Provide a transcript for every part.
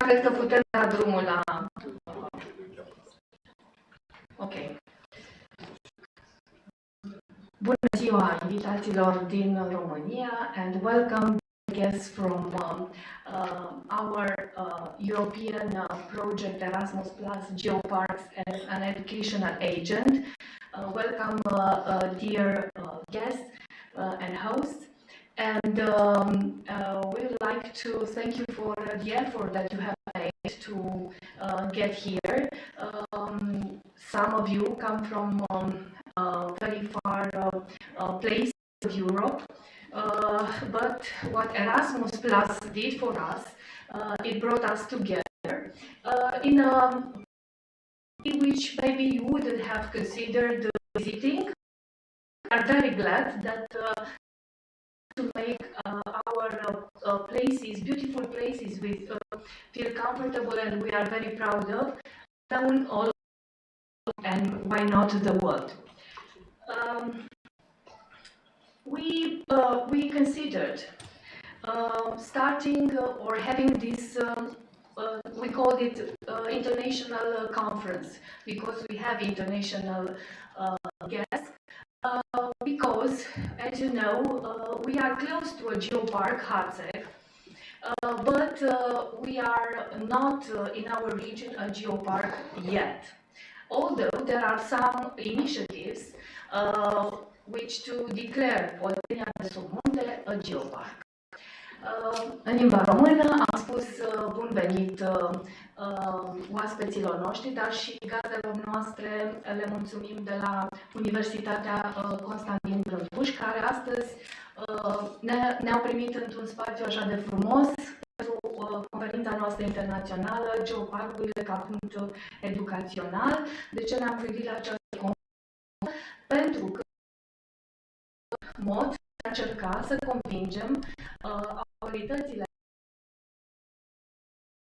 Cred că putem da drumul la... Ok. Bună ziua invitațiilor din România and welcome guests from our European project Erasmus Plus Geoparks as an educational agent. Welcome dear guests and hosts. And we would like to thank you for the effort that you have made to get here. Some of you come from very far places of Europe, but what Erasmus Plus did for us, it brought us together in a way which maybe you wouldn't have considered visiting. We are very glad that to make our places, beautiful places, we feel comfortable and we are very proud of, down all and why not the world. We considered starting or having this, we called it international conference, because we have international guests. Because, as you know, we are close to a geopark, Harțeg, but we are not in our region a geopark yet. Although there are some initiatives which to declare Oltenia de Submunte a geopark. În limba română am spus bun venit oaspeților noștri, dar și gazdelor noastre le mulțumim de la Universitatea Constantin Brâncuș, care astăzi ne-au primit într-un spațiu așa de frumos, conferința noastră internațională, Geoparcurile ca punct educațional. De ce ne-am gândit la această conferință? Pentru că, în mod, încerca să convingem autoritățile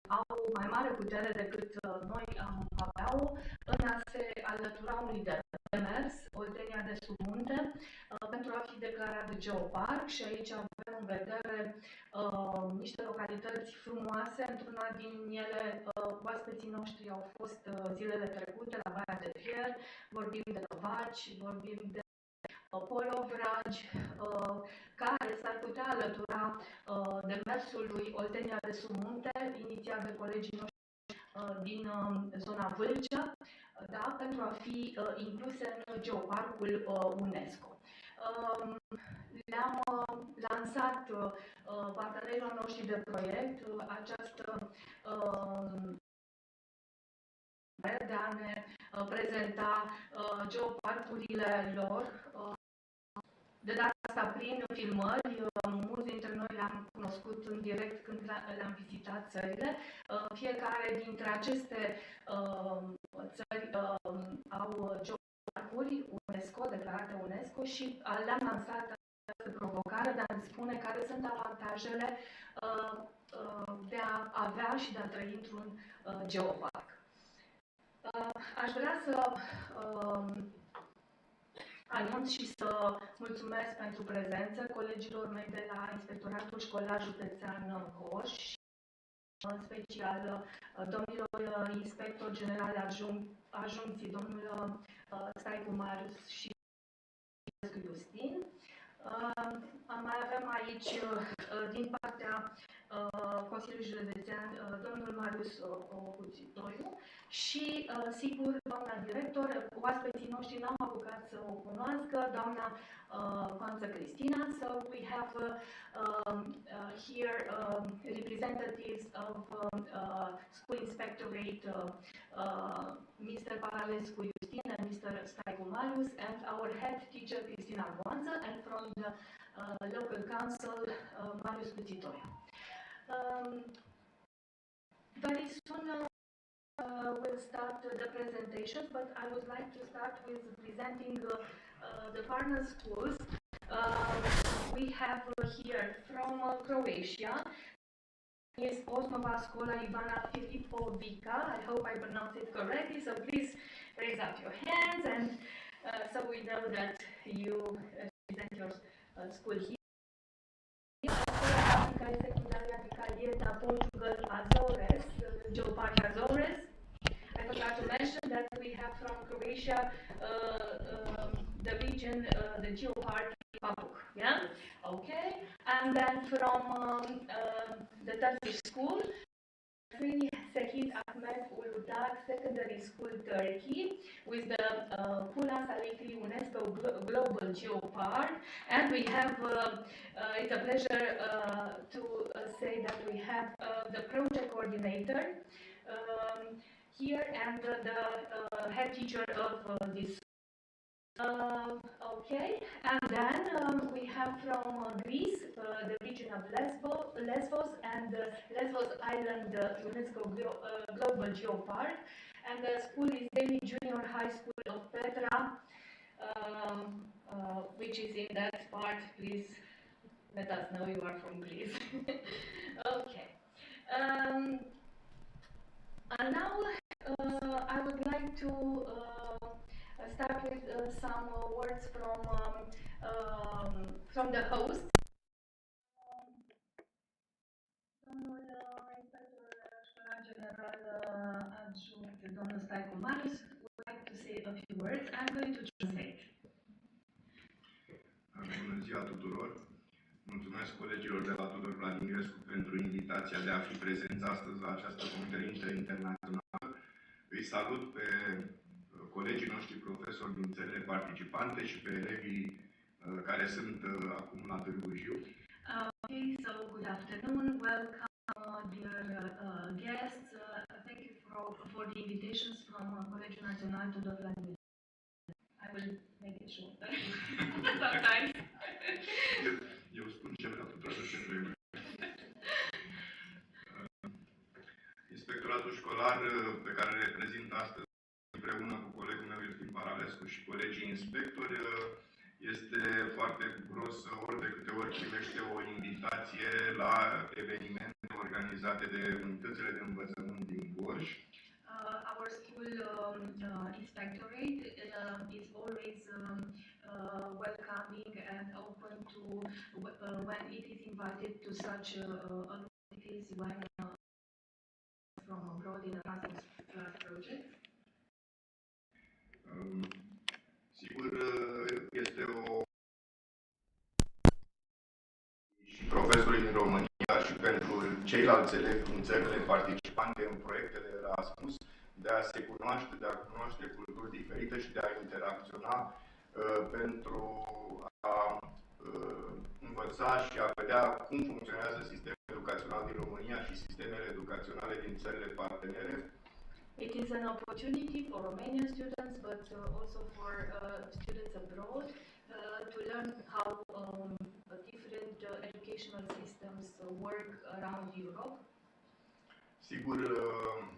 au mai mare putere decât noi am avea-o în a se alătura unui demers, Oltenia de sub munte, pentru a fi declarat de geoparc și aici avem în vedere niște localități frumoase. Într-una din ele, oaspeții noștri au fost zilele trecute la Baia de Fier, vorbim de Vaci, vorbim de polovragi, care s-ar putea alătura demersului Oltenia de sub munte, inițiat de colegii noștri din zona Vâlcea, da, pentru a fi incluse în Geoparcul UNESCO. Le-am lansat partenerilor noștri de proiect această de a ne prezenta geoparcurile lor, de data asta prin filmări. Mulți dintre noi le-am cunoscut în direct când le-am vizitat țările. Fiecare dintre aceste țări au geoparcuri UNESCO, declarate UNESCO, și le-am lansat această provocare de a spune care sunt avantajele de a avea și de a trăi într-un geoparc. Aș vrea să anunț și să mulțumesc pentru prezență colegilor mei de la Inspectoratul Școlar Județean Coș și în special domnilor inspector general adjuncții, domnul Staicu Marius și Justin. Mai avem aici, din partea Consiliului Județean, domnul Marius Tudor și, sigur, doamna director. Oaspeții noștri n-am apucat să o cunoască, doamna Coanță Cristina. So we have here representatives of School Inspectorate, Mr. Vladimirescu and Mr. Staicu Marius, and our head teacher Cristina Coanță, and from the local council Marius Tudor. Very soon we'll start the presentations, but I would like to start with presenting the partner schools. We have here from Croatia is Osnova Škola Ivana Filipovića. I hope I pronounced it correctly, so please raise up your hands, and so we know that you present your school here. Secundaria Picalieta, Portugal, Azores, Geopark Azores. I forgot to mention that we have from Croatia the region, the Geopark Papuk. Yeah, okay. And then from the Turkish school, Sehit Ahmed Uludag Secondary School, Turkey, with the Pula Salikli UNESCO Global Geopark. And we have, it's a pleasure to say that we have the project coordinator here and the head teacher of this. Okay, and then we have from Greece, the region of Lesbos and the Lesbos Island UNESCO Global Geopark, and the school is Daily Junior High School of Petra, which is in that part. Please let us know you are from Greece. Okay, and now I would like to start with some words from the host. Domnul inspector școlar general adjunct, domnul Staicu Marius, would like to say a few words. I'm going to translate. Bună ziua tuturor! Mulțumesc colegilor de la Tudor Vladimirescu pentru invitația de a fi prezenți astăzi la această conferință internațională. Îi salut pe colegii noștri profesori din țările participante și pe elevii care sunt acum la Târgu. Okay, so good afternoon, welcome dear guests. Thank you for the invitations from Colegiul Național Tudor Vladimirescu. I will make it shorter sometimes. Eu spun ceva tuturor ce trebuie. școlar pe care îl reprezint astăzi împreună cu colegul meu Vladimirescu și colegii inspectori, este foarte bucuros ori de câte ori primește o invitație la evenimente organizate de unitățile de învățământ din Gorj. Our school inspectorate is always welcoming and open to when it is invited to such activities when from abroad in Erasmus project. Sigur, este o și profesorii din România și pentru ceilalți elevi din țările participante în proiectele Erasmus de a se cunoaște, de a cunoaște culturi diferite și de a interacționa pentru a învăța și a vedea cum funcționează sistemul educațional din România și sistemele educaționale din țările partenere. It is an opportunity for Romanian students, but also for students abroad to learn how different educational systems work around Europe. Sigur,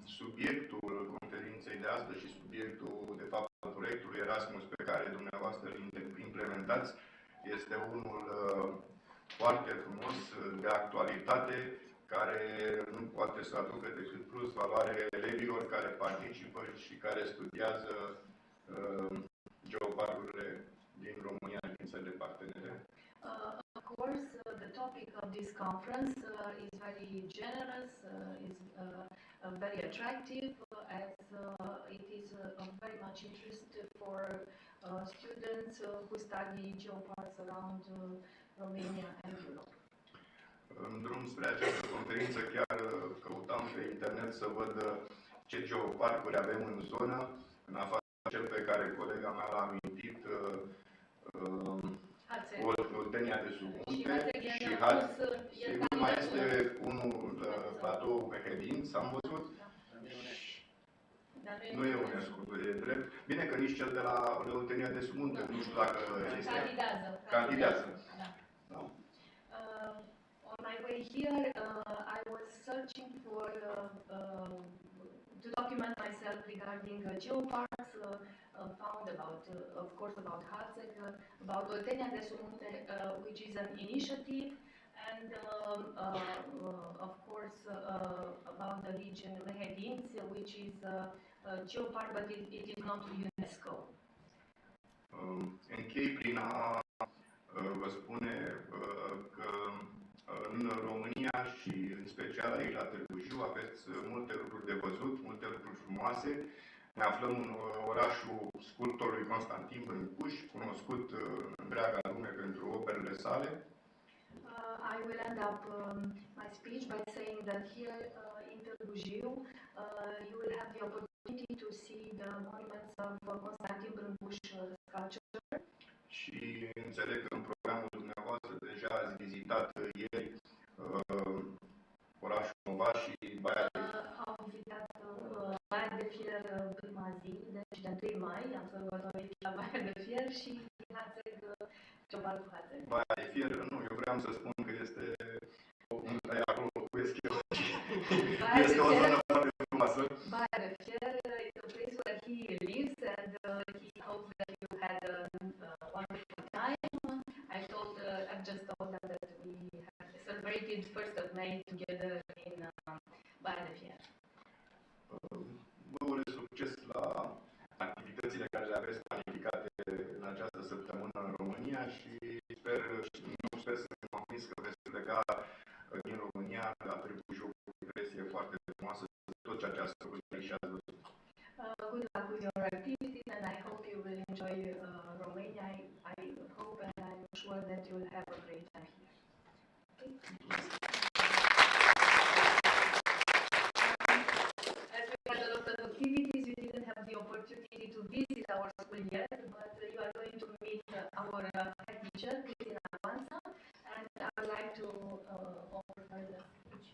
subiectul conferinței de astăzi și subiectul, de fapt, al proiectului Erasmus pe care dumneavoastră îl implementați este unul foarte frumos, de actualitate, care nu poate să aducă decât plus valoare elevilor care participă și care studiază geoparcurile din România și din țările partenere. Of course, the topic of this conference is very generous, is very attractive, as it is very much interest for students who study geoparks around Romania and Europe. În drum spre această conferință chiar căutam pe internet să văd ce geoparcuri avem în zonă, în afară de cel pe care colega mea l-a amintit, Oltenia de sub munte și sigur mai este unul platou pe Hedinț, am văzut. Nu e UNESCO, e drept. Bine că nici cel de la Oltenia de sub munte, nu știu dacă este. Candidează. On my way here, I was searching for to document myself regarding geoparks, found about, of course, about Hatzeg, about Oltenia de Sumunte, which is an initiative, and of course about the region Mehedinț, which is a geopark, but it is not UNESCO. Închei prin a vă spune că în România și în special aici la Târgu aveți multe lucruri de văzut, multe lucruri frumoase. Ne aflăm în orașul sculptorului Constantin Brâncuș, cunoscut în întreaga lume pentru operele sale. I will end up my speech by saying that here in Târgu you will have the opportunity to see the monuments of Constantin Brâncuș sculpture. Și înțeleg că în programul dumneavoastră deja ați vizitat ieri orașul Nova și Baia de Fier. Am vizitat Baia de Fier prima zi, deci de 1 mai, am sărbătorit la Baia de Fier și Hatzeg, geoparcul Hatzeg. Baia de Fier, nu, eu vreau să spun că este acolo locuiesc eu. Este o zonă foarte frumoasă. Baia de Fier is a place where he lives and he hopes that you had a wonderful time. I've just told them that we have celebrated 1st of May together in Baia de Fier. Vă urez succes la activitățile care le aveți planificate în această săptămână în România și sper să fiu convins că veți pleca din România la Târgu cu o impresie foarte frumoasă de tot ceea ce ați făcut și ați văzut. Good luck with your activities and I hope you will enjoy Romania. I hope and I'm sure that you will have a great time here. Okay? As we had a lot of activities, you didn't have the opportunity to visit our school yet, but you are going to meet our head teacher, Cristina Avanza, and I would like to offer her the speech.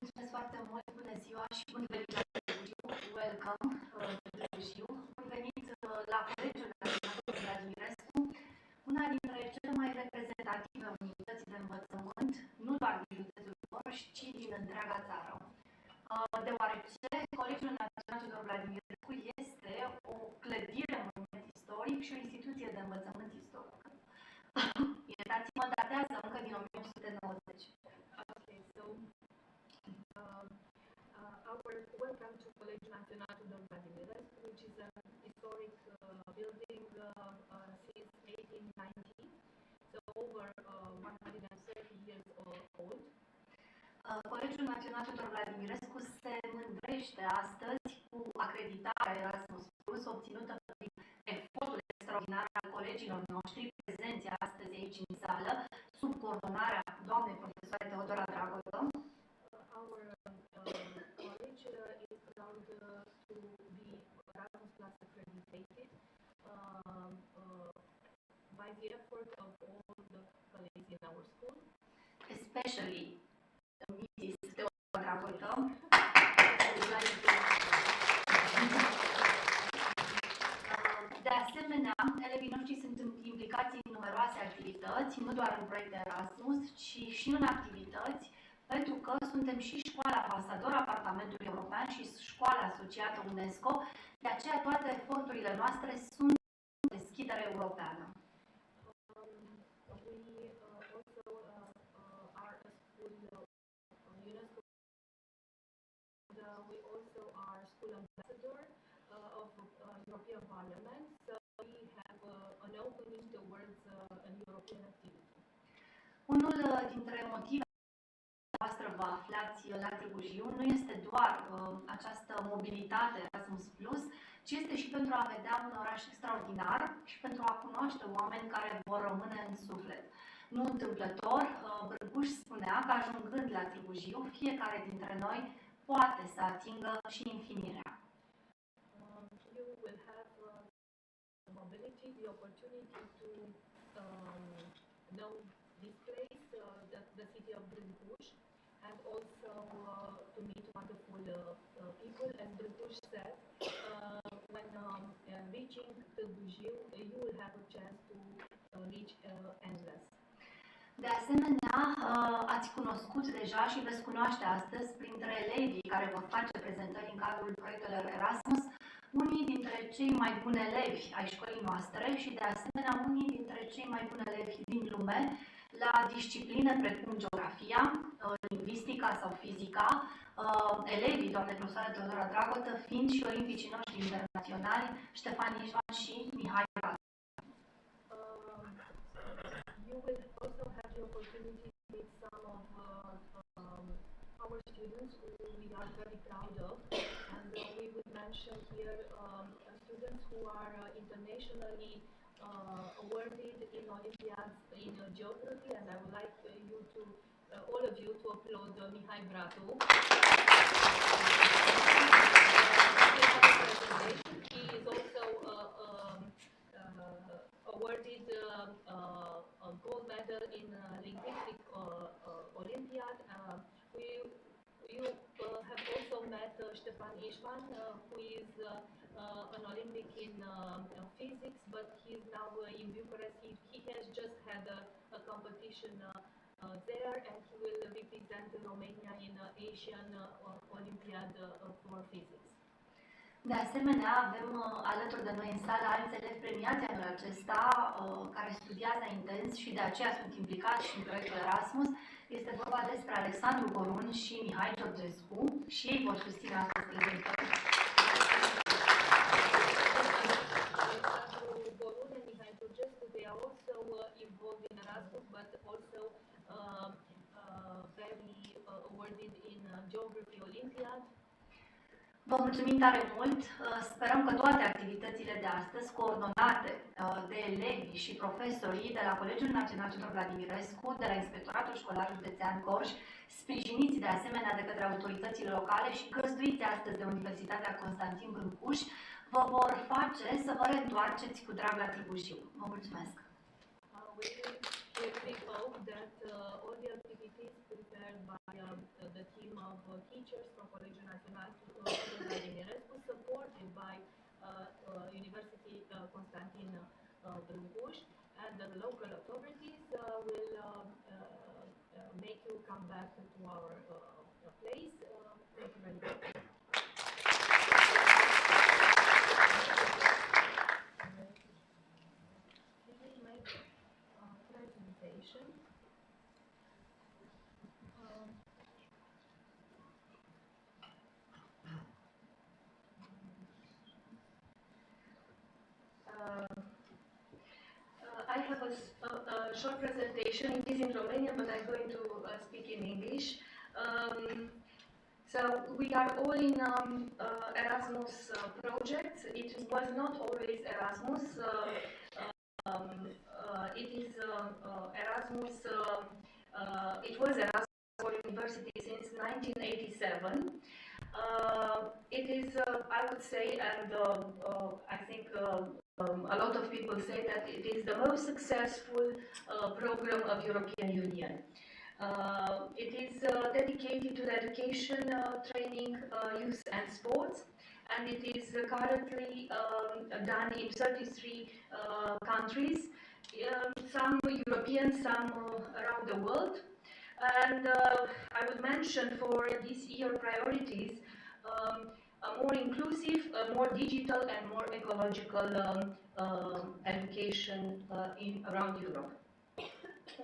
Mulțumesc foarte mult, bună ziua și bun venit la Târgu. Welcome to Târgu. Bun venit la Colegiul Național Vladimirescu, una dintre cele mai reprezentative unități de învățământ, nu doar din județul Gorj, ci din întreaga țară. deoarece Colegiul Național Tudor Vladimirescu este o clădire, monument istoric și o instituție de învățământ istoric. Iertați-mă, datează încă din 1890. Okay, so our welcome to Colegiul Național Tudor Vladimirescu, which is a historic building since 1890, so over 130 years old. Colegiul Național Tudor Vladimirescu se mândrește astăzi cu acreditarea Erasmus Plus obținută prin efortul extraordinar al colegilor noștri prezenți astăzi aici în sală, sub coordonarea doamnei profesoare Teodora Dragotă. Our college is proud to be Erasmus Plus accredited by the effort of all the colleagues in our school. Especially Mrs. Teodora Dragotă. De asemenea, elevii noștri sunt implicați în numeroase activități, nu doar în proiecte Erasmus, ci și în activități, pentru că suntem și școala ambasador a Parlamentului European și școala asociată UNESCO, de aceea toate eforturile noastre sunt de deschidere europeană. We also are school ambassador of European Parliament, so we have an opening towards an European activity. Unul dintre motivele voastre vă aflați la Târgu nu este doar această mobilitate Erasmus Plus, ci este și pentru a vedea un oraș extraordinar și pentru a cunoaște oameni care vor rămâne în suflet. Nu întâmplător, Brâncuș spunea că ajungând la Târgu fiecare dintre noi poate să atingă și infinirea. You will have the mobility, the opportunity to know this place, the city of Brâncuș, and also to meet wonderful people. And Brâncuș said, when reaching Târgu, you will have a chance to reach endless. De asemenea, ați cunoscut deja și veți cunoaște astăzi printre elevii care vor face prezentări în cadrul proiectelor Erasmus, unii dintre cei mai buni elevi ai școlii noastre și de asemenea unii dintre cei mai buni elevi din lume la discipline precum geografia, lingvistica sau fizica, elevii doamnei profesoare Teodora Dragotă fiind și olimpicii noștri internaționali Ștefan Ișvan și Mihai Bratu. You will also have the opportunity to meet some of our students who we are very proud of, and we would mention here students who are internationally awarded in Olympiads in geography, and I would like you to, all of you, to applaud Mihai Bratu. He is also awarded a gold medal in linguistic Olympiad. You have also met Ștefan Ișvan, who is an Olympic in physics, but he is now in Bucharest. He has just had a competition there, and he will represent Romania in Asian Olympiad for physics. De asemenea, avem alături de noi în sală alți elevi premiați anul acesta care studiază intens și de aceea sunt implicați și în proiectul Erasmus. Este vorba despre Alexandru Gorun și Mihai Georgescu și ei vor susține astăzi prezentări. Alexandru Gorun and Mihai Georgescu, they are also involved in Erasmus, but also very awarded in Geography Olympiad. Vă mulțumim tare mult! Sperăm că toate activitățile de astăzi, coordonate de elevi și profesorii de la Colegiul Național Tudor Vladimirescu, de la Inspectoratul Școlar Județean Gorj, sprijiniți de asemenea de către autoritățile locale și găzduiți astăzi de Universitatea Constantin Brâncuș, vă vor face să vă reîntoarceți cu drag la Târgu Jiu. Vă mulțumesc! We hope that all the activities prepared by the team of teachers from Colegiul Național Tudor Vladimirescu, supported by University Constantin Brâncuș, and the local authorities will make you come back to our place. Thank you very much. Presentation. I have a short presentation. It is in Romanian, but I'm going to speak in English. So we are all in Erasmus projects. It was not always Erasmus. It is Erasmus. It was Erasmus for university since 1987. It is, I would say, and I think a lot of people say that it is the most successful program of European Union. It is dedicated to the education, training, youth and sports, and it is currently done in 33 countries, some European, some around the world. And I would mention for this year priorities a more inclusive, more digital and more ecological education around Europe.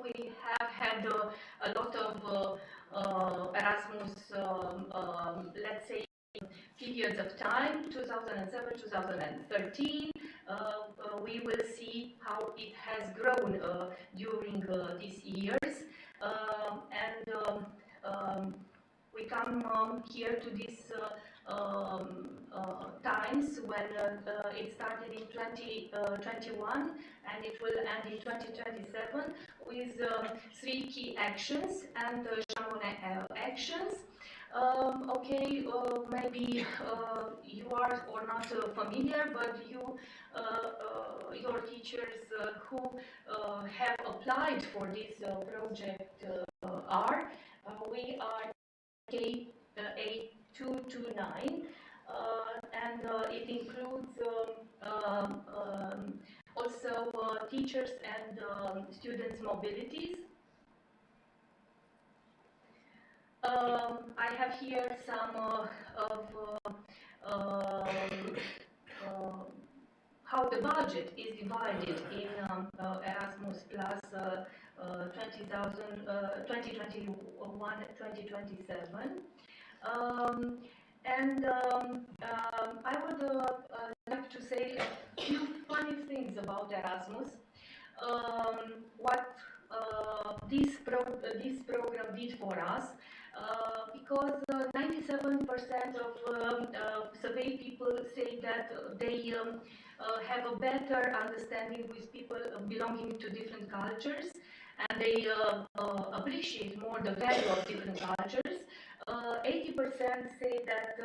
We have had a lot of Erasmus, let's say, periods of time, 2007, 2013. We will see how it has grown during these years. We come here to these times when it started in 2021 and it will end in 2027 with 3 key actions and actions. Okay, maybe you are or not familiar, but your teachers who have applied for this project are. We are K829, and it includes also teachers and students' mobilities. I have here some how the budget is divided in Erasmus Plus 2021-2027. I would like to say a few funny things about Erasmus. What this program did for us, because 97% of surveyed people say that they have a better understanding with people belonging to different cultures, and they appreciate more the value of different cultures. 80% say that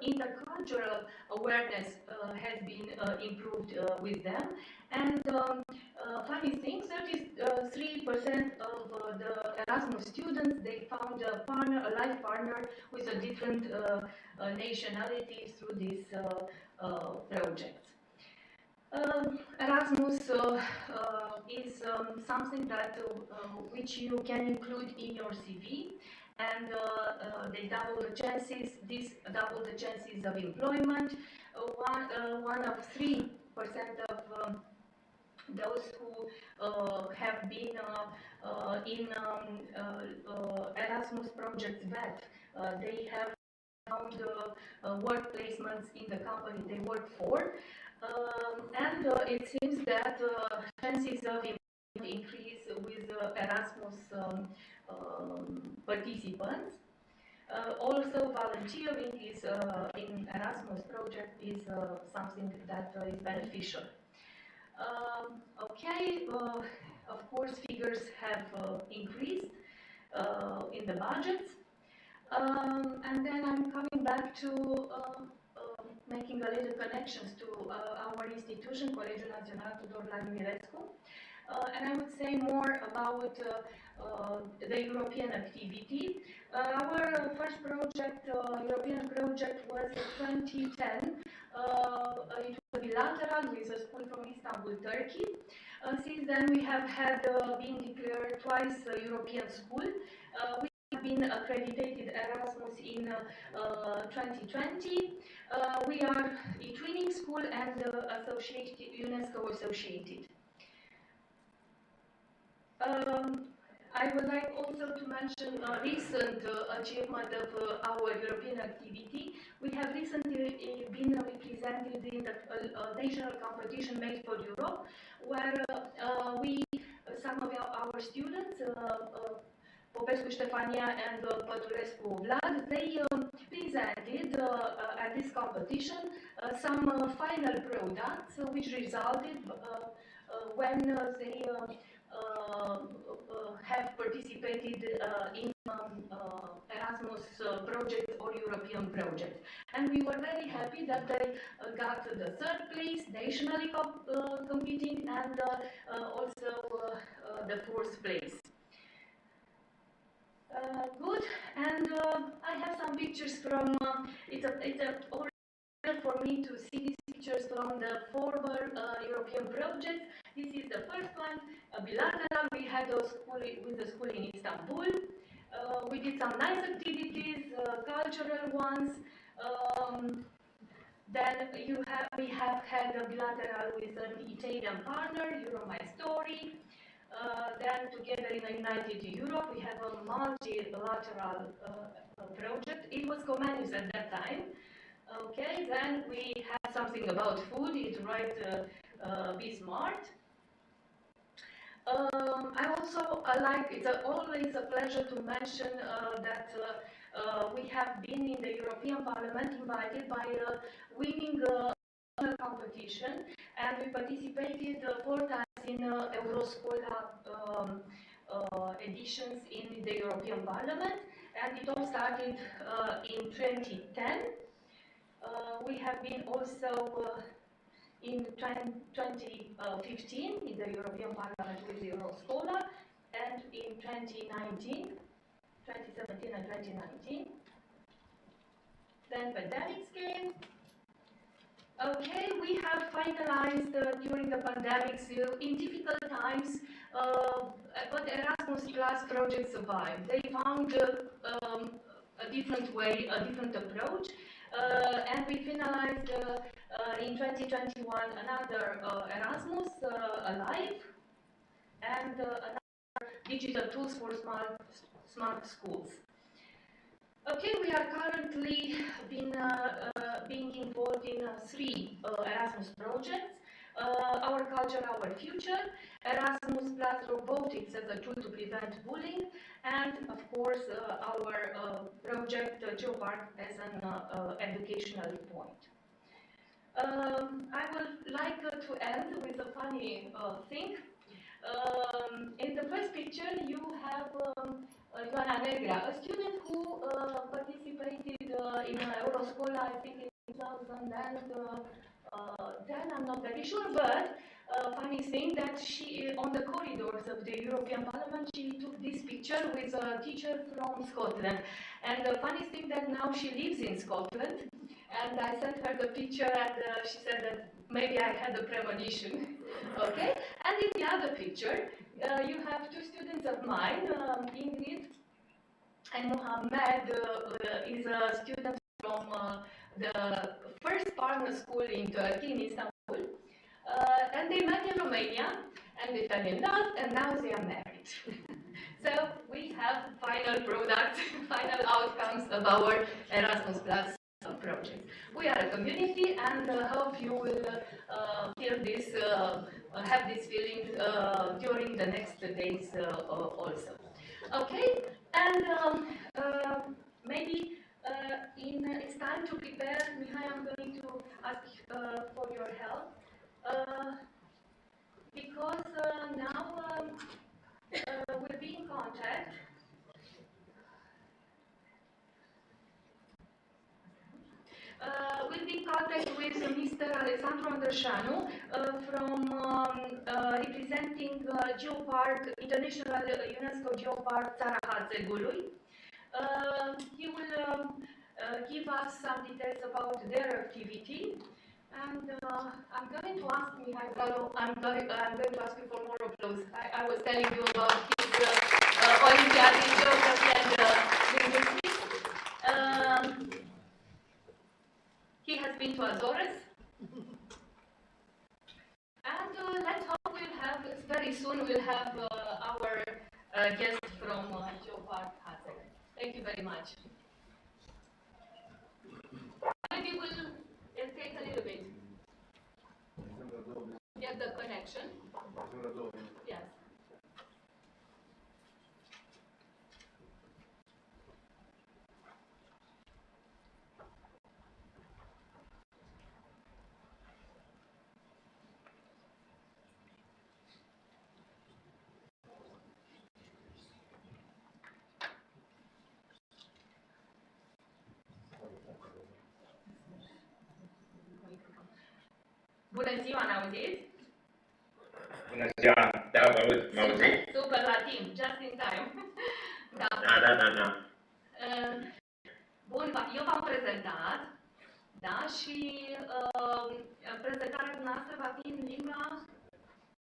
intercultural awareness has been improved with them. And funny thing, 33% of the Erasmus students, they found a partner, a life partner with a different nationality through this project. Erasmus is something that which you can include in your CV, and they double the chances. This double the chances of employment. One of 3% of those who have been in Erasmus project VET, they have found work placements in the company they work for. And it seems that chances of increase with Erasmus participants. Also, volunteering is in Erasmus project is something that is beneficial. Okay, of course, figures have increased in the budgets. And then I'm coming back to making a little connections to our institution, Colegiul Național Tudor Vladimirescu. And I would say more about the European activity. Our first project, European project, was in 2010. It was bilateral with a school from Istanbul, Turkey. Since then, we have had been declared twice a European school. We have been accredited Erasmus in 2020. We are a twinning school and associated, UNESCO associated. I would like also to mention a recent achievement of our European activity. We have recently been represented in the national competition Made for Europe, where some of our students, Popescu Ștefania and Păturescu Vlad, they presented at this competition some final products which resulted when they have participated in Erasmus project or European project. And we were very happy that they got the third place, nationally competing, and also the fourth place. Good, and I have some pictures from, it's a for me to see these pictures from the former European projects. This is the first one, a bilateral. We had a school with the school in Istanbul. We did some nice activities, cultural ones. Then we have had a bilateral with an Italian partner, Euro My Story. Then together in the United Europe, we have a multilateral project. It was communist at that time. Okay, then we had something about food, eat right, be smart. I also like, it's always a pleasure to mention that we have been in the European Parliament invited by winning a competition, and we participated 4 times in Euroscola editions in the European Parliament, and it all started in 2010. We have been also in 2015 in the European Parliament with Euroscola, and in 2017 and 2019. Then pandemics came. Okay, we have finalized during the pandemics in difficult times, but Erasmus Plus project survived. They found a different way, a different approach. And we finalized in 2021 another Erasmus Alive and another digital tools for smart schools. Okay, we are currently being involved in 3 Erasmus projects. Our Culture, Our Future, Erasmus Plus Robotics as a tool to prevent bullying, and of course our project Geoparc as an educational point. I would like to end with a funny thing. In the first picture you have Ioana Negra, a student who participated in Euroscola, I think in 2010, I'm not very sure, but funny thing that she, on the corridors of the European Parliament, she took this picture with a teacher from Scotland. And the funny thing that now she lives in Scotland, and I sent her the picture, and she said that maybe I had a premonition. Okay? And in the other picture, you have 2 students of mine, Ingrid and Mohammed is a student from the first partner school in Turkey, in Istanbul. And they met in Romania, and they fell in love, and now they are married. So we have final products, final outcomes of our Erasmus Plus project. We are a community, and hope you will feel this, have this feeling during the next days also. Okay, and maybe it's time to prepare. Mihai, I'm going to ask for your help because now we'll be in contact. We'll be in contact with Mr. Alexandru Andrășanu from representing Geoparc, International UNESCO Geoparc Țara Hațegului. He will give us some details about their activity, and I'm going to ask Mihai, I'm going to ask you for more applause. I was telling you about his Olympiad in Geography and Linguistics. He has been to Azores. And let's hope we'll have, very soon we'll have our guest from Geoparcurile. Thank you very much. Maybe we'll take a little bit. Get the connection. Yes. Bună ziua, n-auziți? Bună ziua, da, vă aud, mă auziți? Super, la timp, just in time. Da. Da. Bun, eu v-am prezentat, da, și prezentarea noastră va fi în limba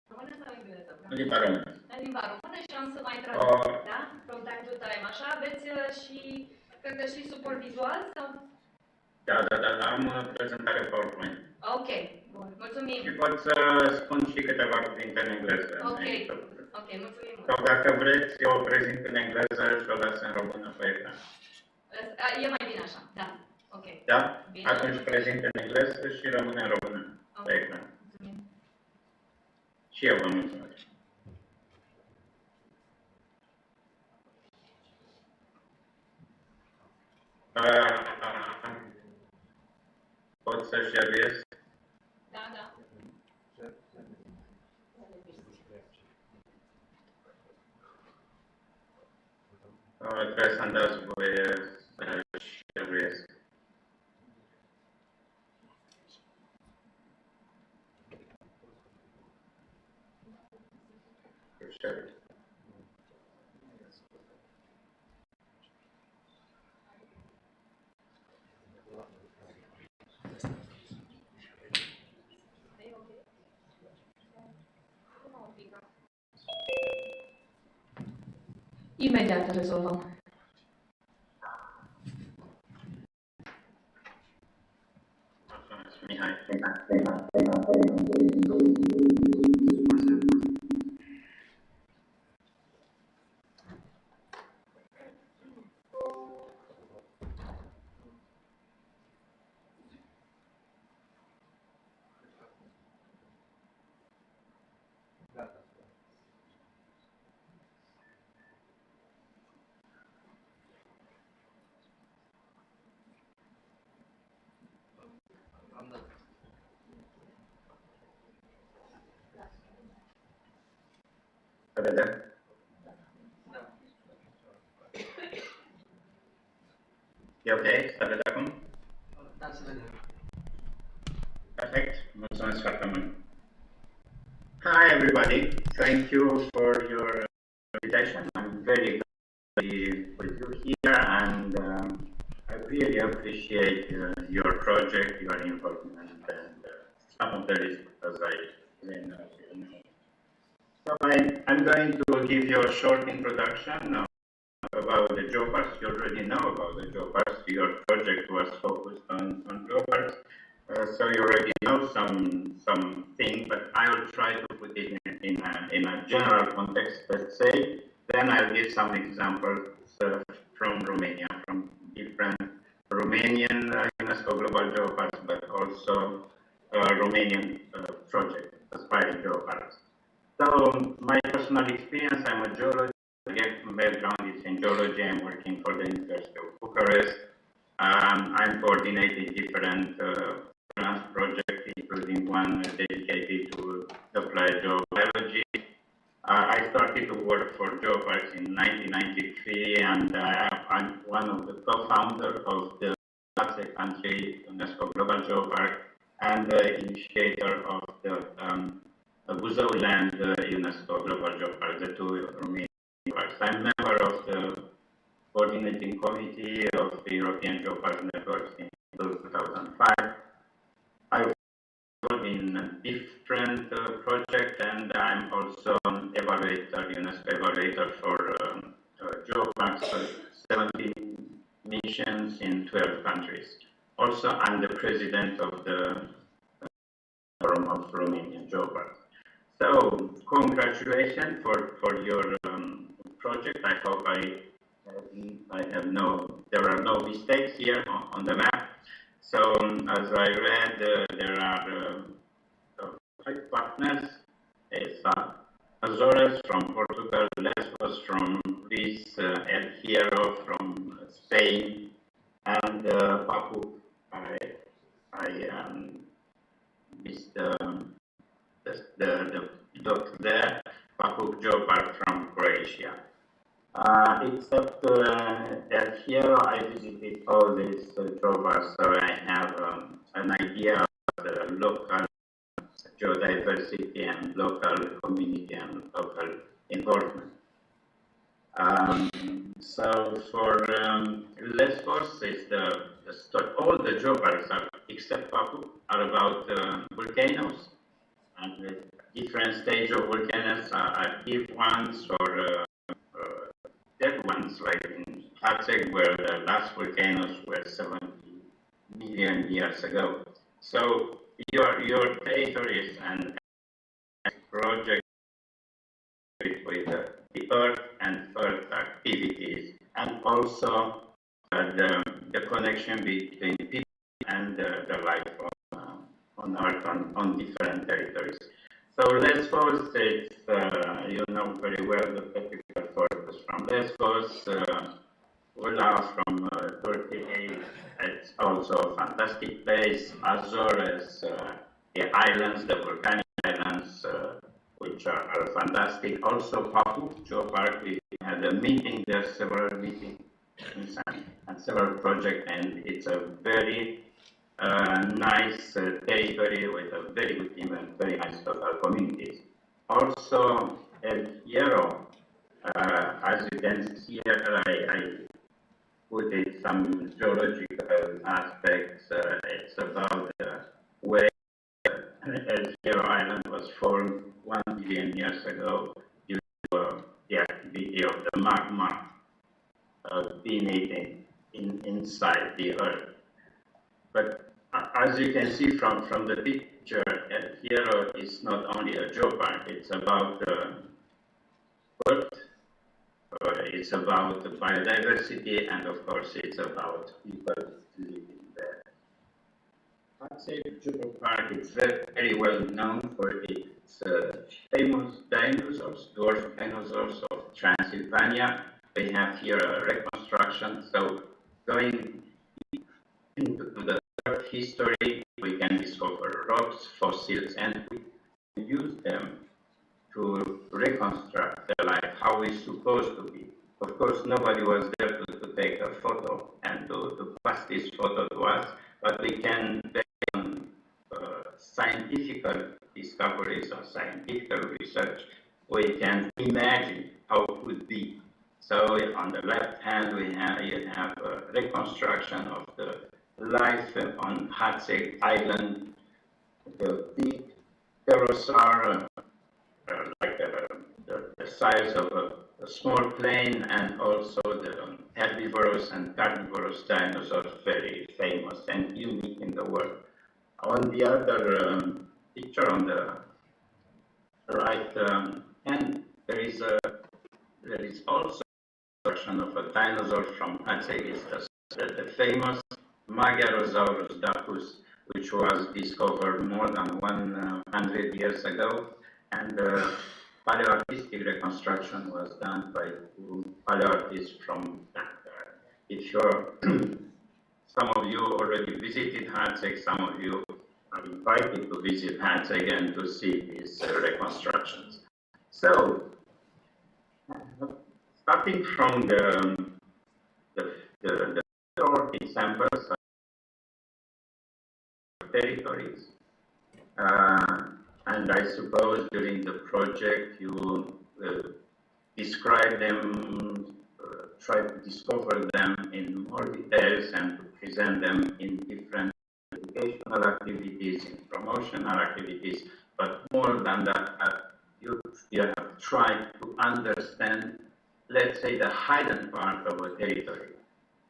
română sau engleză? În limba română. În limba română și am să mai traduc, da? From time to time, așa, aveți și, cred că și suport vizual sau? Da, am prezentare PowerPoint. Ok, bun, mulțumim. Și pot să spun și câteva cuvinte în engleză. Ok, mulțumim. Sau dacă vreți, eu o prezint în engleză și o las în română pe ecran. E mai bine așa, da. Ok. Da? Bine. Atunci prezint în engleză și rămâne în română pe ecran. Mulțumim. Și eu vă mulțumesc. Pot să șeruiesc? Da. Trebuie să-mi dați voie să șeruiesc. Imediat rezolvăm. Mihai. E ok? Să vedem acum? Da, să vedem. Perfect. Mulțumesc foarte mult. Hi everybody. Thank you for your invitation. I'm very glad to be with you here, and I really appreciate your project, your involvement, and some of the risks as I know. So I'm going to give you a short introduction about the Geoparks. You already know about the Geoparks. Your project was focused on Geoparks, so you already know something, but I will try to put it in a general context, let's say. Then I'll give some examples from Romania, from different Romanian UNESCO Global Geoparks, but also Romanian project, aspiring Geoparks. So my personal experience, I'm a geologist. My background is in geology. I'm working for the University of Bucharest. I'm coordinating different grant projects, including one dedicated to applied geobiology. I started to work for Geoparks in 1993, and I'm one of the co-founders of the country UNESCO Global Geopark and the initiator of the Buzău Land UNESCO Global Geopark, the two Romanian parks. I'm a member of the coordinating committee of the European Geopark Network since 2005. I was involved in different project, and I'm also an evaluator, UNESCO evaluator for Geoparks, 17 missions in 12 countries. Also, I'm the president of the Forum of Romanian Geoparks. So, congratulations for your project. I hope there are no mistakes here on the map. So, as I read, there are 5 partners. It's Azores from Portugal, Lesbos from Greece, El Hierro from Spain, and Papua. I missed the dot there. Papua Geopark from Croatia. Except El Hierro, I visited all these geoparks, so I have an idea of the local geodiversity and local community and local involvement. So for Lesbos, is all the geoparks except Papua are about volcanoes and the different stage of volcanoes, active ones or dead ones, like in Hatzeg, where the last volcanoes were 70 million years ago. So your territories and project with the Earth and Earth activities, and also the connection between people and the life on Earth on different territories. So Lesbos, it's, you know very well the technical focus from Lesbos, Ula from Turkey, it's also a fantastic place. Azores, the islands, the volcanic islands, which are fantastic. Also Papua Geopark, we had a meeting there, several meetings and several projects, and it's a very nice territory with a very good team and very nice local communities. Also, El Hierro, as you can see here, I put in some geological aspects. It's about where El Hierro Island was formed 1 billion years ago due to the activity of the magma beneath inside the Earth. But as you can see from the picture, El Hierro is not only a geopark, it's about Earth, it's about biodiversity, and of course it's about people living there. I'd say Geopark is very well known for its famous dinosaurs, dwarf dinosaurs of Transylvania. They have here a reconstruction, so going into the Earth history, we can discover rocks, fossils, and we use them to reconstruct their life how it's supposed to be. Of course, nobody was there to take a photo and to pass this photo to us, but we can, based on scientific discoveries or scientific research, we can imagine how it could be. So on the left hand, you have a reconstruction of the life on Hatzeg Island, the big pterosaur, like the size of a small plane, and also the herbivorous and carnivorous dinosaurs, very famous and unique in the world. On the other picture on the right hand, there is also a version of a dinosaur from Hatzeg, the famous Magyarosaurus dacus, which was discovered more than 100 years ago, and paleoartistic reconstruction was done by paleoartists from if you're some of you already visited Hatzeg, some of you are invited to visit Hatzeg and to see these reconstructions. So, starting from the 40 samples of territories, and I suppose during the project you describe them, try to discover them in more details and to present them in different educational activities, in promotional activities, but more than that, you have tried to understand, let's say, the hidden part of a territory.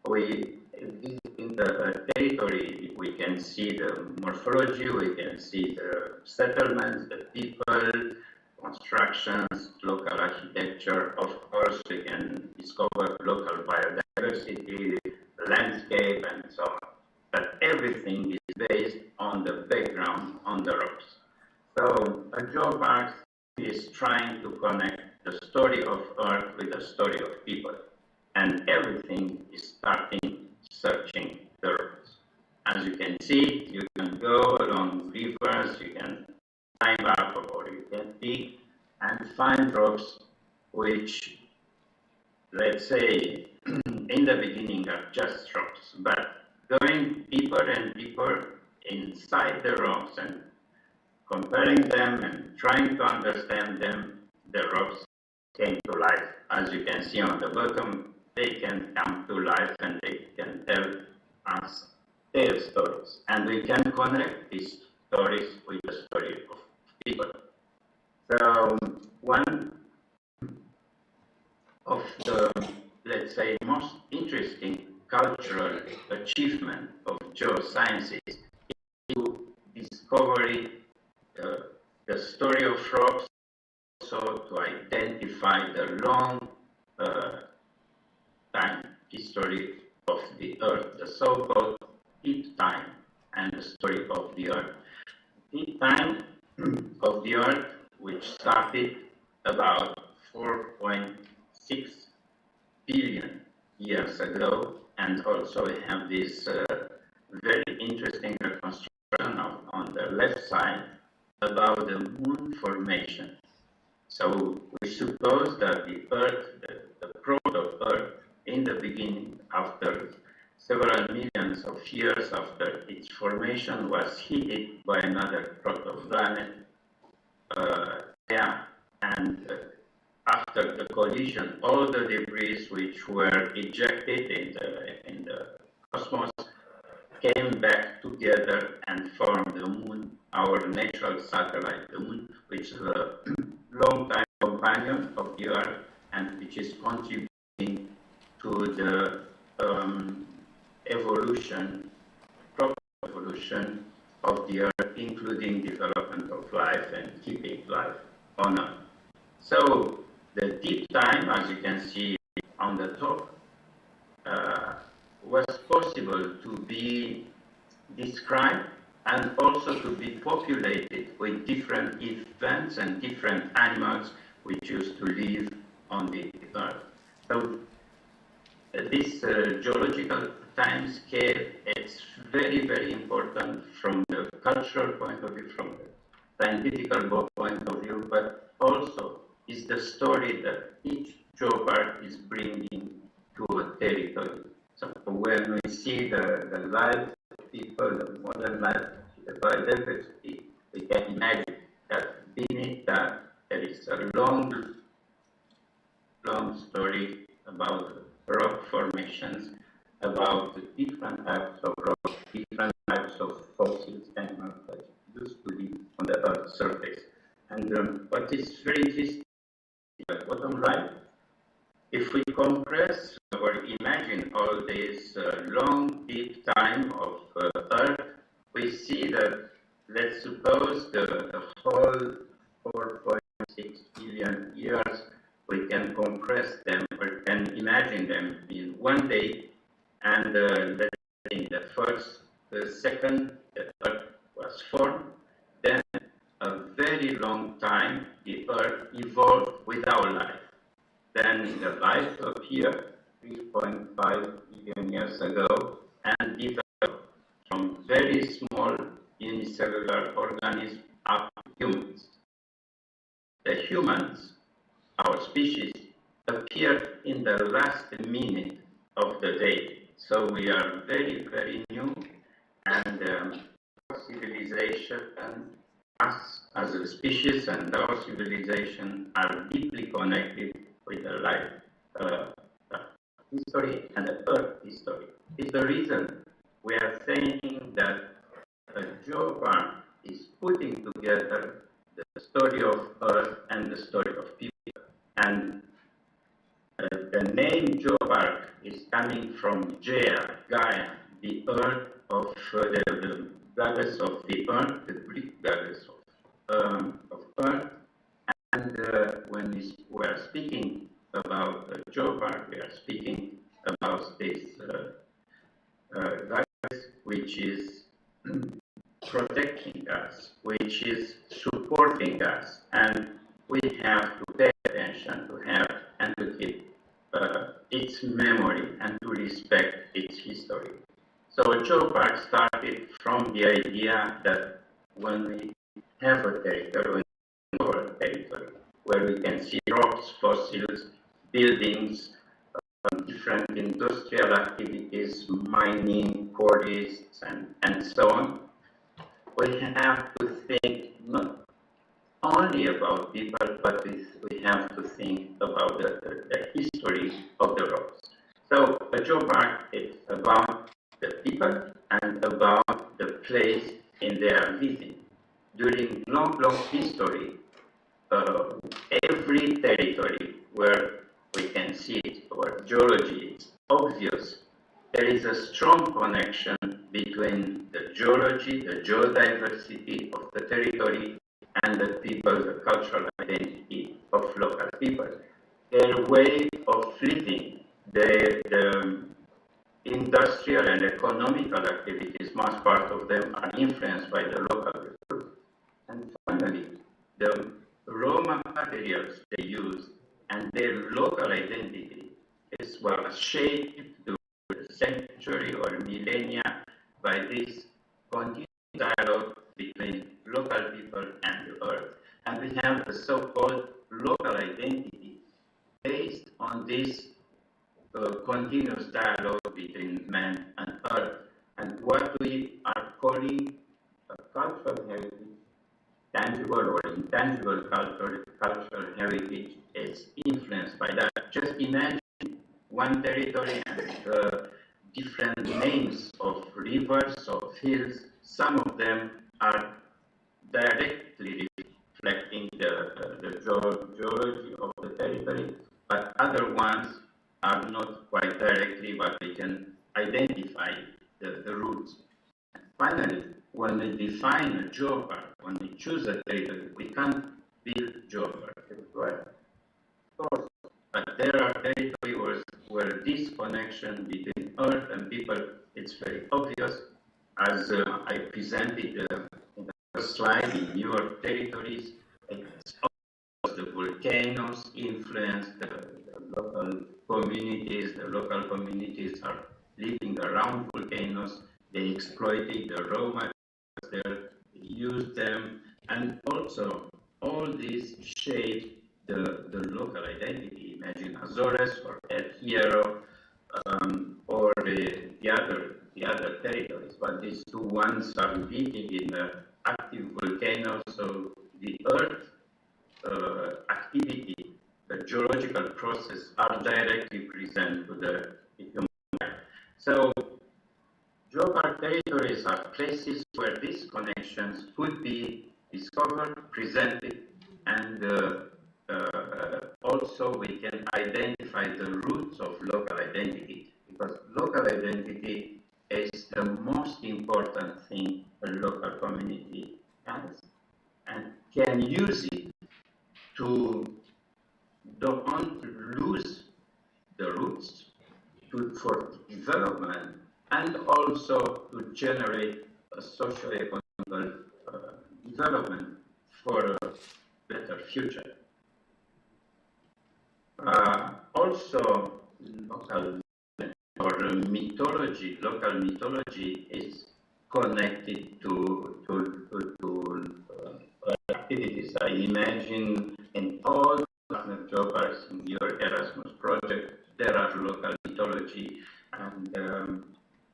We visiting the territory, we can see the morphology, we can see the settlements, the people, constructions, local architecture. Of course, we can discover local biodiversity, landscape, and so on. But everything is based on the background, on the rocks. So a geopark is trying to connect the story of Earth with the story of people. And everything is starting searching the rocks. As you can see, you can go along rivers, you can climb up or you can dig and find rocks which, let's say, in the beginning are just rocks, but going deeper and deeper inside the rocks and comparing them and trying to understand them, the rocks came to life. As you can see on the bottom, they can come to life and they can tell us their stories. And we can connect these stories with the story of people. So one of the, let's say, most interesting cultural achievement of geosciences is to discover the story of rocks, also to identify the long time history of the Earth, the so-called deep time and the story of the Earth. Deep time of the Earth, which started about 4.6 billion years ago, and also we have this very interesting reconstruction on the left side about the moon formation. So we suppose that the Earth, the proto-Earth, in the beginning, after several millions of years after its formation, was hit by another protoplanet, and after the collision, all the debris which were ejected in the cosmos came back together and formed the moon, our natural satellite, the moon, which is a long-time companion of the Earth and which is contributing to the evolution, proper evolution of the Earth, including development of life and keeping life on Earth. So the deep time, as you can see on the top, was possible to be described and also to be populated with different events and different animals which used to live on the Earth. So this geological time scale is very, very important from the cultural point of view, from the scientific point of view, but also is the story that each geopark is bringing to a territory. So when we see the lives of people, the modern life, the biodiversity, we can imagine that beneath that there is a long story about rock formations, about the different types of rocks, different types of fossils, animals that used to live on the Earth's surface. And what is very interesting, at the bottom right, if we compress or imagine all this long, deep time of Earth, we see that, let's suppose the whole 4.6 billion years, we can compress them or can imagine them in one day, and let's say in the second, the Earth was formed. Then a very long time, the Earth evolved without life. Then the life appeared 3.5 billion years ago and developed from very small unicellular organisms up to humans. The humans, our species, appeared in the last minute of the day. So we are very, very new, and our civilization, us as a species and our civilization are deeply connected with the life history and the Earth history. It's the reason we are saying that together the story of Earth and the story of people. And the name Geopark is coming from Gaia, the Earth of the goddess of the Earth, the Greek goddess of Earth. And when we are speaking about Geopark, we are speaking about this goddess which is protecting us, which is supporting us, and we have to pay attention to have and to keep its memory and to respect its history. So Geopark started from the idea that when we have a territory, where we can see rocks, fossils, buildings, different industrial activities, mining, quarries, and so on, we have to think not only about people, but we have to think about the history of the rocks. So a Geopark is about the people and about the place in their living. During long history, every territory where we can see it, where geology is obvious, there is a strong connection between the geology, the geodiversity of the territory, and the people, the cultural identity of local people. Their way of living, the industrial and economical activities, much part of them are influenced by the local resources. And finally, the raw materials they use and their local identity is shaped through the century or millennia by this continuous dialogue between local people and the earth. And we have the so-called local identity based on this continuous dialogue between man and earth. And what we are calling a cultural heritage, tangible or intangible cultural heritage, is influenced by that. Just imagine one territory and different names of rivers, of hills. Some of them are directly reflecting the geology of the territory, but other ones are not quite directly, but we can identify the roots. And finally, when we define a geopark, when we choose a territory, we can't build geopark everywhere. Of course, but there are territories where this connection between earth and people is very obvious, as I presented in the first slide. In your territories, it's obvious the volcanoes influence the local communities. The local communities are living around volcanoes. They exploited the raw materials there, they use them, and also all these shape the local identity. Imagine Azores or El Hierro or the other territories, but these two ones are living in active volcanoes, so the earth activity, the geological process are directly present to the human life. So geopark territories are places where these connections could be discovered, presented, and also we can identify the roots of local identity, because local identity is the most important thing a local community has, and can use it to don't lose the roots, for development, and also to generate a socio-economic development for a better future. Also, local mythology is connected to activities. I imagine in all partner geoparks in your Erasmus project, there are local mythology, and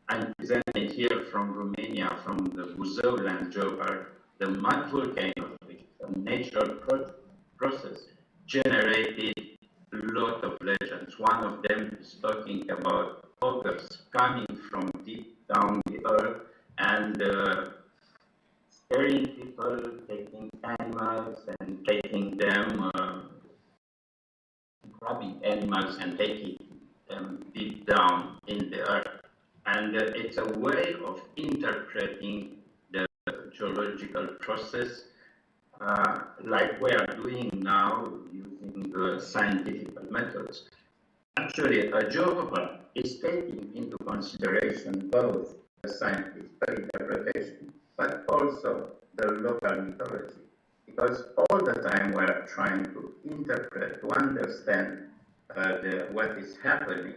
I'm presenting here from Romania, from the Buzău land geopark, the mud volcano, which is a natural process, generated a lot of legends. One of them is talking about ogres coming from deep down the earth and scaring people, taking animals and taking them, grabbing animals and taking them deep down in the earth. And it's a way of interpreting the geological process like we are doing now using scientific methods. Actually, a geographer is taking into consideration both the scientific interpretation, but also the local mythology. Because all the time we are trying to interpret, to understand what is happening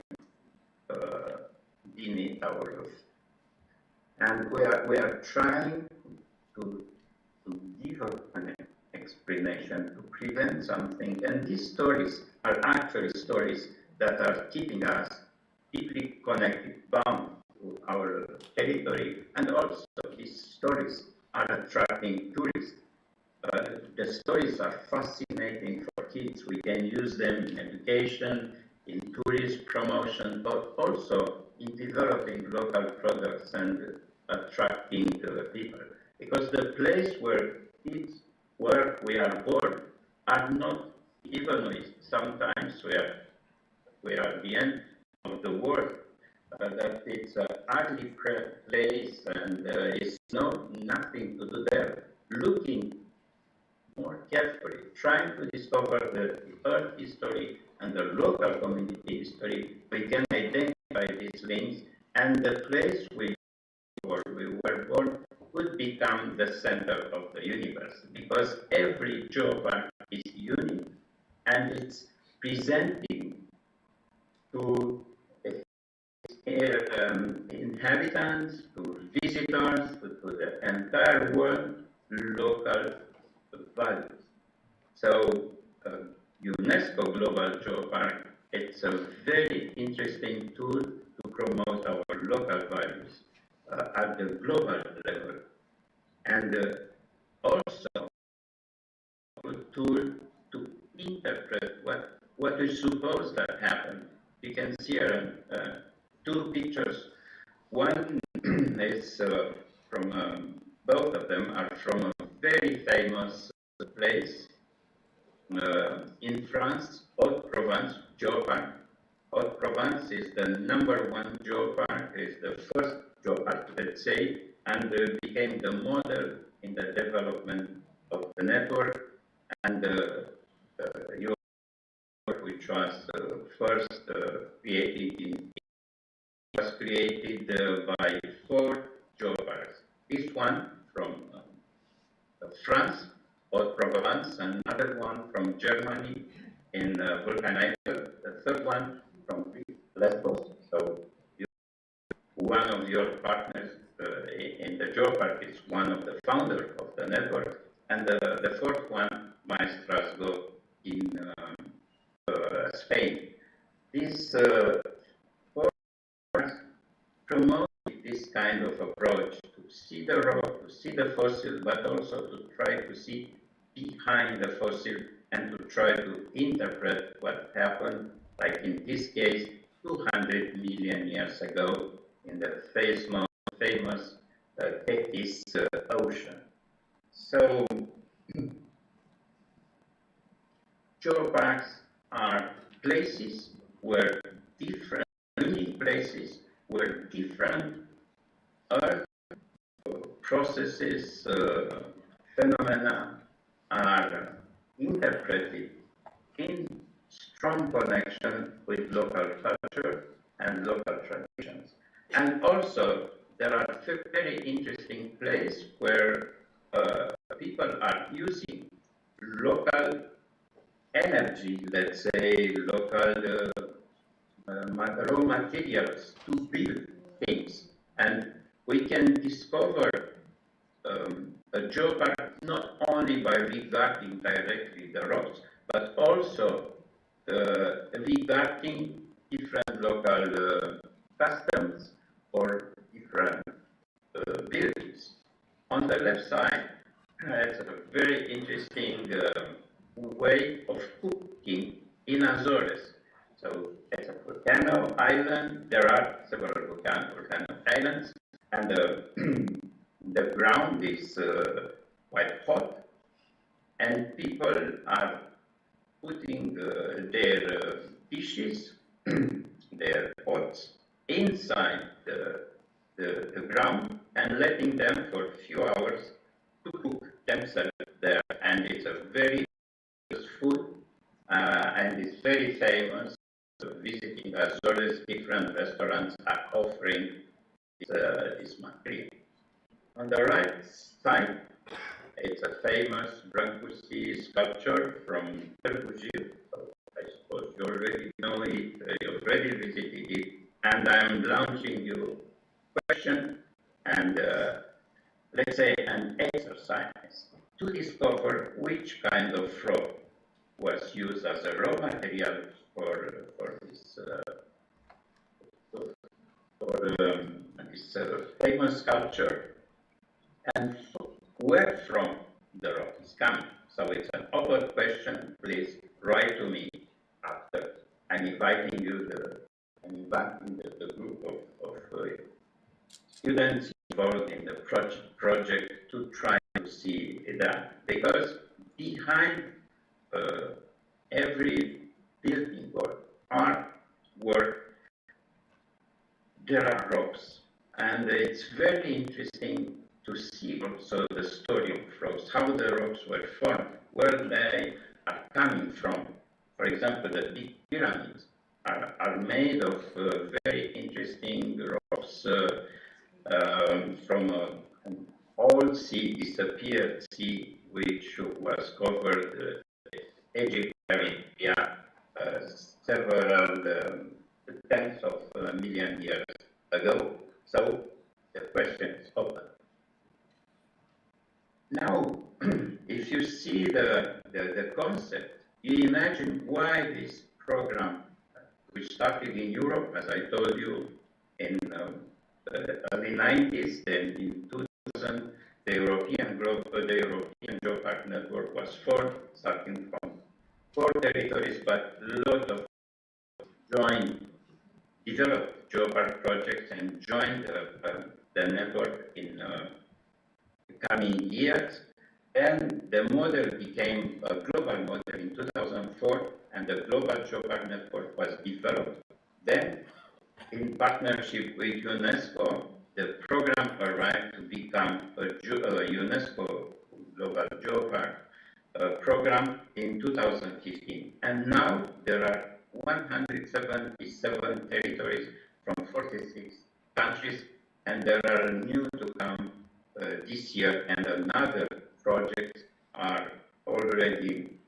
beneath our roof. And we are trying to give an explanation, to prevent something. And these stories are actually stories that are keeping us deeply connected, bound to our territory. And also these stories are attracting tourists. The stories are fascinating for kids. We can use them in education, in tourist promotion, but also in developing local products and attracting people. Because the place where kids where we are born are not, even if sometimes we are at the end of the world, that it's an ugly place and it's nothing to do there. Looking more carefully, trying to discover the earth history and the local community history, we can identify these links, and the place we were born could become the center of the universe, because every geopark is unique and it's presenting to inhabitants, to visitors, to the entire world, local values. So UNESCO Global Geopark, it's a very interesting tool to promote our local values at the global level, and also a tool to interpret what is supposed to happen. You can see here two pictures. One is from both of them are from a very famous place in France, Haute-Provence Geopark. Haute-Provence is the #1 geopark, is the first geopark, let's say, and became the model in the development of the network. And which was first created by 4 geoparks. This one from France, Haute-Provence, another one from Germany in Vulcanizer, the third one from Lesbos. So one of your partners in the geopark is one of the founders of the network, and the fourth one, Maestrazgo in Spain. This promote this kind of approach to see the rock, to see the fossil, but also to try to see behind the fossil and to try to interpret what happened, like in this case, 200 million years ago in the famous Tethys Ocean. So, geoparks are places where different, unique places where different earth processes, phenomena are interpreted in strong connection with local culture and local traditions. And also, there are very interesting places where people are using local energy, let's say, local raw materials to build things. And we can discover a geopark not only by regarding directly the rocks, but also regarding different local customs or different buildings. On the left side, it's a very interesting way of cooking in Azores. So it's a volcano island. There are several volcano islands, and the ground is quite hot, and people are putting their dishes, their pots, inside the ground and letting them for a few hours to cook themselves there. And it's a very good food, and it's very famous. Visiting as well as different restaurants are offering this material. On the right side, it's a famous Brancusi sculpture from Târgu. I suppose you already know it, you already visited it, and I'm launching you a question and let's say an exercise to discover which kind of rock was used as a raw material for this famous sculpture, and where from the rock is coming. So it's an open question. Please write to me after. I'm inviting you, the group of students involved in the project to try to see that, because behind every building or artwork there are rocks, and it's very interesting to see also the story of rocks, how the rocks were formed, where they are coming from. For example, the big pyramids are made of very interesting rocks from an old sea, disappeared sea, which was covered Egypt area several tens of million years ago. So the question is open. Now, if you see the concept, you imagine why this program, which started in Europe, as I told you, in the early 90s, then in 2000, the European Geopark network was formed, starting from 4 territories, but a lot of developed Geopark projects and joined the network in the coming years. And the model became a global model in 2004, and the global Geopark network was developed. Then, in partnership with UNESCO, the program arrived to become a UNESCO Global Geopark program in 2015. And now there are 177 territories from 46 countries, and there are new to come this year, and another projects are already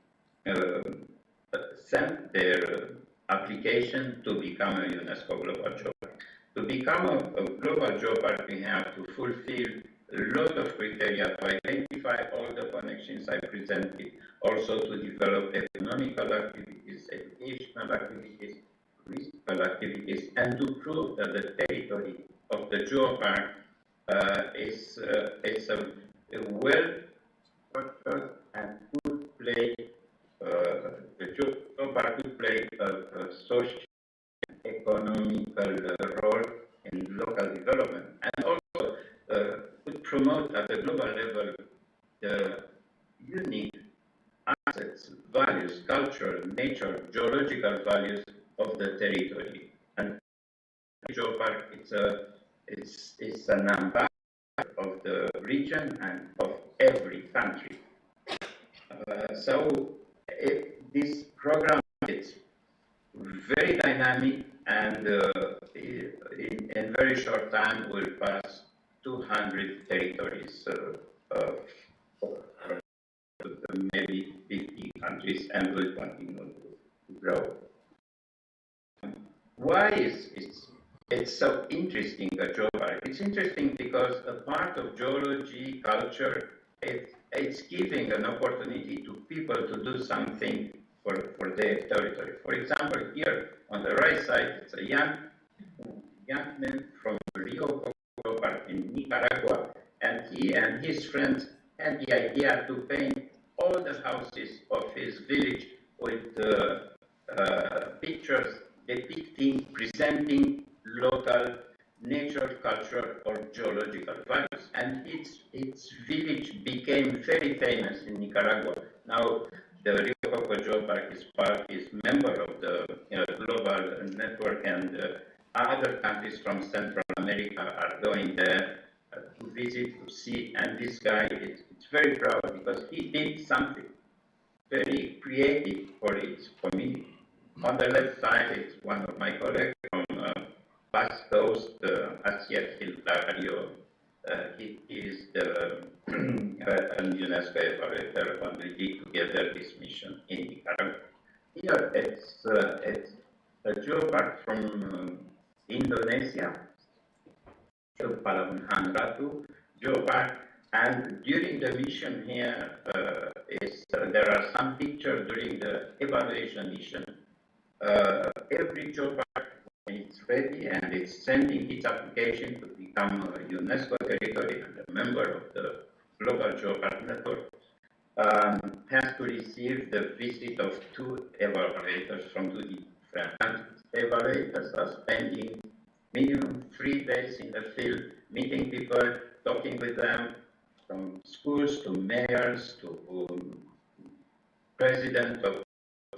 sent their application to become a UNESCO Global Geopark. To become a Global Geopark, we have to fulfill a lot of criteria to identify all the connections I presented, also to develop economical activities, educational activities, political activities, and to prove that the territory of the Geopark is a well-structured and could play, the Geopark could play a social and economical role in local development, and also could promote at a global level the unique assets, values, culture, nature, geological values of the territory. And Geopark, it's an ambassador of the region and of every country. This program is very dynamic, and in very short time will pass 200 territories, maybe 50 countries, and will continue to grow. Why is it's so interesting, a Geopark? It's interesting because a part of geology, culture, it's giving an opportunity to people to do something for their territory. For example, here on the right side, it's a young man from Rio Geopark in Nicaragua, and he and his friends had the idea to paint all the houses of his village with pictures depicting, presenting local nature, culture, or geological values. And its village became very famous in Nicaragua. Now, the Rio Coco Geopark is member of the global network, and other countries from Central America are going there to visit, to see. And this guy is very proud because he did something very creative for its community. On the left side, it's one of my colleagues from Basque Coast, Asier Hildario. He is the UNESCO evaluator when we did together this mission in Nicaragua. Here, it's a geopark from Indonesia, Palabunhan Ratu geopark. And during the mission here, there are some pictures during the evaluation mission. Every geopark, when it's ready and it's sending its application to become a UNESCO territory and a member of the Global Geopark Network, has to receive the visit of 2 evaluators from 2 different countries. Evaluators are spending minimum 3 days in the field, meeting people, talking with them, from schools to mayors to president of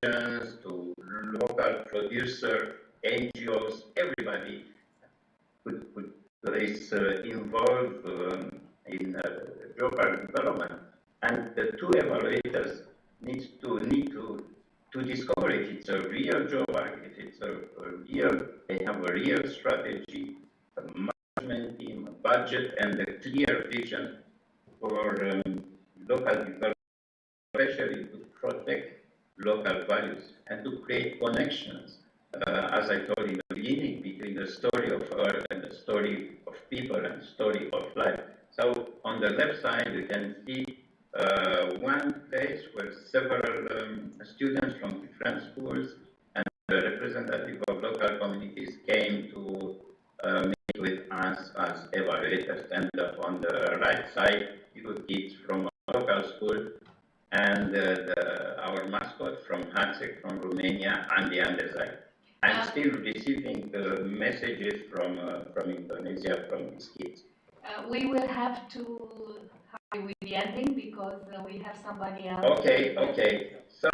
to local producer, NGOs, everybody who is involved in geopark development. And the 2 evaluators need to discover if it's a real geopark, if it's they have a real strategy, a management team, a budget, and a clear vision for local development, especially to protect local values and to create connections, as I told in the beginning, between the story of Earth and the story of people and story of life. So on the left side, you can see one place where several students from different schools and the representative of local communities came to meet with us as evaluators. And on the right side, you kids from a local school and our mascot from Hatzek, from Romania, and the other side. I'm still receiving messages from Indonesia from these kids. We will have to hurry with the ending because we have somebody else. Okay. So,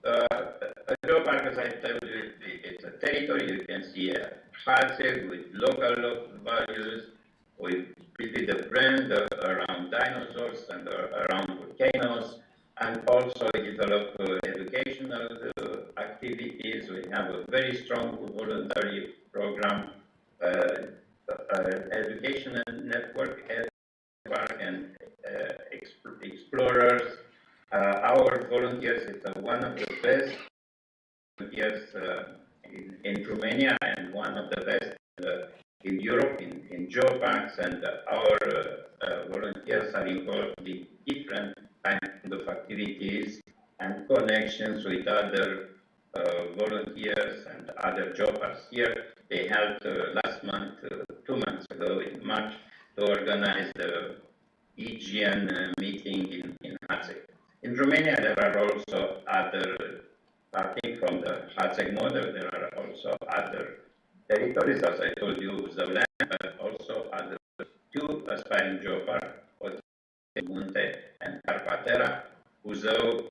a geopark, as I told you, it's a territory. You can see a Hatzek with local values, with really the brand around dinosaurs and around volcanoes. And also develop educational activities. We have a very strong voluntary program, educational network, and explorers. Our volunteers is one of the best volunteers in Romania and one of the best in Europe in geoparks, and our volunteers are involved in different kinds of activities and connections with other volunteers and other geoparks. Here, they helped last month, 2 months ago in March, to organize the EGN meeting in Hatzek. In Romania, there are also other, starting from the Hatzek model, there are also other territories, as I told you, the land, but also other 2 aspiring geoparks, Munte and Carpatera, Buzău,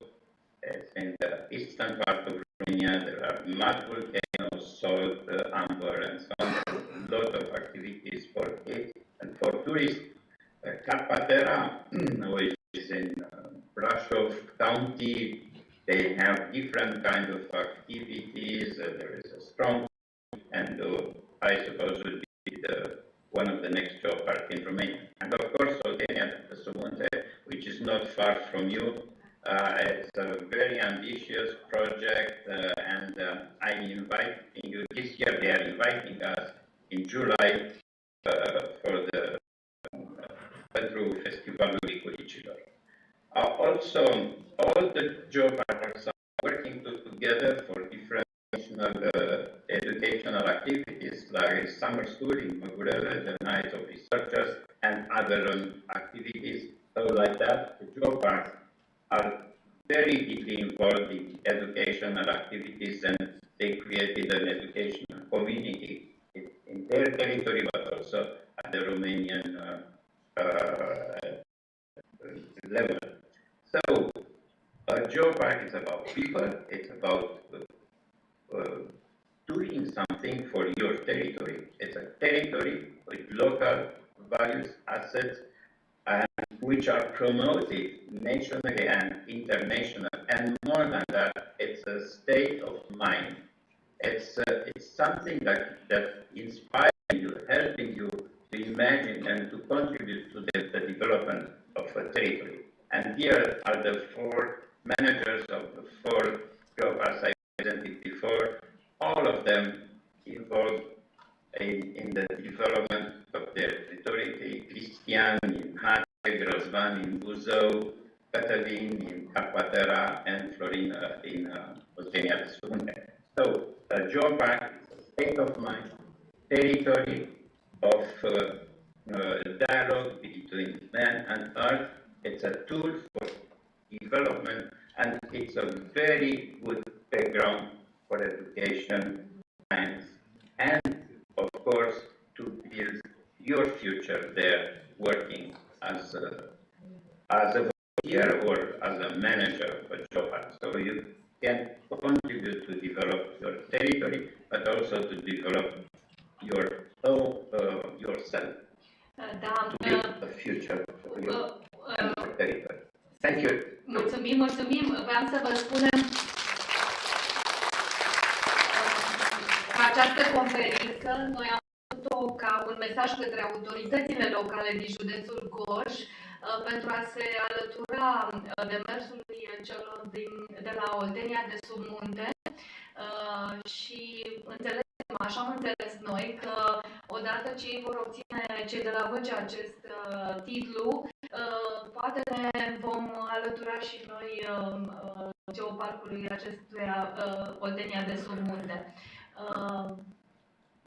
in the eastern part of Romania. There are mud volcanoes, salt, amber, and so on. A lot of activities for kids and for tourists. Carpatera, which is in Brașov County, they have different kinds of activities. There is a strong, and I suppose will be one of the next geopark in Romania. And of course, Oltenia de Sumunte, which is not far from you. It's a very ambitious project, and I'm inviting you. This year they are inviting us in July for the Târgu Festivalul Colegiul. Also, all the geoparks are working together for different educational activities like summer school in Măgurele, the night of researchers, and other activities. So like that, the geoparks are very deeply involved in educational activities, and they created an educational community in their territory, but also at the Romanian level. So, Geopark is about people, it's about doing something for your territory. It's a territory with local values, assets, and which are promoted nationally and internationally. And more than that, it's a state of mind. It's something that inspires you, helping you to imagine and to contribute to the development of a territory. And here are the four managers of the four job as I presented before, all of them involved in the development of their territory. Cristian in Hate, Grozvan in Buzău, Cătălin in Carpatera, and Florina in Oltenia de Sunte. So, Geopark is a state of mind, territory of dialogue between man and earth. It's a tool for development, and it's a very good background for education, science, and of course to build your future there, working as a volunteer or as a manager of a job. So you can contribute to develop your territory, but also to develop your own yourself. To build a future for your territory. Thank you. Mulțumim. Vreau să vă spunem că această conferință noi am făcut-o ca un mesaj către autoritățile locale din județul Gorj pentru a se alătura demersului celor de la Oltenia de sub munte și așa am înțeles noi, că odată ce ei vor obține, cei de la Văcea, acest titlu, poate ne vom alătura și noi Geoparcului acestuia Oltenia de sub munte.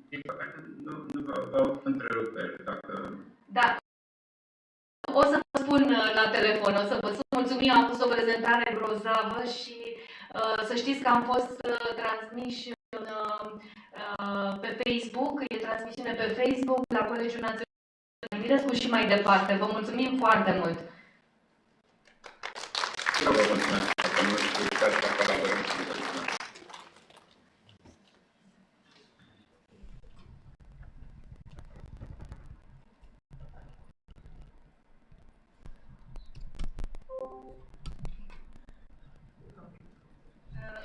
Din păcate, nu vă întrerupere, dacă... Da. O să vă spun la telefon, o să vă spun. Mulțumim, am fost o prezentare grozavă și să știți că am fost transmiși pe Facebook, e transmisiune pe Facebook la Colegiul Național Vladimirescu și mai departe. Vă mulțumim foarte mult! Eu vă mulțumesc foarte mult și sper să colaborăm cu dumneavoastră.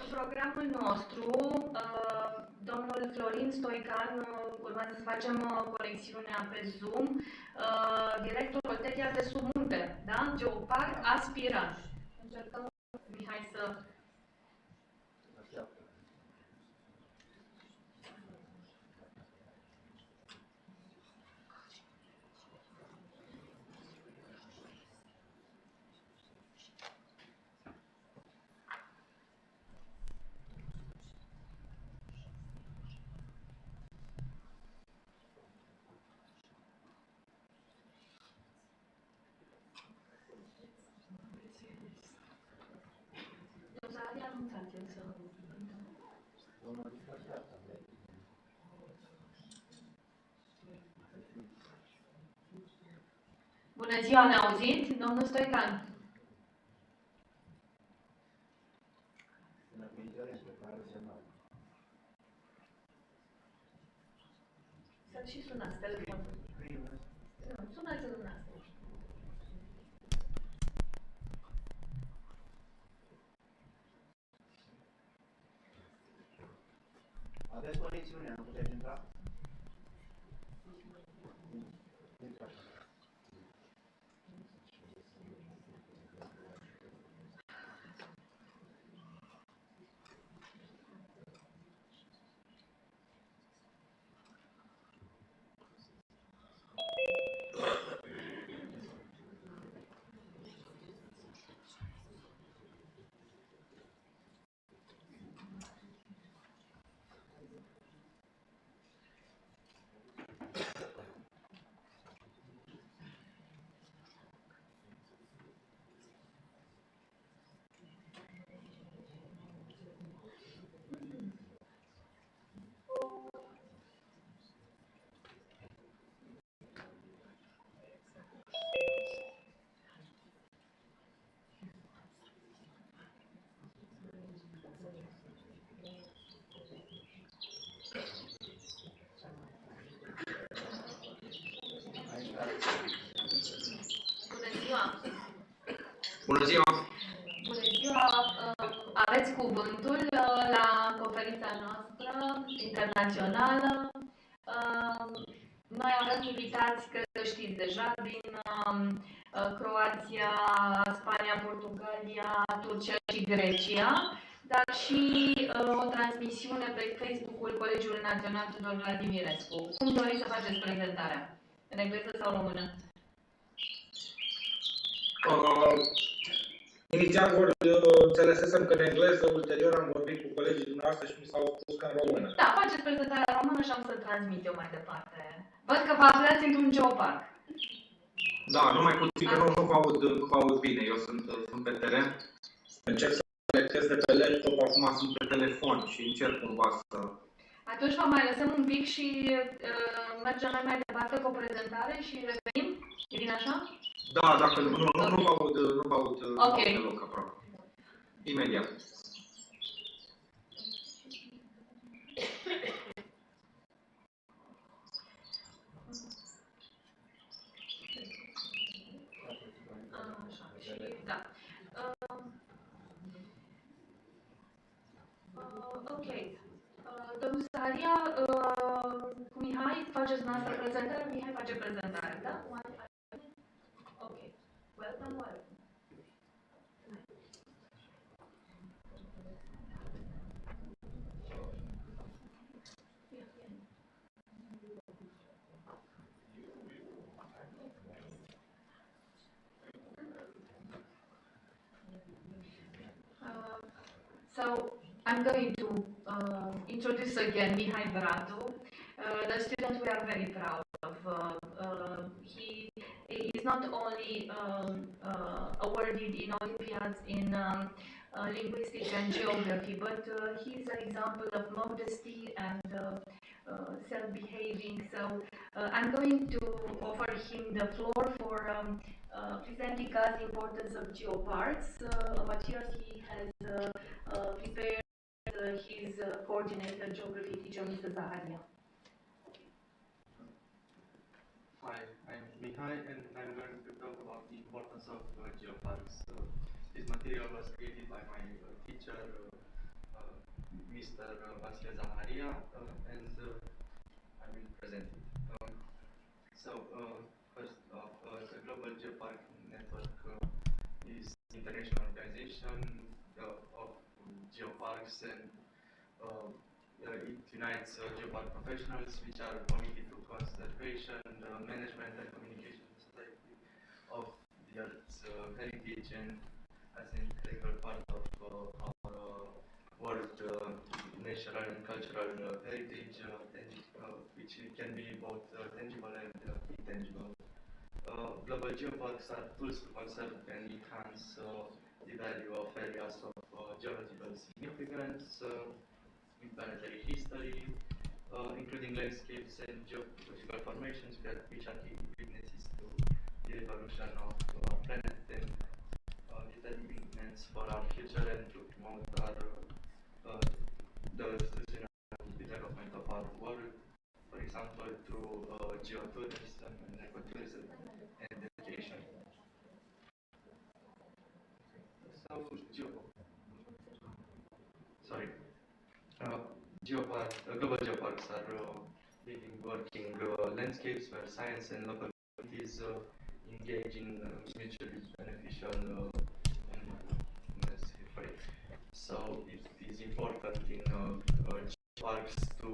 În programul nostru, domnul Florin Stoican, urmează să facem conexiunea pe Zoom, directorul Oltenia de sub munte, da? Geoparc aspirant. Încercăm, Mihai, să... Bună ziua, ne auziți, domnul Stoican? Să-l și sunați telefonul. Sunați-l dumneavoastră. Aveți conexiune, nu puteți intra? Bună ziua! Bună ziua! Aveți cuvântul la conferința noastră internațională. Noi avem invitați, cred că știți deja, din Croația, Spania, Portugalia, Turcia și Grecia, dar și o transmisiune pe Facebook-ul Colegiului Național Tudor Vladimirescu. Cum doriți să faceți prezentarea? În engleză sau română? Inițial înțelesesem că în engleză, ulterior am vorbit cu colegii dumneavoastră și mi s-au spus că în română. Da, faceți prezentarea română și am să transmit eu mai departe. Văd că vă aflați într-un geoparc. Da, numai puțin că nu vă aud bine. Eu sunt pe teren. Încerc să colectez de pe laptop, acum sunt pe telefon și încerc cumva să... Atunci vă mai lăsăm un pic și mergem mai departe cu o prezentare și revenim? E bine așa? Da, dacă nu vă aud okay. Deloc aproape. Imediat. Da. Ok. Domnul cu Mihai, faceți noastră prezentare? Mihai face prezentarea, da? Ok. Welcome, welcome. So I'm going to introduce again Mihai Bratu, the student we are very proud of. He is not only awarded in Olympiads in linguistics and geography, but he's an example of modesty and self-behaving. So I'm going to offer him the floor for presenting us the importance of geoparks, a material he has prepared his coordinator, geography teacher, Mr. Zaharia. Hi, I'm Mihai and I'm going to talk about the importance of geoparks. This material was created by my teacher, Mr. Zaharia, and I will present it. First off, the Global Geopark Network is an international organization of geoparks, and it unites geopark professionals which are committed to conservation, management and communication of the Earth's heritage and as an integral part of our world natural and cultural heritage, which can be both tangible and intangible. Global geoparks are tools to conserve and enhance the value of areas of geological significance in planetary history, including landscapes and geological formations which are key witnesses to the evolution of our planet and determinants for our future and to promote the sustainable development of our world, for example, through geotourism and ecotourism and education. Global geoparks are living, working landscapes where science and local communities engage in mutually beneficial So it is important in geoparks to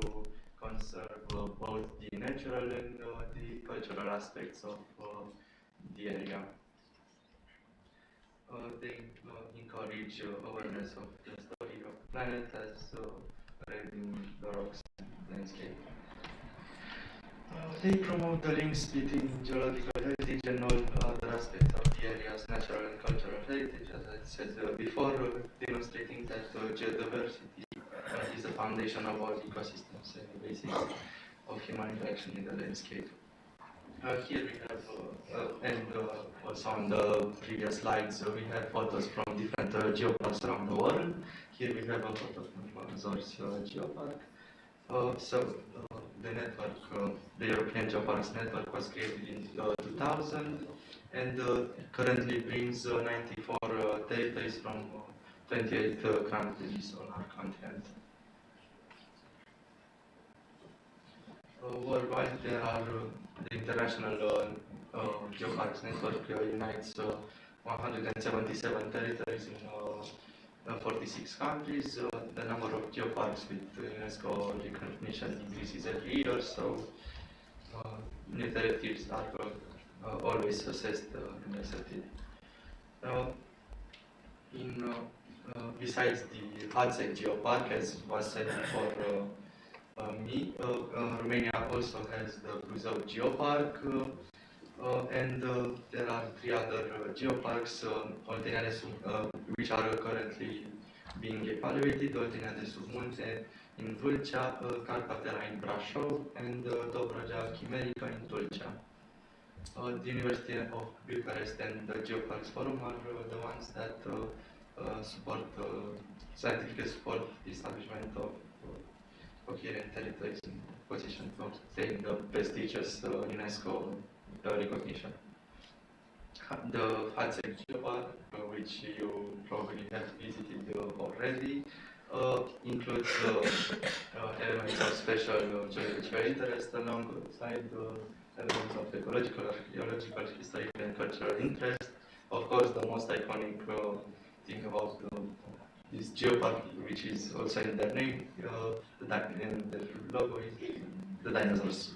conserve both the natural and the cultural aspects of the area. They encourage awareness of the story of the planet as read in the rocks landscape. They promote the links between geological heritage and all other aspects of the area's natural and cultural heritage, as I said before, demonstrating that geodiversity is the foundation of all ecosystems and the basis of human interaction in the landscape. Here we have, and also on the previous slides, we have photos from different geoparks around the world. Here we have a photo from Zor's geopark. The network, the European Geoparks Network was created in 2000, and currently brings 94 territories from 28 countries on our continent. Worldwide, there are the International Geoparks Network unites 177 territories in 46 countries. The number of geoparks with UNESCO recognition increases every year, so new territories are always assessed and accepted. Besides the Hudson Geopark, as was said before, Romania also has the Buzău Geopark, and there are 3 other geoparks, Oltenia de which are currently being evaluated, Oltenia de sub Munte in Vâlcea, Carpatera in Brașov, and Dobrogea Chimerica in Tulcea. The University of Bucharest and the Geoparks Forum are the ones that scientifically support the establishment of coherent territories in position to obtain the prestigious UNESCO recognition. The Hudson Geopark, which you probably have visited already, includes elements of special geological interest alongside elements of ecological, archaeological, historical, and cultural interest. Of course, the most iconic thing about this geopark, which is also in their name, and the logo is the dinosaurs.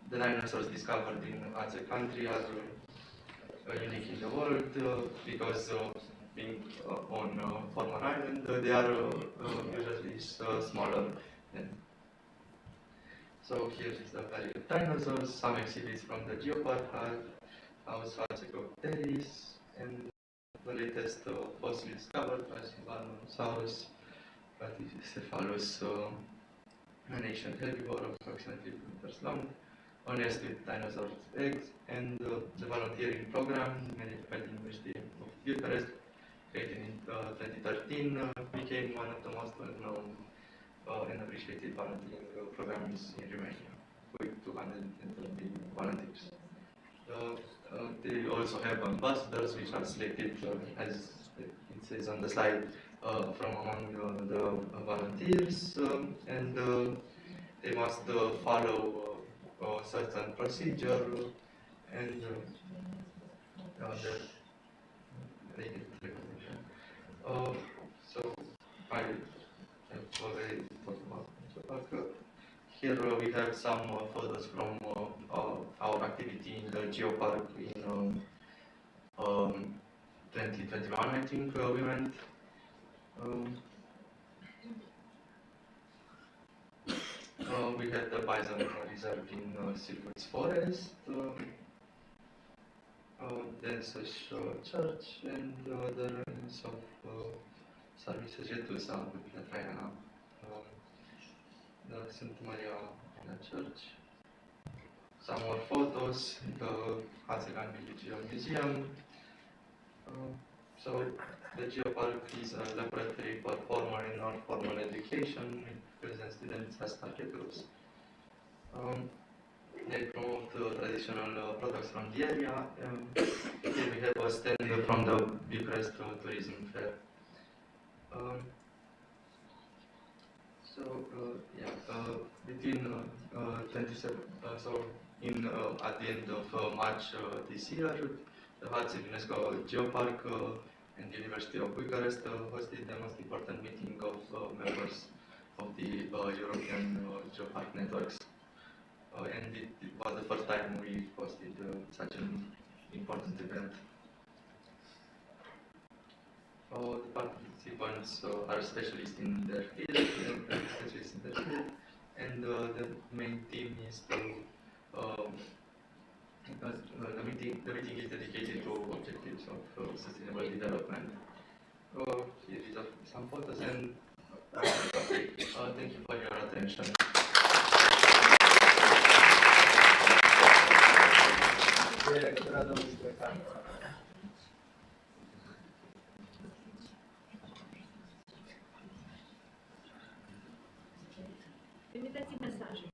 The dinosaurs discovered in other country are unique in the world because being on former island, they are usually smaller. So here is the value of dinosaurs. Some exhibits from the geopark house Phaseocopteris, and the latest fossil discovered, Phaseogalosaurus, Platycephalus, an ancient herbivore approximately 2 meters long, a nest with dinosaur eggs, and the volunteering program managed by the University of Bucharest, created in 2013, became one of the most well-known and appreciated volunteering programs in Romania, with 220 volunteers. They also have ambassadors, which are selected, as it says on the slide, from among the volunteers, and they must follow a certain procedure, and they get recognition. So I have already talked about Geopark. Here we have some photos from our activity in the Geopark in 2021, I think we went. We had the bison reserve in Silvăț Forest, Densuș Church, and the ruins of Service Jetusa with the Traiana, the St. Maria Church. Some more photos, the Hațegan Village Museum. So the Geopark is a laboratory for formal and non-formal education. It presents students as target groups. They promote traditional products from the area. Here we have a stand from the Bucharest Tourism Fair. Between 27, at the end of March this year, the Hudson UNESCO Geopark and the University of Bucharest hosted the most important meeting of members of the European Geopark networks. And it was the first time we hosted such an important event. The participants are specialists in their field, and the main theme is to the meeting is dedicated to objectives of sustainable development. Here is some photos, and thank you for your attention. Trimiteți mesaje.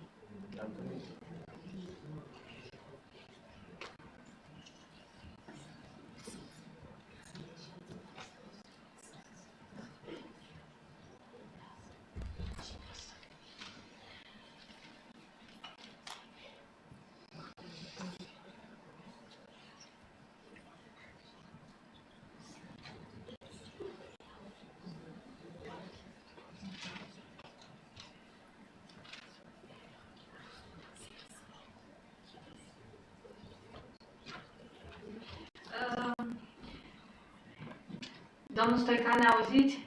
Domnul Stoican, ne auziți?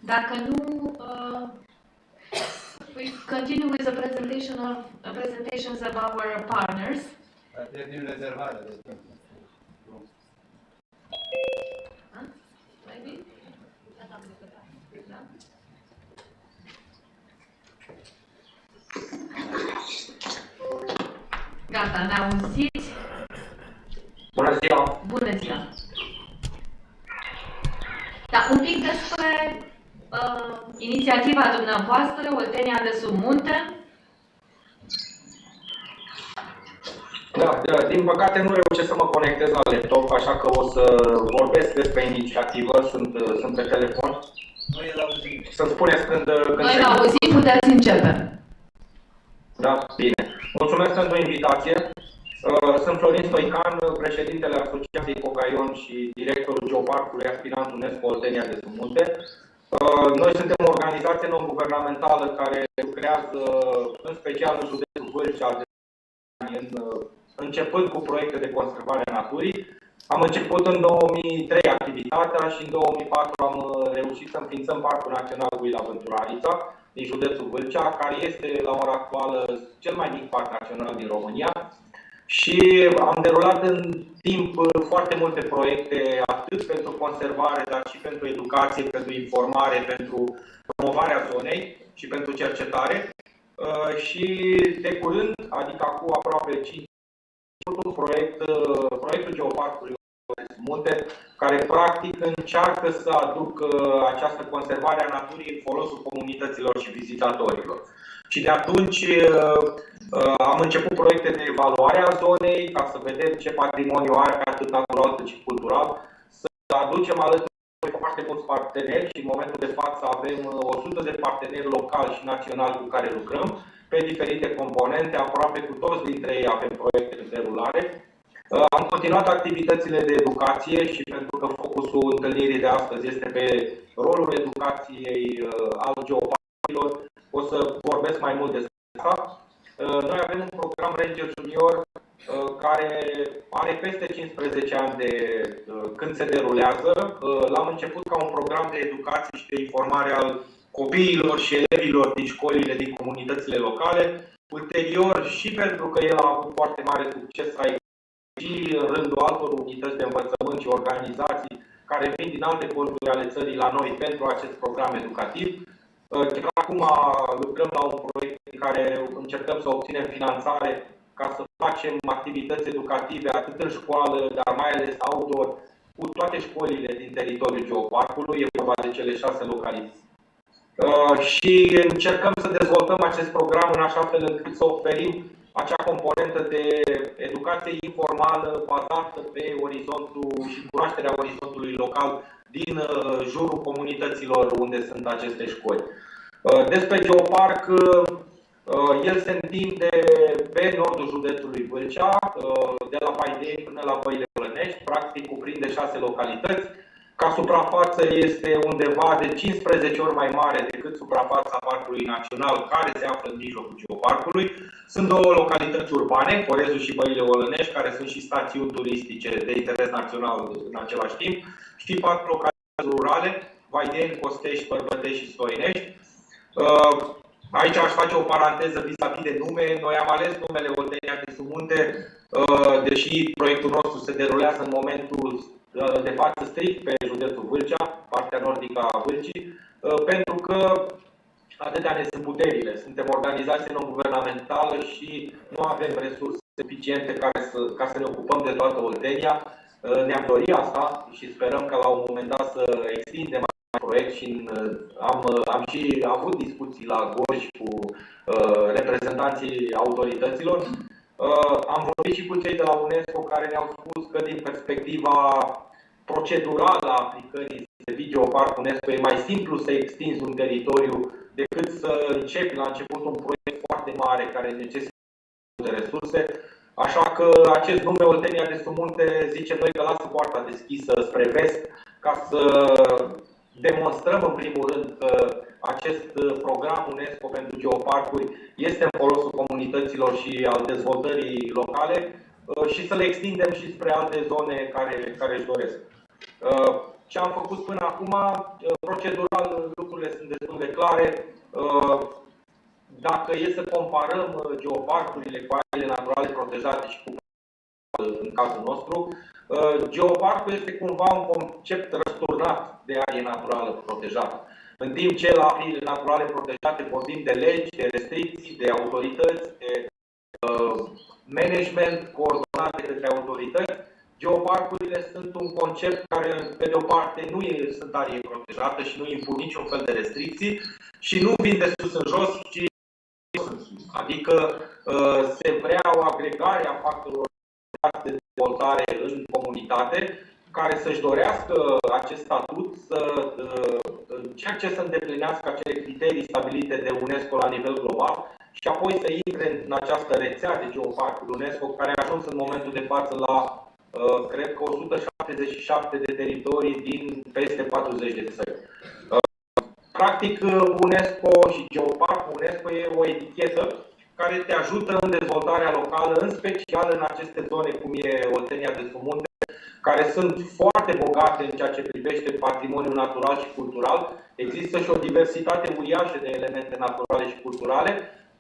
Dacă nu, we continue with the presentations of our partners. Din rezervare de timp. Maybe? Gata, ne auziți? Bună ziua! Bună ziua! Da, un pic despre inițiativa dumneavoastră, Oltenia de sub munte. Da, din păcate nu reușesc să mă conectez la laptop, așa că o să vorbesc despre inițiativă, sunt pe telefon. Noi îl auzim. Să-mi spuneți când Noi îl auzim, puteți începe. Da, bine. Mulțumesc pentru invitație. Sunt Florin Stoican, președintele Asociației Cogaion și directorul Geoparcului aspirant UNESCO Oltenia de sub munte. Noi suntem o organizație non-guvernamentală care lucrează în special în județul Vâlcea, începând cu proiecte de conservare a naturii. Am început în 2003 activitatea și în 2004 am reușit să înființăm Parcul Național Vâlcea din județul Vâlcea, care este la ora actuală cel mai mic parc național din România. Și am derulat în timp foarte multe proiecte, atât pentru conservare, dar și pentru educație, pentru informare, pentru promovarea zonei și pentru cercetare. Și de curând, adică acum aproape 5 un proiectul Geoparcurile munte, care practic încearcă să aducă această conservare a naturii în folosul comunităților și vizitatorilor. Și de atunci am început proiecte de evaluare a zonei, ca să vedem ce patrimoniu are, atât natural cât și cultural, să aducem alături de foarte mulți parteneri și în momentul de față avem 100 de parteneri locali și naționali cu care lucrăm pe diferite componente, aproape cu toți dintre ei avem proiecte de derulare. Am continuat activitățile de educație și pentru că focusul întâlnirii de astăzi este pe rolul educației al geoparcurilor, o să vorbesc mai mult despre asta. Noi avem un program Ranger Junior care are peste 15 ani de când se derulează. L-am început ca un program de educație și de informare al copiilor și elevilor din școlile din comunitățile locale. Ulterior, și pentru că el a avut foarte mare succes, a și în rândul altor unități de învățământ și organizații care vin din alte colțuri ale țării la noi pentru acest program educativ. Chiar acum lucrăm la un proiect în care încercăm să obținem finanțare ca să facem activități educative atât în școală, dar mai ales outdoor, cu toate școlile din teritoriul Geoparcului, e vorba de cele 6 localități. Și încercăm să dezvoltăm acest program în așa fel încât să oferim acea componentă de educație informală bazată pe orizontul și cunoașterea orizontului local din jurul comunităților unde sunt aceste școli. Despre Geoparc, el se întinde pe nordul județului Vâlcea, de la Vaideni până la Văile Olănești, practic cuprinde 6 localități. Ca suprafață este undeva de 15 ori mai mare decât suprafața Parcului Național, care se află în mijlocul Geoparcului. Sunt 2 localități urbane, Colegiul și Văile Olănești, care sunt și stațiuni turistice de interes național în același timp, și 4 localități rurale, Vaideni, Costești, Bărbătești și Stoinești. Aici aș face o paranteză vis-a-vis de nume. Noi am ales numele Oltenia de sub munte, deși proiectul nostru se derulează în momentul de față strict pe județul Vâlcea, partea nordică a Vâlcii, pentru că atâtea ne sunt puterile. Suntem o organizație non-guvernamentală și nu avem resurse suficiente ca să ne ocupăm de toată Oltenia. Ne-am dorit asta și sperăm că la un moment dat să extindem acest proiect și am și avut discuții la Gorj cu reprezentanții autorităților. Am vorbit și cu cei de la UNESCO care ne-au spus că din perspectiva procedurală a aplicării de Geoparc UNESCO e mai simplu să extinzi un teritoriu decât să începi la început un proiect foarte mare care necesită de resurse. Așa că acest nume Oltenia de sub munte, zicem noi că lasă poarta deschisă spre vest ca să demonstrăm în primul rând că acest program UNESCO pentru geoparcuri este în folosul comunităților și al dezvoltării locale și să le extindem și spre alte zone care își doresc. Ce am făcut până acum, procedural, lucrurile sunt destul de clare. Dacă e să comparăm geoparcurile cu areile naturale protejate și cu în cazul nostru, geoparcul este cumva un concept răsturnat de arie naturală protejată. În timp ce la ariile naturale protejate vorbim de legi, de restricții, de autorități, de management coordonate către autorități, geoparcurile sunt un concept care, pe de o parte, nu sunt arie protejată și nu impun niciun fel de restricții și nu vin de sus în jos, ci în sus. Adică se vrea o agregare a factorilor de dezvoltare în comunitate care să-și dorească acest statut, să încerce să îndeplinească acele criterii stabilite de UNESCO la nivel global și apoi să intre în această rețea de geoparcuri UNESCO, care a ajuns în momentul de față la, cred că, 177 de teritorii din peste 40 de țări. Practic, UNESCO și Geoparcul UNESCO e o etichetă care te ajută în dezvoltarea locală, în special în aceste zone cum e Oltenia de Submunte, care sunt foarte bogate în ceea ce privește patrimoniul natural și cultural. Există și o diversitate uriașă de elemente naturale și culturale,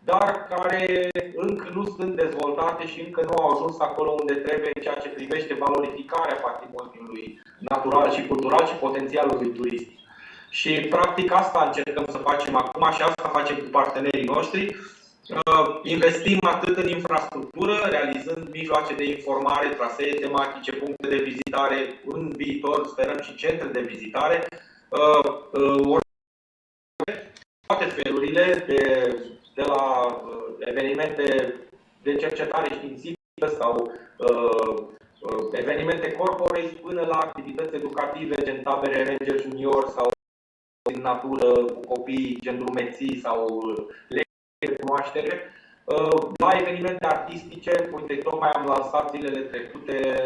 dar care încă nu sunt dezvoltate și încă nu au ajuns acolo unde trebuie în ceea ce privește valorificarea patrimoniului natural și cultural și potențialului turistic. Și practic asta încercăm să facem acum și asta facem cu partenerii noștri. Investim atât în infrastructură, realizând mijloace de informare, trasee tematice, puncte de vizitare, în viitor sperăm și centre de vizitare, toate felurile, de la evenimente de cercetare științifică sau evenimente corporate până la activități educative, gen tabere Ranger Junior sau din natură cu copii, gen drumeții sau de cunoaștere, la evenimente artistice. Uite, tocmai am lansat zilele trecute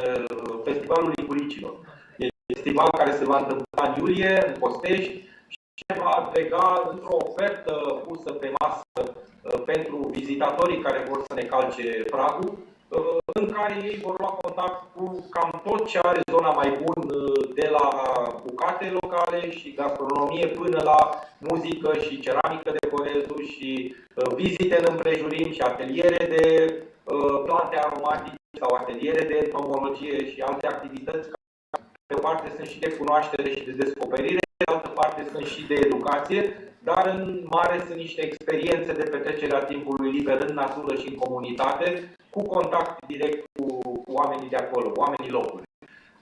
Festivalul Liguricilor. E un festival care se va întâmpla în iulie, în Costești, și va agrega într-o ofertă pusă pe masă pentru vizitatorii care vor să ne calce pragul, în care ei vor lua contact cu cam tot ce are zona mai bun, de la bucate locale și gastronomie până la muzică și ceramică de Corezul și vizite în împrejurim și ateliere de plante aromatice sau ateliere de entomologie și alte activități care, pe o parte, sunt și de cunoaștere și de descoperire, de altă parte sunt și de educație, dar în mare sunt niște experiențe de petrecere a timpului liber în natură și în comunitate, cu contact direct cu oamenii de acolo, oamenii locului.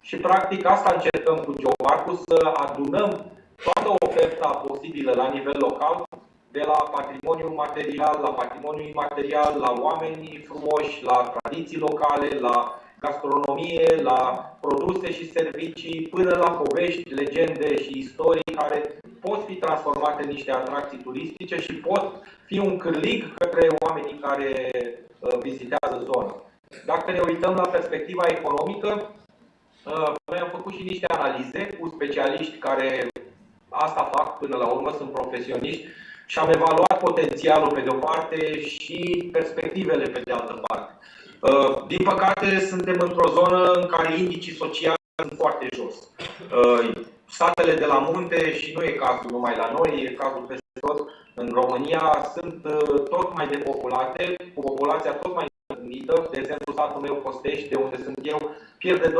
Și practic asta încercăm cu Geoparcul, să adunăm toată oferta posibilă la nivel local, de la patrimoniul material, la patrimoniul imaterial, la oamenii frumoși, la tradiții locale, la gastronomie, la produse și servicii, până la povești, legende și istorii care pot fi transformate în niște atracții turistice și pot fi un cârlig către oamenii care vizitează zona. Dacă ne uităm la perspectiva economică, noi am făcut și niște analize cu specialiști care asta fac până la urmă, sunt profesioniști, și am evaluat potențialul pe de o parte și perspectivele pe de altă parte. Din păcate, suntem într-o zonă în care indicii sociali sunt foarte jos. Satele de la munte, și nu e cazul numai la noi, e cazul peste tot în România, sunt tot mai depopulate, cu populația tot mai mică. De exemplu, satul meu Costești, de unde sunt eu, pierde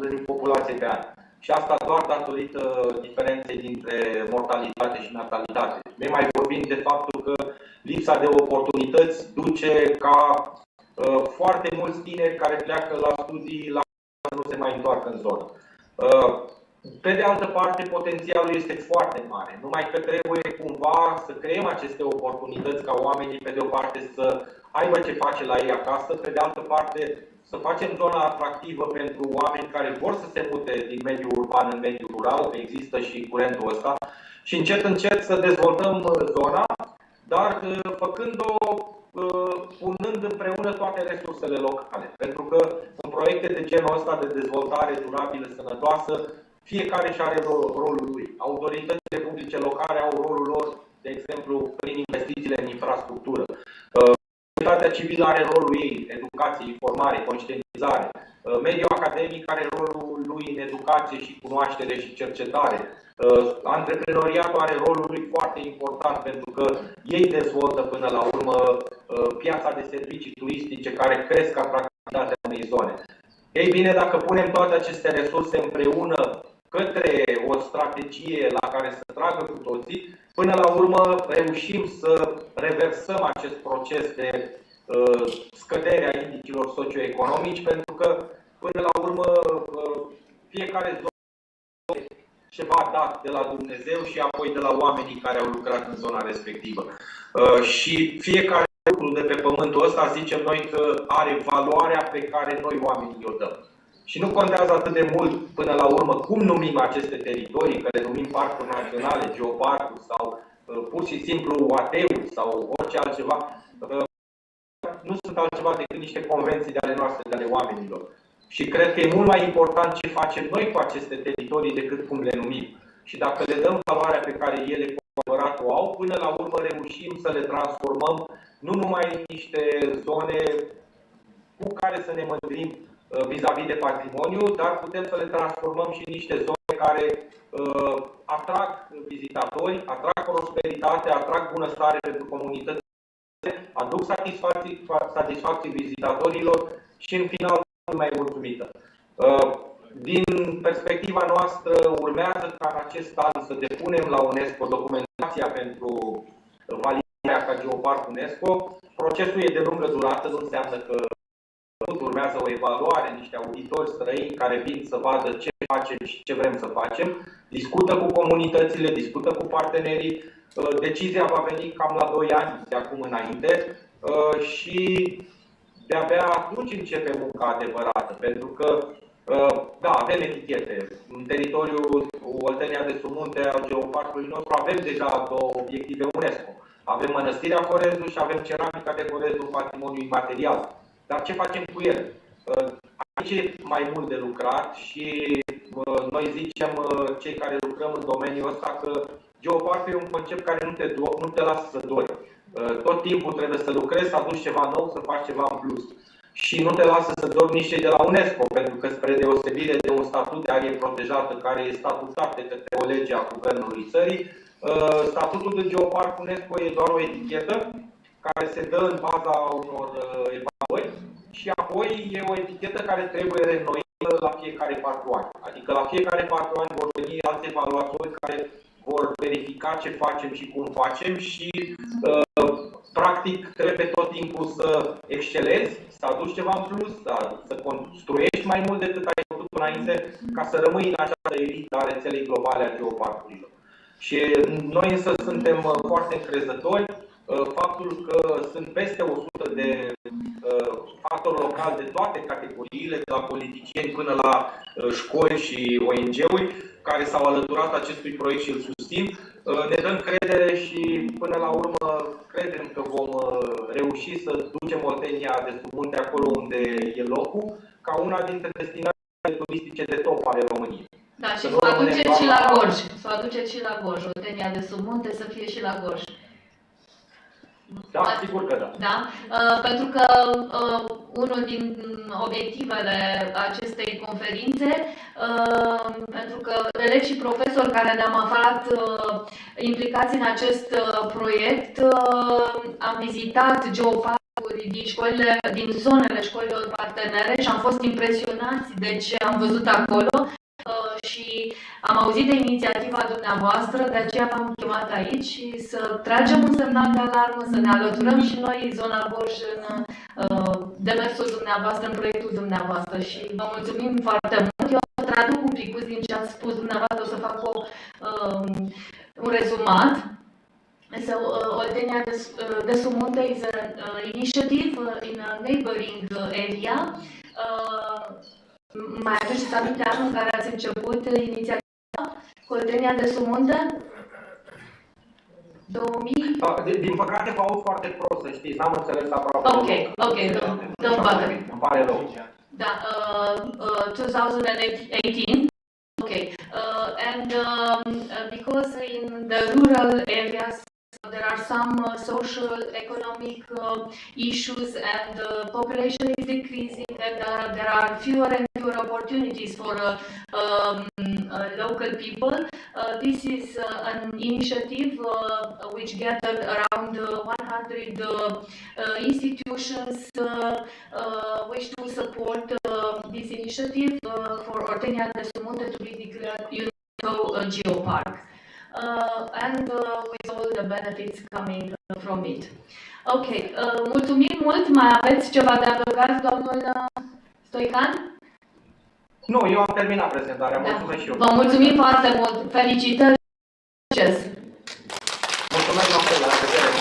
2% din populație pe an. Și asta doar datorită diferenței dintre mortalitate și natalitate. Ne mai vorbim de faptul că lipsa de oportunități duce ca foarte mulți tineri care pleacă la studii la să nu se mai întoarcă în zonă. Pe de altă parte, potențialul este foarte mare, numai că trebuie cumva să creăm aceste oportunități ca oamenii, pe de o parte, să aibă ce face la ei acasă, pe de altă parte, să facem zona atractivă pentru oameni care vor să se mute din mediul urban în mediul rural, că există și curentul ăsta, și încet, încet să dezvoltăm zona, dar făcând-o, punând împreună toate resursele locale. Pentru că în proiecte de genul ăsta de dezvoltare durabilă, sănătoasă, fiecare și are rolul lui. Autoritățile publice locale au rolul lor, de exemplu, prin investițiile în infrastructură. societatea civilă are rolul ei, educație, informare, conștientizare. Mediul academic are rolul lui în educație și cunoaștere și cercetare. Antreprenoriatul are rolul lui foarte important pentru că ei dezvoltă până la urmă piața de servicii turistice care cresc atractivitatea unei zone. Ei bine, dacă punem toate aceste resurse împreună către o strategie la care să tragă cu toții, până la urmă reușim să reversăm acest proces de scădere a indicilor socioeconomici, pentru că până la urmă fiecare zonă ceva dat de la Dumnezeu și apoi de la oamenii care au lucrat în zona respectivă. Și fiecare lucru de pe pământul ăsta, zicem noi că are valoarea pe care noi oamenii o dăm. Și nu contează atât de mult până la urmă cum numim aceste teritorii, că le numim parcuri naționale, geoparcuri sau pur și simplu AT-uri sau orice altceva. Nu sunt altceva decât niște convenții de ale noastre, de ale oamenilor. Și cred că e mult mai important ce facem noi cu aceste teritorii decât cum le numim. Și dacă le dăm valoarea pe care ele cu adevărat o au, până la urmă reușim să le transformăm nu numai în niște zone cu care să ne mândrim vis-a-vis de patrimoniu, dar putem să le transformăm și în niște zone care atrag vizitatori, atrag prosperitate, atrag bunăstare pentru comunități, aduc satisfacții vizitatorilor și în final mai mulțumită. Din perspectiva noastră, urmează ca în acest an să depunem la UNESCO documentația pentru validarea ca geoparc UNESCO. Procesul e de lungă durată, nu înseamnă că urmează o evaluare, niște auditori străini care vin să vadă ce facem și ce vrem să facem, discută cu comunitățile, discută cu partenerii. Decizia va veni cam la 2 ani de acum înainte și de-abia atunci începe munca adevărată, pentru că, da, avem etichete. În teritoriul Oltenia de Submunte al geoparcului nostru avem deja 2 obiective UNESCO. Avem Mănăstirea Corezul și avem Ceramica de Corezul, patrimoniu imaterial. Dar ce facem cu ele? Aici e mai mult de lucrat și noi zicem, cei care lucrăm în domeniul ăsta, că geoparcul e un concept care nu te lasă să dori. Tot timpul trebuie să lucrezi, să aduci ceva nou, să faci ceva în plus. Și nu te lasă să dormi nici cei de la UNESCO, pentru că spre deosebire de un statut de arie protejată care e statutat de către o lege a guvernului țării, statutul de geoparc UNESCO e doar o etichetă care se dă în baza unor evaluări și apoi e o etichetă care trebuie reînnoită la fiecare 4 ani. Adică la fiecare 4 ani vor veni alți evaluatori care vor verifica ce facem și cum facem și practic trebuie tot timpul să excelezi, să aduci ceva în plus, să construiești mai mult decât ai făcut înainte ca să rămâi în această elită a rețelei globale a geoparcurilor. Și noi însă suntem foarte încrezători. Faptul că sunt peste 100 de factori locali de toate categoriile, de la politicieni până la școli și ONG-uri, care s-au alăturat acestui proiect și îl susțin, ne dăm credere și până la urmă credem că vom reuși să ducem Oltenia de Submunte acolo unde e locul, ca una dintre destinațiile turistice de top ale României. Da, și să o aduceți și la Gorj. Să o aduceți și la Gorj. Oltenia de Submunte să fie și la Gorj. Da, sigur că da. Da? Pentru că unul din obiectivele acestei conferințe, pentru că elevi și profesori care ne-am aflat implicați în acest proiect, am vizitat geoparcuri din zonele școlilor partenere și am fost impresionați de ce am văzut acolo. Și am auzit de inițiativa dumneavoastră, de aceea v-am chemat aici și să tragem un semnal de alarmă, să ne alăturăm și noi, zona Gorj, în demersul dumneavoastră, în proiectul dumneavoastră. Și vă mulțumim foarte mult. Eu o traduc un pic din ce ați spus dumneavoastră, o să fac un rezumat. So, Oltenia de Submunte is an initiative in a neighboring area. Mai aduceți aminte anul în care ați început inițiativa cu Oltenia de Submunte? 2000? Din păcate vă aud foarte prost, să știți, n-am înțeles aproape. Ok, don't bother. Îmi pare rău. Da, 2018. Okay, and because in the rural areas there are some social, economic issues, and population is decreasing, and there are fewer and fewer opportunities for local people. This is an initiative which gathered around 100 institutions which to support this initiative for Ortenia de Sumunte to be declared UNESCO Geopark. And with all the benefits coming from it. Ok, mulțumim mult. Mai aveți ceva de adăugat, domnul Stoican? Nu, eu am terminat prezentarea. Mulțumesc și eu. Vă mulțumim foarte mult. Felicitări și succes! Mulțumesc la fel, la revedere!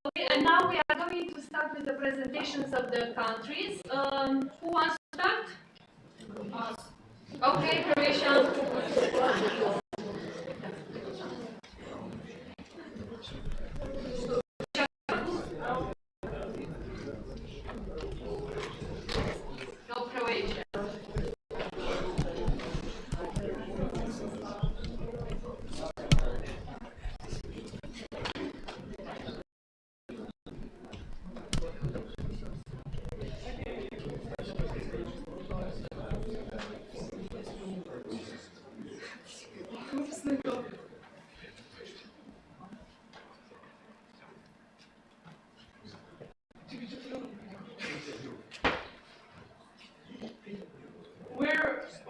Okay, and now we are going to start with the presentations of the countries. Who wants to start? Okay, Croatia. Go Croatia.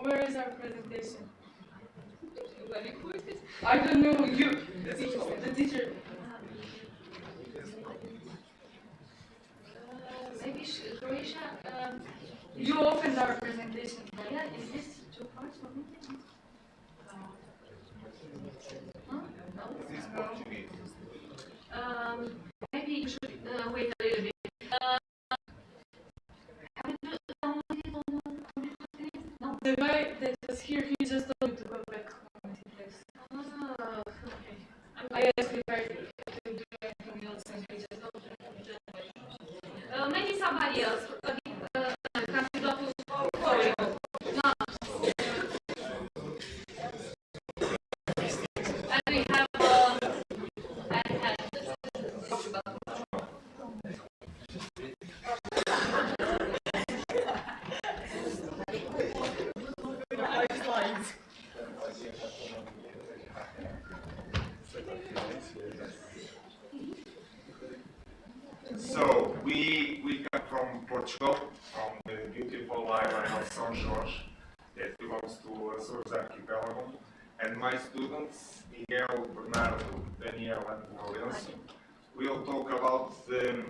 Where is our presentation? I don't know, you, the teacher. Maybe Croatia. You opened our presentation. Yeah, is this two parts of it? Huh? No? Maybe you should wait a little bit. No. The guy that was here, he just told me to come back. Okay. I asked if I could do anything else and he just told me. Maybe somebody else. Can you go to no. And we have So we come from Portugal, from the beautiful island of São Jorge, that belongs to Açores Archipelago, and my students, Miguel, Bernardo, Daniel, and Lourenço, will talk about the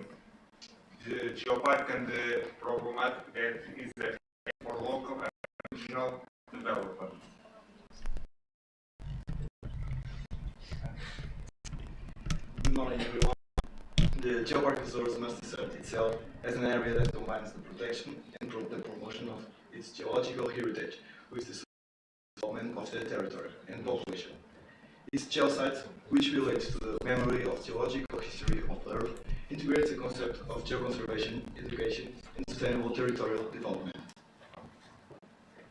geopark and the problematic that is there for local and regional development. Good morning, everyone. The Geopark Resource must assert itself as an area that combines the protection and the promotion of its geological heritage with the development of the territory and population. Its geosites, which relate to the memory of geological history of the Earth, integrates the concept of geoconservation, education, and sustainable territorial development.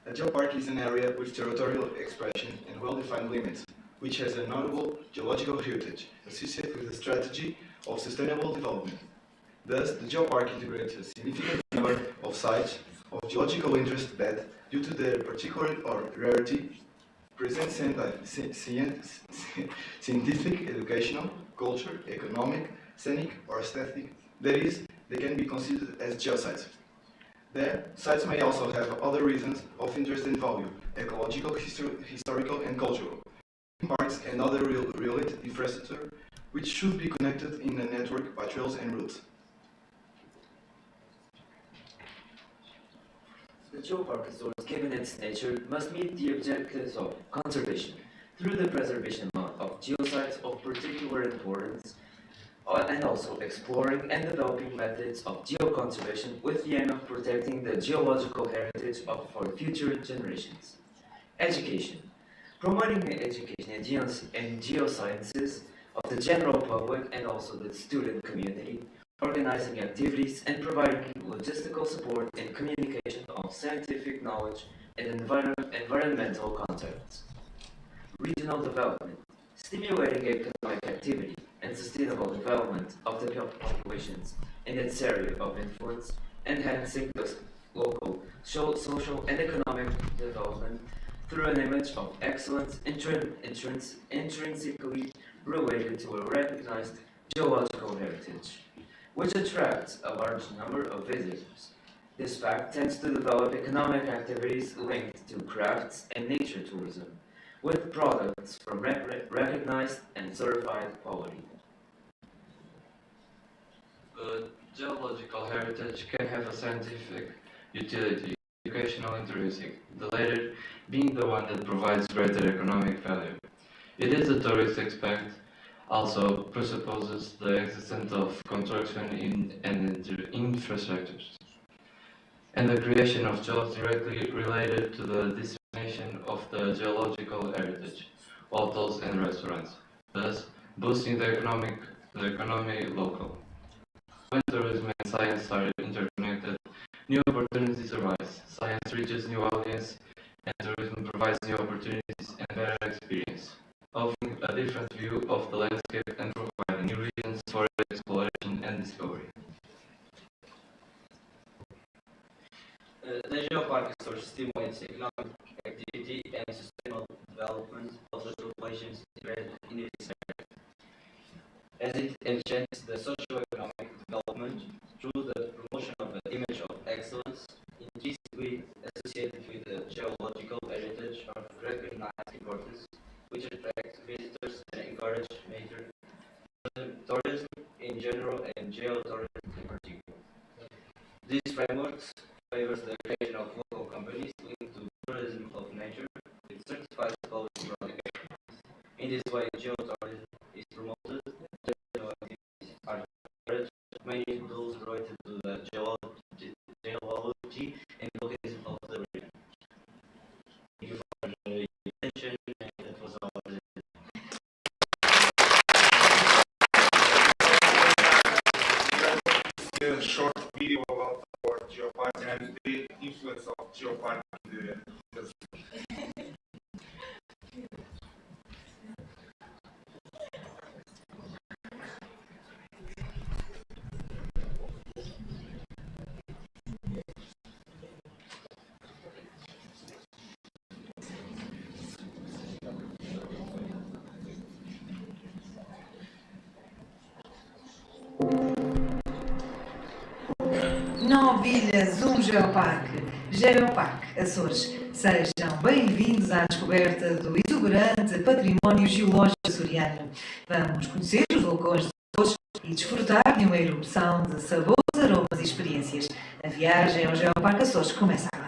A geopark is an area with territorial expression and well-defined limits, which has a notable geological heritage associated with a strategy of sustainable development. Thus, the geopark integrates a significant number of sites of geological interest that, due to their particular or rarity, present scientific, educational, cultural, economic, scenic, or aesthetic. That is, they can be considered as geosites. Their sites may also have other reasons of interest and value: ecological, historical, and cultural. Parks and other related infrastructure, which should be connected in a network by trails and routes. The geopark resource, given its nature, must meet the objectives of conservation through the preservation of geosites of particular importance, and also exploring and developing methods of geoconservation with the aim of protecting the geological heritage for future generations. Education. Promoting the education in geosciences of the general public and also the student community, organizing activities and providing logistical support in communication of scientific knowledge and environmental concepts. regional development, stimulating economic activity and sustainable development of the populations in its area of influence, enhancing the local social and economic development through an image of excellence intrinsically related to a recognized geological heritage, which attracts a large number of visitors. This fact tends to develop economic activities linked to crafts and nature tourism, with products from recognized and certified quality. Geological heritage can have a scientific utility, educational and touristic, the latter being the one that provides greater economic value. It is a tourist aspect, also presupposes the existence of construction and infrastructures, and the creation of jobs directly related to the dissemination of the geological heritage, hotels and restaurants, thus boosting the economy local. When tourism and science are interconnected, new opportunities arise, science reaches new audience, and tourism provides new opportunities and better experience, offering a different view of the landscape and providing new reasons for exploration and discovery. The Geopark source stimulates economic activity and sustainable development of the populations integrated in its area, as it enhances the socio-economic development through the promotion of an image of excellence intrinsically associated with the geological heritage of recognized importance, which attracts visitors and encourage major tourism in general and geotourism in particular. These frameworks favors the creation of local companies linked to tourism of nature with certified quality products. In this way, geotourism is promoted, traditional activities are encouraged, many tools related to the geology and location of the region. Thank you for your attention, and that was all. A short video about our geopark and the influence of geopark in the Novilha Zoom Geoparque Açores. Sejam bem-vindos à descoberta do exuberante património geológico açoriano. Vamos conhecer os vulcões de Açores e desfrutar de uma erupção de sabores, aromas e experiências. A viagem ao Geoparque Açores começa agora.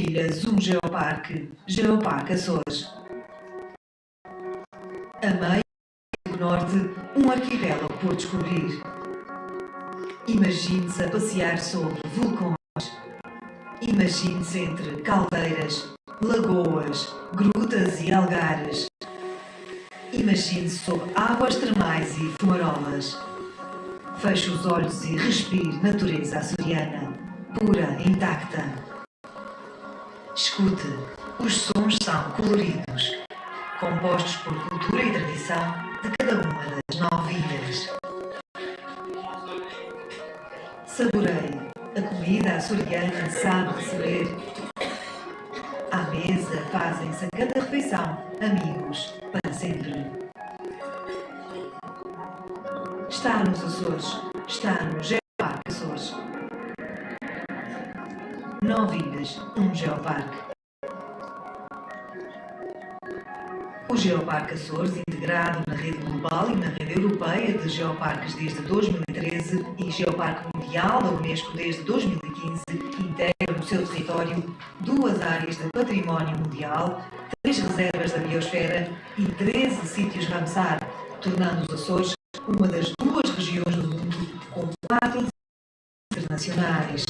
ilhas, um geoparque, Geoparque Açores. A meio do norte, um arquipélago por descobrir. Imagine-se a passear sobre vulcões. Imagine-se entre caldeiras, lagoas, grutas e algares. Imagine-se sob águas termais e fumarolas. Feche os olhos e respire natureza açoriana, pura, intacta. Escute, os sons são coloridos, compostos por cultura e tradição de cada uma das 9 ilhas. Saboreie, a comida açoriana sabe receber. À mesa fazem-se a cada refeição amigos para sempre. Está nos Açores, está no Geoparque Açores. 9 ilhas, um geoparque. O Geoparque Açores, integrado na rede global e na rede europeia de geoparques desde 2013 e Geoparque Mundial da Unesco desde 2015, integra no seu território 2 áreas de património mundial, 3 reservas da biosfera e 13 sítios Ramsar, tornando os Açores uma das 2 regiões do mundo com 4 internacionais.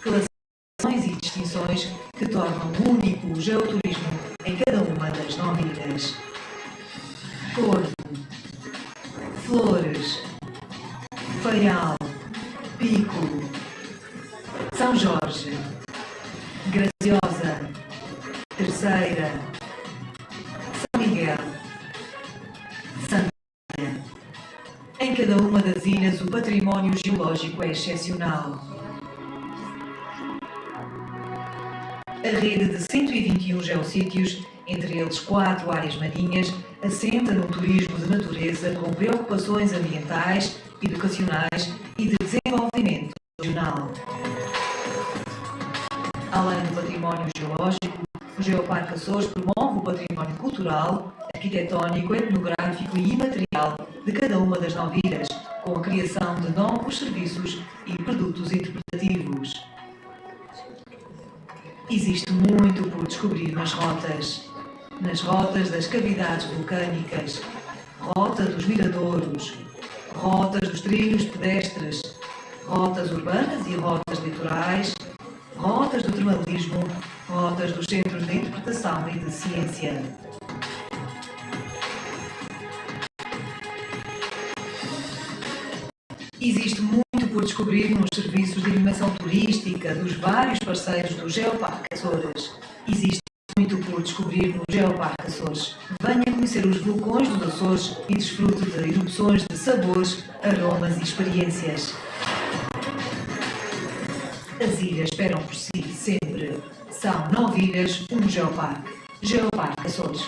Classificações e distinções que tornam único o geoturismo em cada uma das 9 ilhas. Corvo, Flores, Faial, Pico, São Jorge, Graciosa, Terceira, São Miguel, Santarém. Em cada uma das ilhas o património geológico é excepcional. A rede de 121 geossítios, entre eles 4 áreas marinhas, assenta no turismo de natureza com preocupações ambientais, educacionais e de desenvolvimento regional. Além do património geológico, o Geoparque Açores promove o património cultural, arquitetónico, etnográfico e imaterial de cada uma das 9 ilhas, com a criação de novos serviços e produtos interpretativos. Existe muito por descobrir nas rotas das cavidades vulcânicas, rota dos miradouros, rotas dos trilhos pedestres, rotas urbanas e rotas litorais, rotas do termalismo, rotas dos centros de interpretação e de ciência. Existe muito por descobrir nos serviços de animação turística dos vários parceiros do Geoparque Açores. Existe muito por descobrir no Geoparque Açores. Venha conhecer os vulcões dos Açores e desfrute de erupções de sabores, aromas e experiências. As ilhas esperam por si sempre. São 9 ilhas, um geoparque. Geoparque Açores.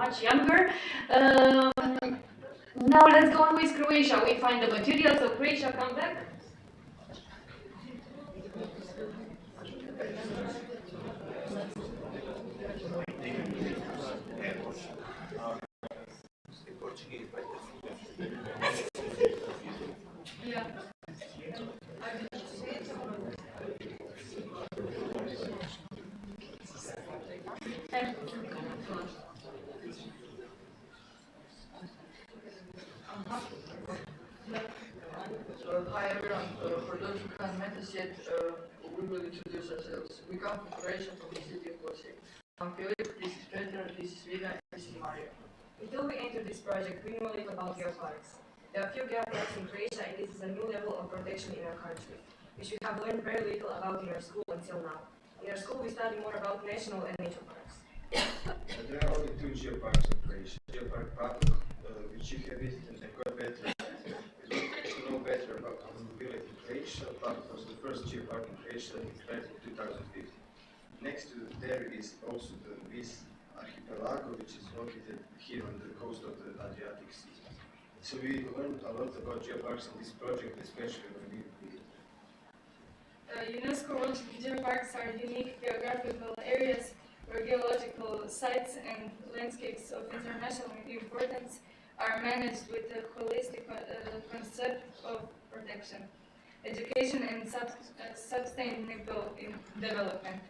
much younger. Now let's go on with Croatia. We find the material, so Croatia, come back. Yeah. Hi everyone, for those who haven't met us yet, we will introduce ourselves. We come from Croatia, from the city of Osijek. I'm Filip, this is Petra, this is Vida, and this is Mario. Until we entered this project, we knew little about geoparks. There are few geoparks in Croatia, and this is a new level of protection in our country, which we have learned very little about in our school until now. In our school, we study more about national and nature parks. There are only two geoparks in Croatia. Geopark Papuk, which you have visited and got better. To know better about mobility in Croatia, Papuk was the first geopark in Croatia declared in 2015. Next to there is also the Vis archipelago, which is located here on the coast of the Adriatic Sea. So we learned a lot about geoparks in this project, especially when we visited. UNESCO World Geoparks are unique geographical areas where geological sites and landscapes of international importance are managed with a holistic concept of protection, education, and sustainable development.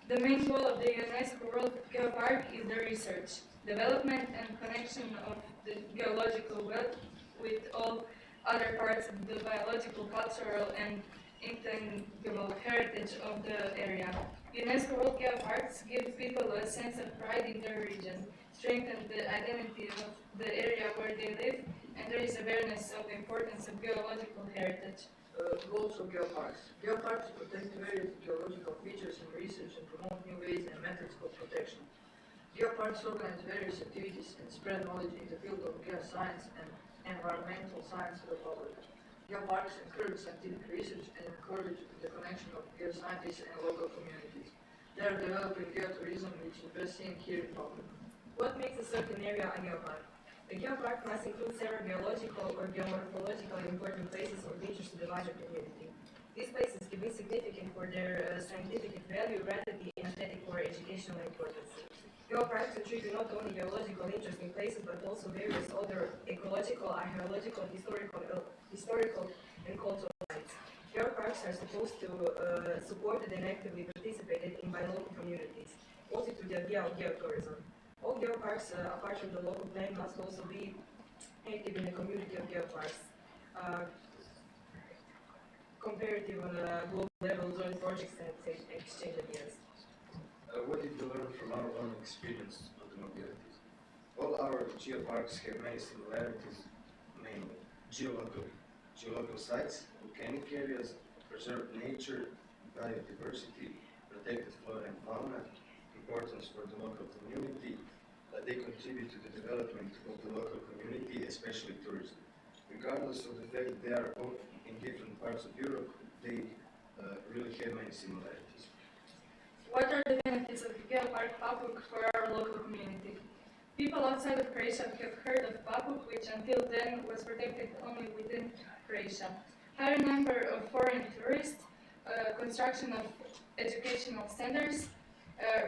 The main goal of the UNESCO World Geopark is the research, development, and connection of the geological wealth with all other parts of the biological, cultural, and intangible heritage of the area. UNESCO World Geoparks give people a sense of pride in their region, strengthen the identity of the area where they live, and raise awareness of the importance of geological heritage. Goals of geoparks. Geoparks protect various geological features and research and promote new ways and methods of protection. Geoparks organize various activities and spread knowledge in the field of geoscience and environmental science to the public. Geoparks encourage scientific research and encourage the connection of geoscientists and local communities. They are developing geotourism, which is best seen here in public. What makes a certain area a geopark? A geopark must include several geological or geomorphologically important places or features to the wider community. These places can be significant for their scientific value rather than aesthetic or educational importance. Geoparks attribute not only geological interesting places but also various other ecological, archaeological, historical, and cultural sites. Geoparks are supposed to supported and actively participated in by local communities, also through the geotourism. All geoparks, apart from the local plan, must also be active in the community of geoparks. Comparative on a global level, joint projects and exchange ideas. What did you learn from our own experience of the mobility? All our geoparks have many similarities, mainly geological sites, volcanic areas, preserved nature, biodiversity, protected flora and fauna, importance for the local community. They contribute to the development of the local community, especially tourism. Regardless of the fact they are all in different parts of Europe, they really have many similarities. What are the benefits of Geopark Papuk for our local community? People outside of Croatia have heard of Papuk, which until then was protected only within Croatia. Higher number of foreign tourists, construction of educational centers,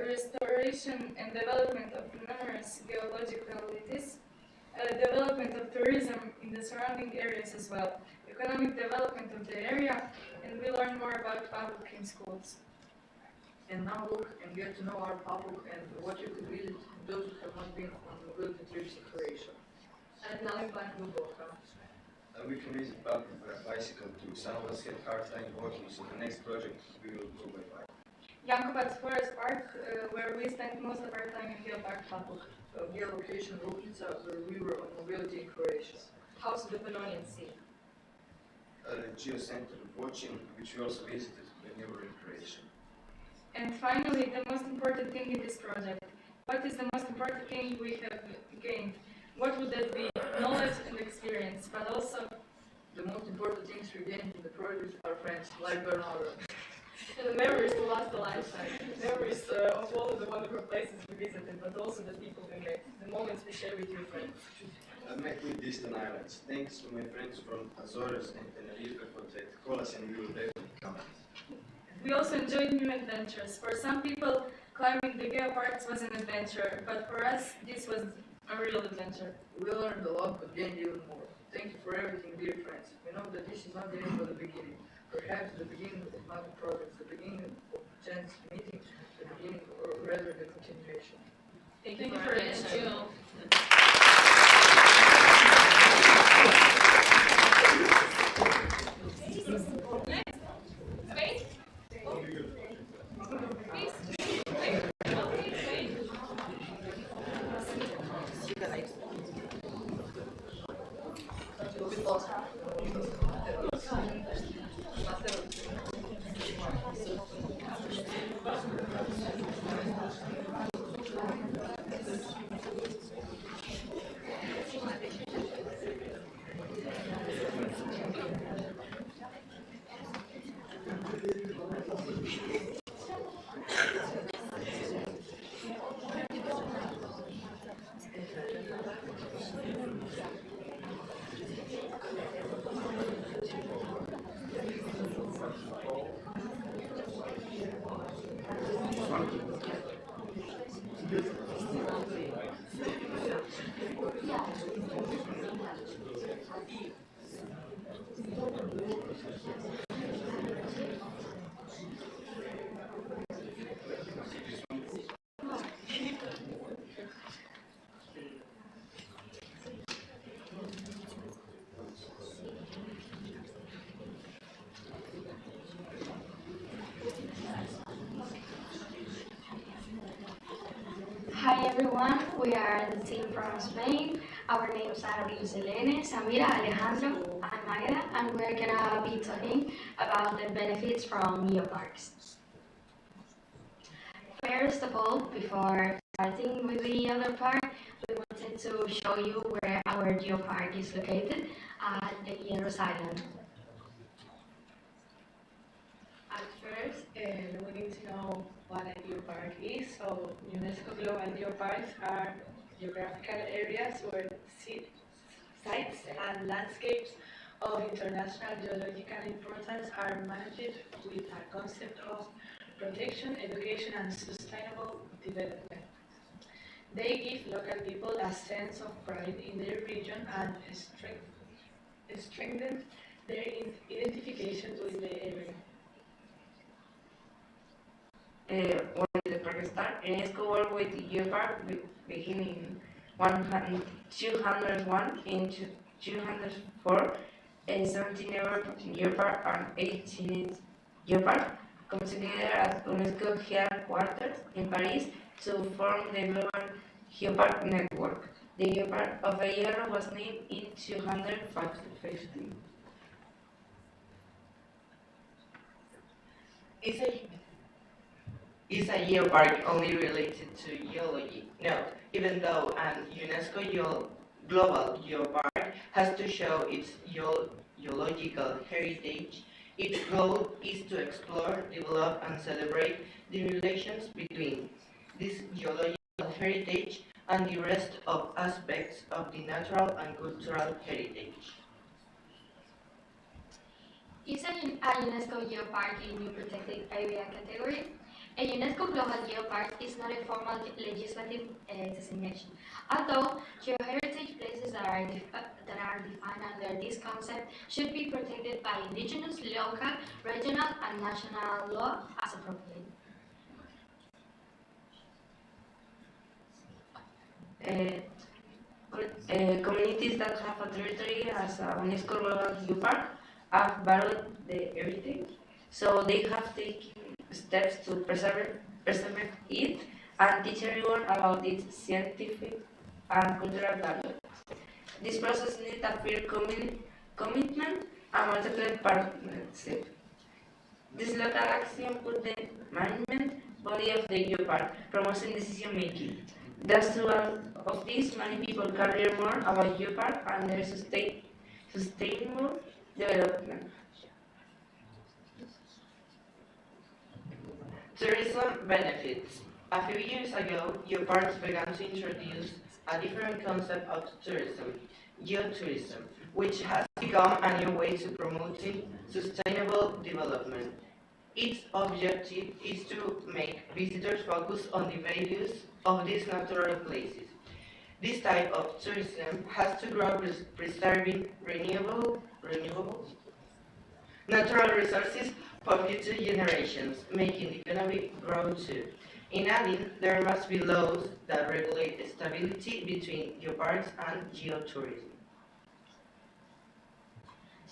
restoration and development of numerous geological localities, development of tourism in the surrounding areas as well, economic development of the area, and we learn more about Papuk in schools. And now look and get to know our Papuk and what you could visit those who have not been on mobility trips in Croatia. And now in Black Dubrovka. We can visit Papuk by bicycle too. Some of us had hard time walking, so the next project we will go by bike. Jankovac Forest Park, where we spent most of our time in Geopark Papuk. Geolocation Rupica, where we were on mobility in Croatia. House of the Pannonian Sea. Geocenter of Watching, which we also visited when we were in Croatia. And finally, the most important thing in this project. What is the most important thing we have gained? What would that be? Knowledge and experience, but also... The most important things we gained in the project are friends, like Bernardo. And the memories to last a lifetime. Memories of all of the wonderful places we visited, but also the people we met, the moments we share with your friends. I met with distant islands. Thanks to my friends from Azores and Tenerife for the colas and we will definitely come. We also enjoyed new adventures. For some people, climbing the Geoparks was an adventure, but for us, this was a real adventure. We learned a lot, but gained even more. Thank you for everything, dear friends. We know that this is not the end but the beginning. Perhaps the beginning of another project, the beginning of a chance meeting, the beginning, or rather the continuation. Thank you for your attention. Hi everyone, we are the team from Spain. Our names are Selene, Samira, Alejandro, and Magda, and we're gonna be talking about the benefits from geoparks. First of all, before starting with the other part, we wanted to show you where our geopark is located at the Hierros Island. At first, we need to know what a geopark is. So, UNESCO Global Geoparks are geographical areas where sites and landscapes of international geological importance are managed with a concept of protection, education, and sustainable development. They give local people a sense of pride in their region and strengthen their identification with the area. When the park started, UNESCO worked with the Geopark beginning in 201 in 204, 17 Geopark and 18 Geopark come together at UNESCO headquarters in Paris to form the Global Geopark Network. The Geopark of Hierro was named in 215. Is a geopark only related to geology? No, even though an UNESCO Global Geopark has to show its geological heritage, its goal is to explore, develop, and celebrate the relations between this geological heritage and the rest of aspects of the natural and cultural heritage. Is a UNESCO Geopark a new protected area category? A UNESCO Global Geopark is not a formal legislative designation, although geoheritage places that are defined under this concept should be protected by indigenous, local, regional, and national law as appropriate. Communities that have a territory as a UNESCO Global Geopark have valued the heritage, so they have taken steps to preserve it and teach everyone about its scientific and cultural value. This process needs a fair commitment and multiple partnership. This local action put the management body of the geopark, promoting decision making. Thus, through of this, many people can learn more about geopark and their sustainable development. Benefits. A few years ago, geoparks began to introduce a different concept of tourism, geotourism, which has become a new way to promoting sustainable development. Its objective is to make visitors focus on the values of these natural places. This type of tourism has to grow preserving renewable natural resources for future generations, making the economy grow too. In addition, there must be laws that regulate stability between geoparks and geotourism.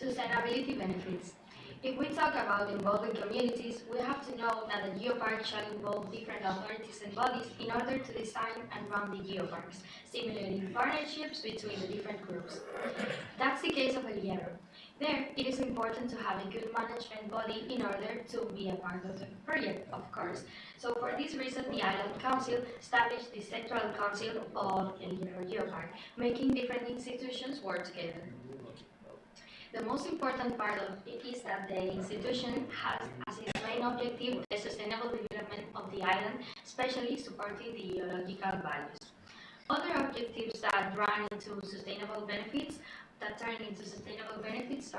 Sustainability benefits. If we talk about involving communities, we have to know that the geopark shall involve different authorities and bodies in order to design and run the geoparks, stimulating partnerships between the different groups. That's the case of El Hierro. There, it is important to have a good management body in order to be a part of the project, of course. So for this reason, the Island Council established the Sectoral Council of El Hierro Geopark, making different institutions work together. The most important part of it is that the institution has as its main objective the sustainable development of the island, especially supporting the ecological values. Other objectives that turn into sustainable benefits,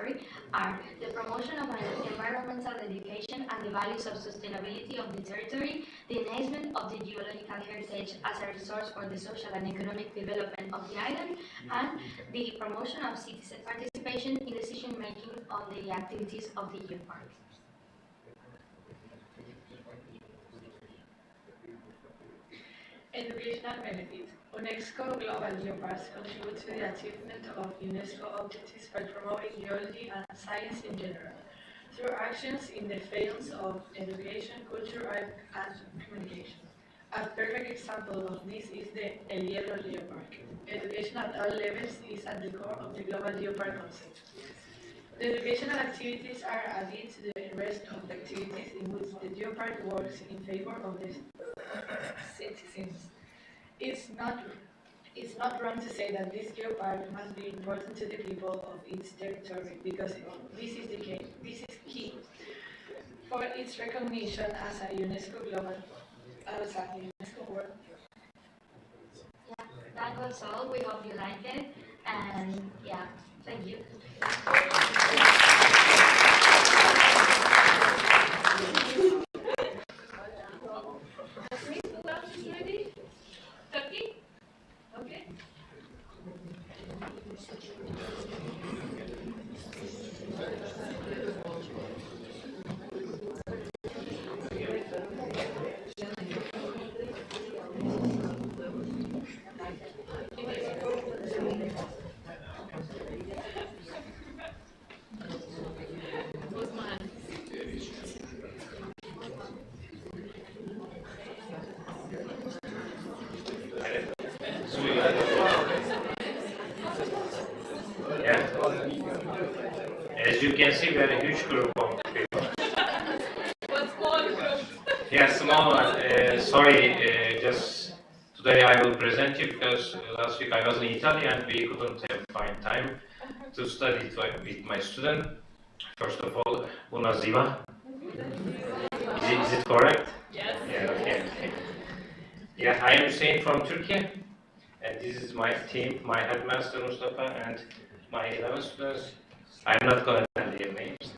are the promotion of an environmental education and the values of sustainability of the territory, the enhancement of the geological heritage as a resource for the social and economic development of the island, and the promotion of citizen participation in decision-making on the activities of the geopark. Educational benefits. UNESCO Global Geoparks contribute to the achievement of UNESCO objectives by promoting geology and science in general, through actions in the fields of education, culture, and communication. A perfect example of this is the El Hierro Geopark. Education at all levels is at the core of the Global Geopark concept. The educational activities are added to the rest of the activities in which the geopark works in favor of the citizens. It's not wrong to say that this geopark must be important to the people of its territory, because this is key for its recognition as a UNESCO World. Yeah, that was all. We hope you liked it, and yeah, thank you. Okay. As you can see, we are a huge group of people. What small group? Yeah, small one. Sorry, just today I will present you because last week I was in Italy and we couldn't find time to study with my student. First of all, bună ziua. Is it correct? Yes. Yeah, okay. Yeah, I am Hüseyin from Turkey, and this is my team, my headmaster Mustafa, and my 11 students. I'm not going to tell their names.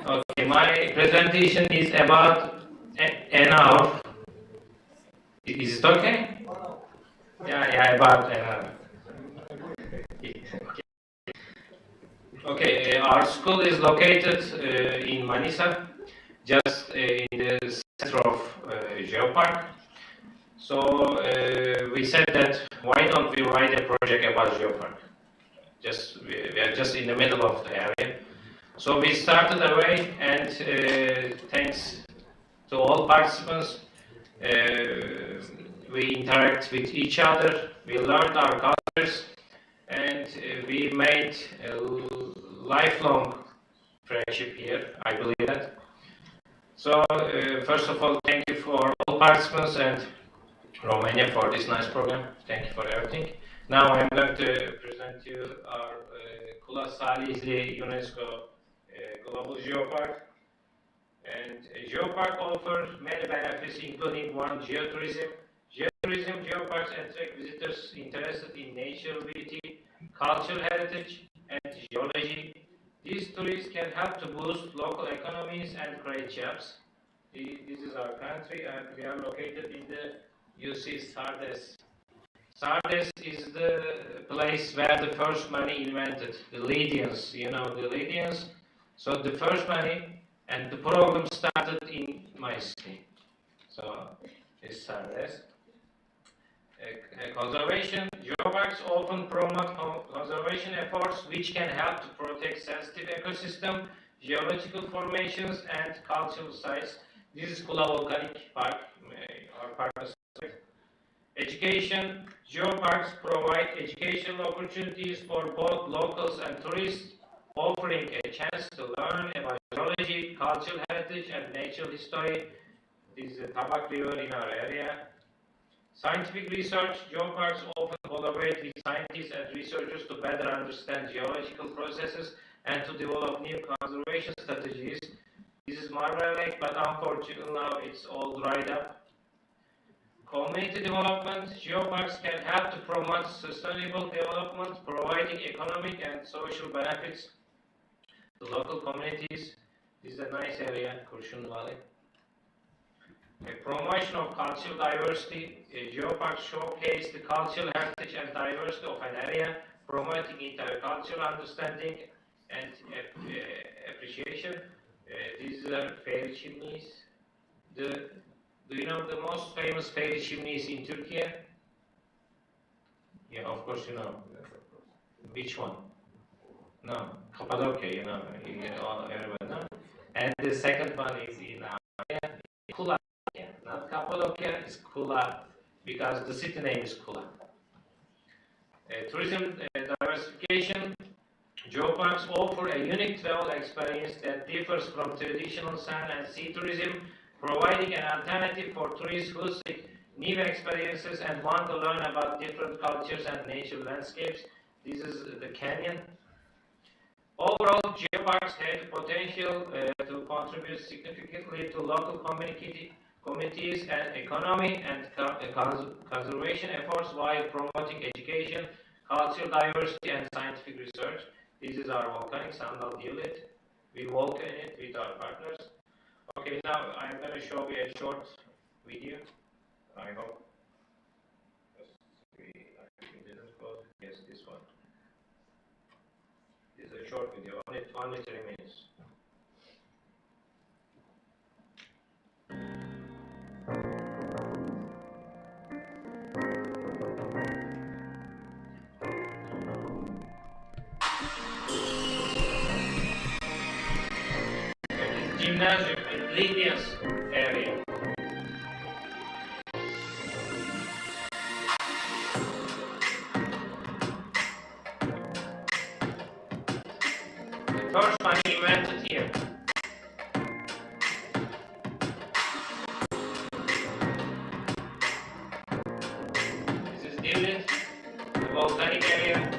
Okay, my presentation is about an hour. Is it okay? Yeah, about an hour. Okay, our school is located in Manisa, just in the center of Geopark. So we said that why don't we write a project about Geopark? We are just in the middle of the area. So we started away, and thanks to all participants, we interact with each other, we learned our cultures, and we made a lifelong friendship here, I believe that. So first of all, thank you for all participants and Romania for this nice program. Thank you for everything. Now I'm going to present you our Kula Salihli UNESCO Global Geopark. And Geopark offers many benefits, including one, geotourism. Geoparks attract visitors interested in natural beauty, cultural heritage, and geology. These tourists can help to boost local economies and create jobs. This is our country, and we are located in the UC Sardes. Sardes is the place where the first money invented, the Lydians, you know, the Lydians. So the first money and the program started in my city. So it's Sardes. Conservation. Geoparks often promote conservation efforts which can help to protect sensitive ecosystem, geological formations, and cultural sites. This is Kula Volcanic Park, our partner. Education. Geoparks provide educational opportunities for both locals and tourists, offering a chance to learn about geology, cultural heritage, and natural history. This is the Tabak River in our area. Scientific research. Geoparks often collaborate with scientists and researchers to better understand geological processes and to develop new conservation strategies. This is Marmara Lake, but unfortunately now it's all dried up. Community development. Geoparks can help to promote sustainable development, providing economic and social benefits to local communities. This is a nice area, Kurshun Valley. Promotion of cultural diversity. Geoparks showcase the cultural heritage and diversity of an area, promoting intercultural understanding and appreciation. These are fairy chimneys. Do you know the most famous fairy chimneys in Turkey? Yeah, of course you know. Which one? No, Cappadocia, you know, everyone knows. And the second one is in Kula. Not Cappadocia, it's Kula, because the city name is Kula. Tourism diversification. Geoparks offer a unique travel experience that differs from traditional sand and sea tourism, providing an alternative for tourists who seek new experiences and want to learn about different cultures and natural landscapes. This is the canyon. Overall, geoparks have the potential to contribute significantly to local communities and economy and conservation efforts while promoting education, cultural diversity, and scientific research. This is our volcanic sandal unit. We walk in it with our partners. Okay, now I'm going to show you a short video. I hope. Yes, this one. This is a short video, only 3 minutes. Gymnasium in Lydia's area. The first one invented here. This is Divlin, the volcanic area.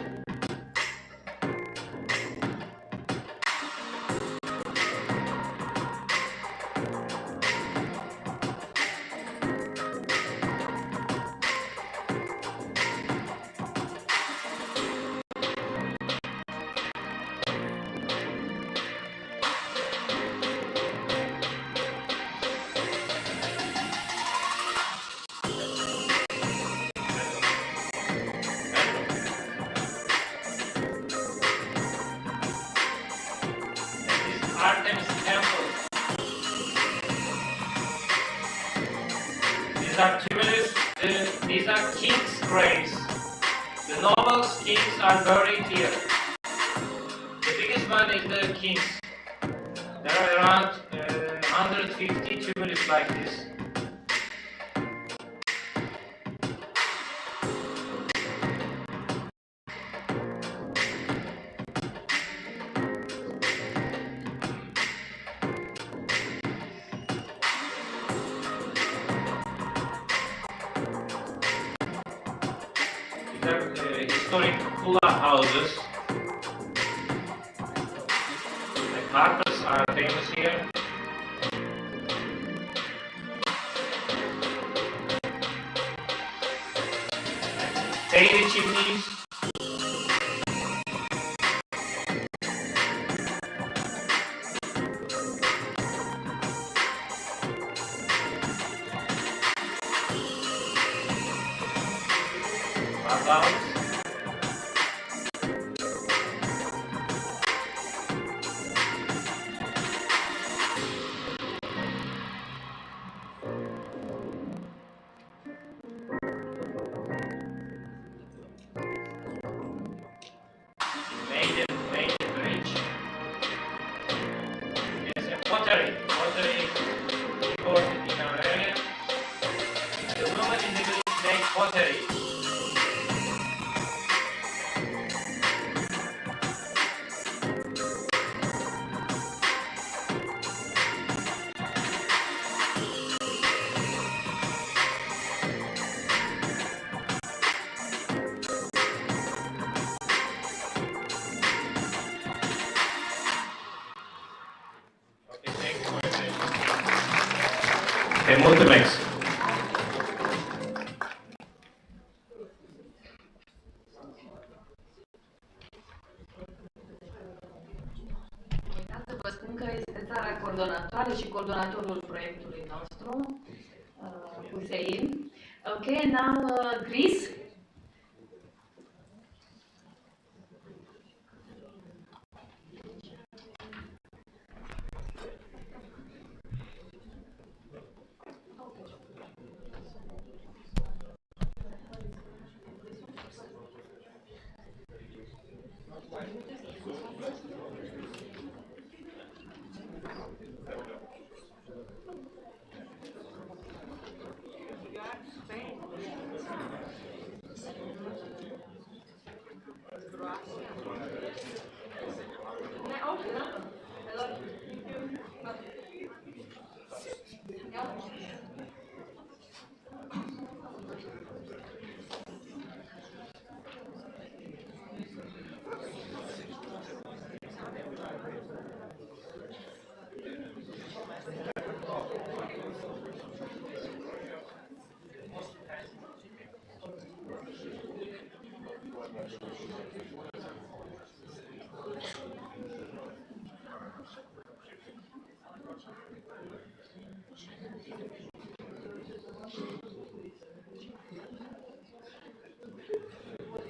These are kings' graves. The nobles, kings are buried here. The biggest one is the kings. There are around 150 tumuli like this. Historic Kula houses. The carpets are famous here. daily chimneys. Backgrounds. Made it rich. Yes, and pottery. Pottery imported in our area. The women in the village make pottery. Okay, multimex. Să vă spun că este țara coordonatoare și coordonatorul proiectului nostru, Hussein. Okay, now Greece.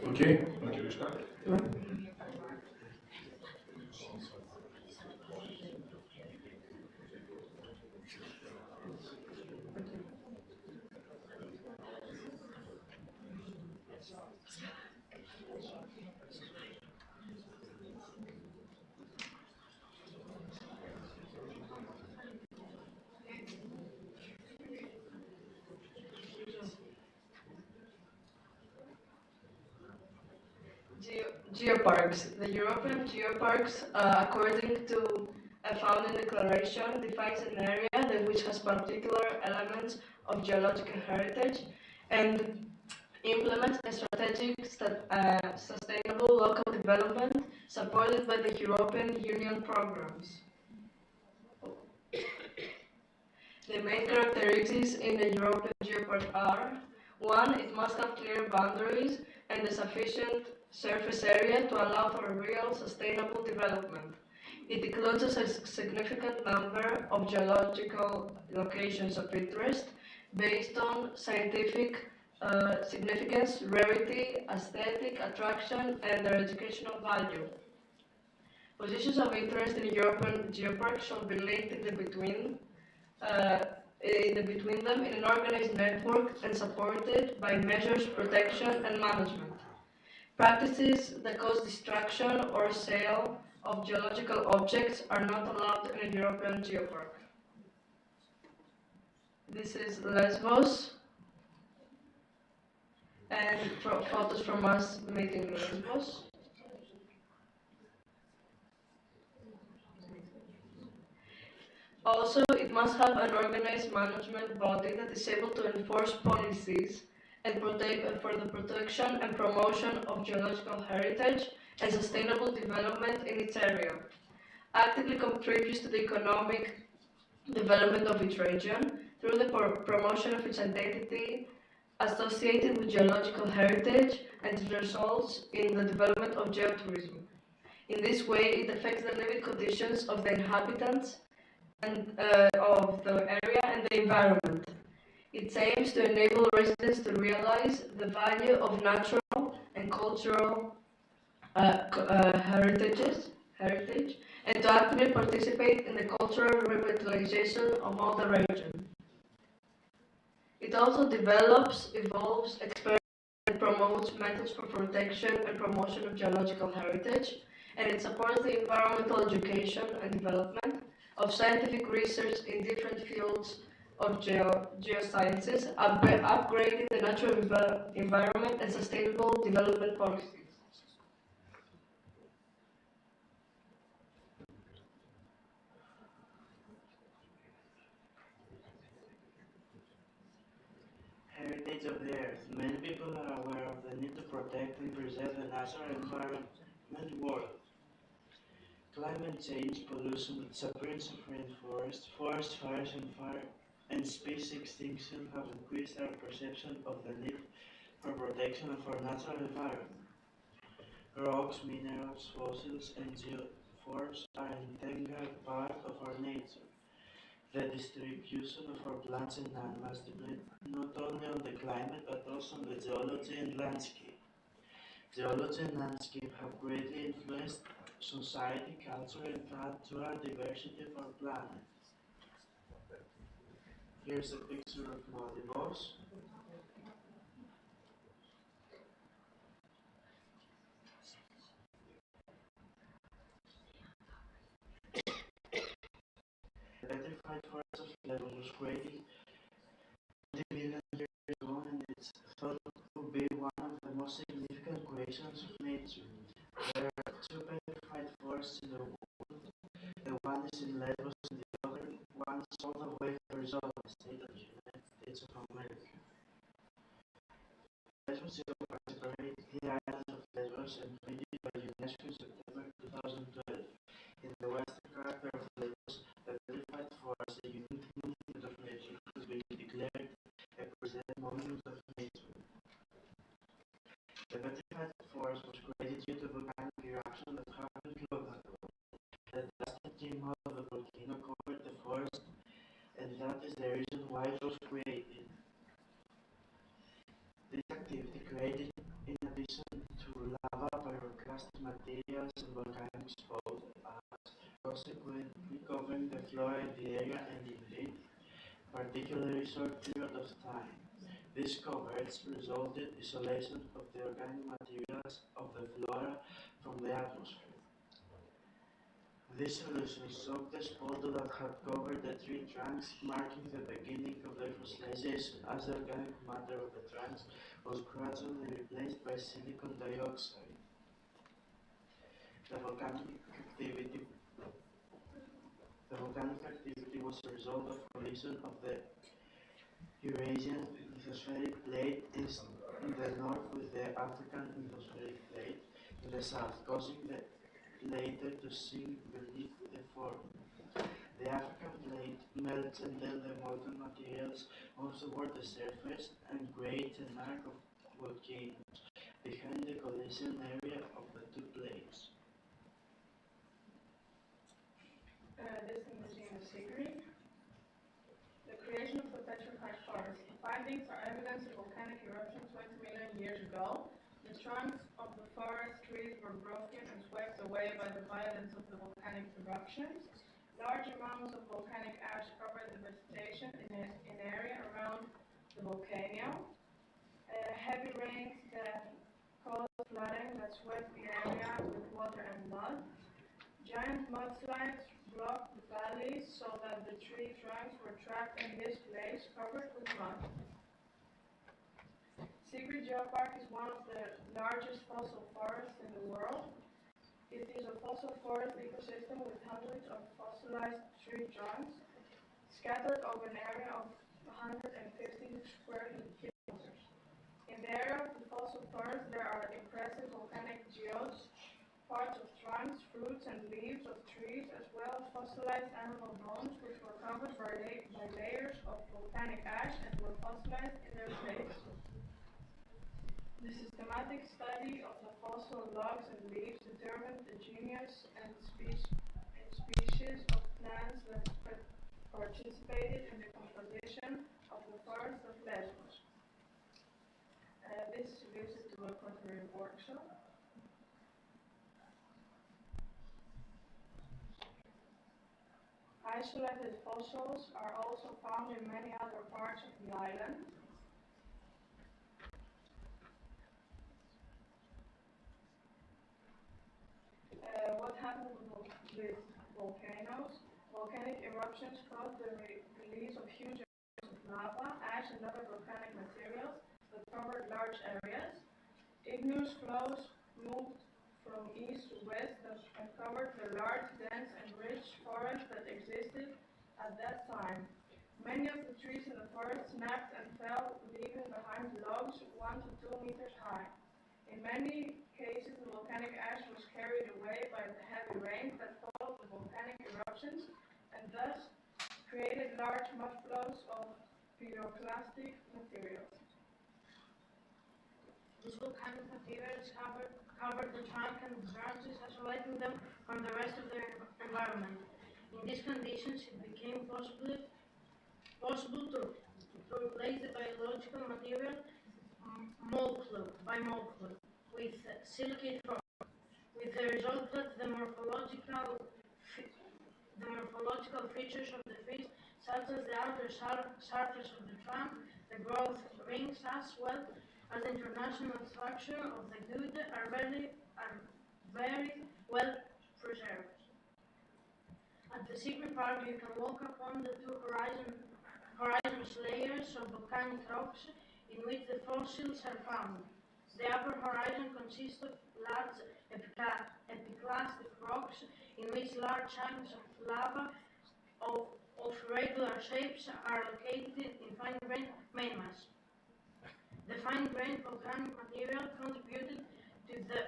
Okay, okay, we start. Geoparks. The European geoparks, according to a founding declaration, defines an area which has particular elements of geological heritage and implements a strategic, sustainable local development supported by the European Union programs. The main characteristics in the European geopark are: 1. It must have clear boundaries and a sufficient surface area to allow for a real sustainable development. It includes a significant number of geological locations of interest based on scientific significance, rarity, aesthetic attraction, and their educational value. Positions of interest in European geoparks shall be linked in between them in an organized network and supported by measures, protection, and management. Practices that cause destruction or sale of geological objects are not allowed in a European geopark. This is Lesbos, and photos from us meeting Lesbos. Also, it must have an organized management body that is able to enforce policies and for the protection and promotion of geological heritage and sustainable development in its area. Actively contributes to the economic development of its region through the promotion of its identity associated with geological heritage and it results in the development of geotourism. In this way, it affects the living conditions of the inhabitants and of the area and the environment. It aims to enable residents to realize the value of natural and cultural heritage and to actively participate in the cultural revitalization of all the region. It also develops, evolves, experiments, and promotes methods for protection and promotion of geological heritage, and it supports the environmental education and development of scientific research in different fields of geosciences, upgrading the natural environment and sustainable development policies. Heritage of the Earth. Many people are aware of the need to protect and preserve the natural environment world. Climate change, pollution, disappearance of rainforests, forest fires and species extinction have increased our perception of the need for protection of our natural environment. Rocks, minerals, fossils, and geoforms are an integral part of our nature. The distribution of our plants and animals depend not only on the climate but also on the geology and landscape. Geology and landscape have greatly influenced society, culture, and natural diversity of our planet. Here's a picture of Maldives. The petrified forest of Târgu was created 20 million years ago, and it's thought to be one of the most significant creations of nature. There are two petrified forests in the world. The one is in Lesbos and the other one is all the way in Arizona, the state of the United States of America. Lesbos Geopark separates the islands of Lesbos and created by UNESCO in September 2012. In the western character of Lesbos, the petrified forest, a unique monument of nature, has been declared a preserved monument of nature. The petrified forest was created due to volcanic eruption that happened long ago. The dust that came out of the volcano covered the forest, and that is the reason why it was created. This activity created, in addition to lava, pyroclastic materials, and volcanic smoke, consequently covering the flora in the area and indeed a particularly short period of time. This coverage resulted in isolation of the organic materials of the flora from the atmosphere. This solution soaked the spot that had covered the tree trunks, marking the beginning of their fossilization, as the organic matter of the trunks was gradually replaced by silicon dioxide. The volcanic activity was a result of collision of the Eurasian lithospheric plate in the north with the African lithospheric plate in the south, causing the later to sink beneath the former. The African plate melts and then the molten materials move toward the surface and creates an arc of volcanoes behind the collision area of the two plates. This is the Museum of Sigrid. The creation of the petrified forest. The findings are evidence of volcanic eruption 20 million years ago. The trunks of the forest trees were broken and swept away by the violence of the volcanic eruptions. Large amounts of volcanic ash covered the vegetation in an area around the volcano. Heavy rains that caused flooding that swept the area with water and mud. Giant mudslides blocked the valleys so that the tree trunks were trapped in this place covered with mud. Sigrid Geopark is one of the largest fossil forests in the world. It is a fossil forest ecosystem with hundreds of fossilized tree trunks scattered over an area of 150 square kilometers. In the area of the fossil forest, there are impressive volcanic geodes, parts of trunks, fruits, and leaves of trees, as well as fossilized animal bones, which were covered by layers of volcanic ash and were fossilized in their place. The systematic study of the fossil logs and leaves determined the genus and species of plants that participated in the composition of the forest of Lesbos. This is a visit to a pottery workshop. Isolated fossils are also found in many other parts of the island. What happened with volcanoes? Volcanic eruptions caused the release of huge amounts of lava, ash, and other volcanic materials that covered large areas. Igneous flows moved from east to west and covered the large, dense, and rich forest that existed at that time. Many of the trees in the forest snapped and fell, leaving behind logs 1 to 2 meters high. In many cases, the volcanic ash was carried away by the heavy rain that followed the volcanic eruptions and thus created large mudflows of pyroclastic materials. These volcanic materials covered the trunk and branches, isolating them from the rest of their environment. In these conditions, it became possible to replace the biological material by mold fluid with silicate rock, with the result that the morphological features of the trees, such as the outer surface of the trunk, the growth rings, as well as the international structure of the wood, are very well preserved. At the secret part, you can walk upon the two horizons layers of volcanic rocks in which the fossils are found. The upper horizon consists of large epiclastic rocks in which large chunks of lava of regular shapes are located in fine-grained mainmass. The fine-grained volcanic material contributed to the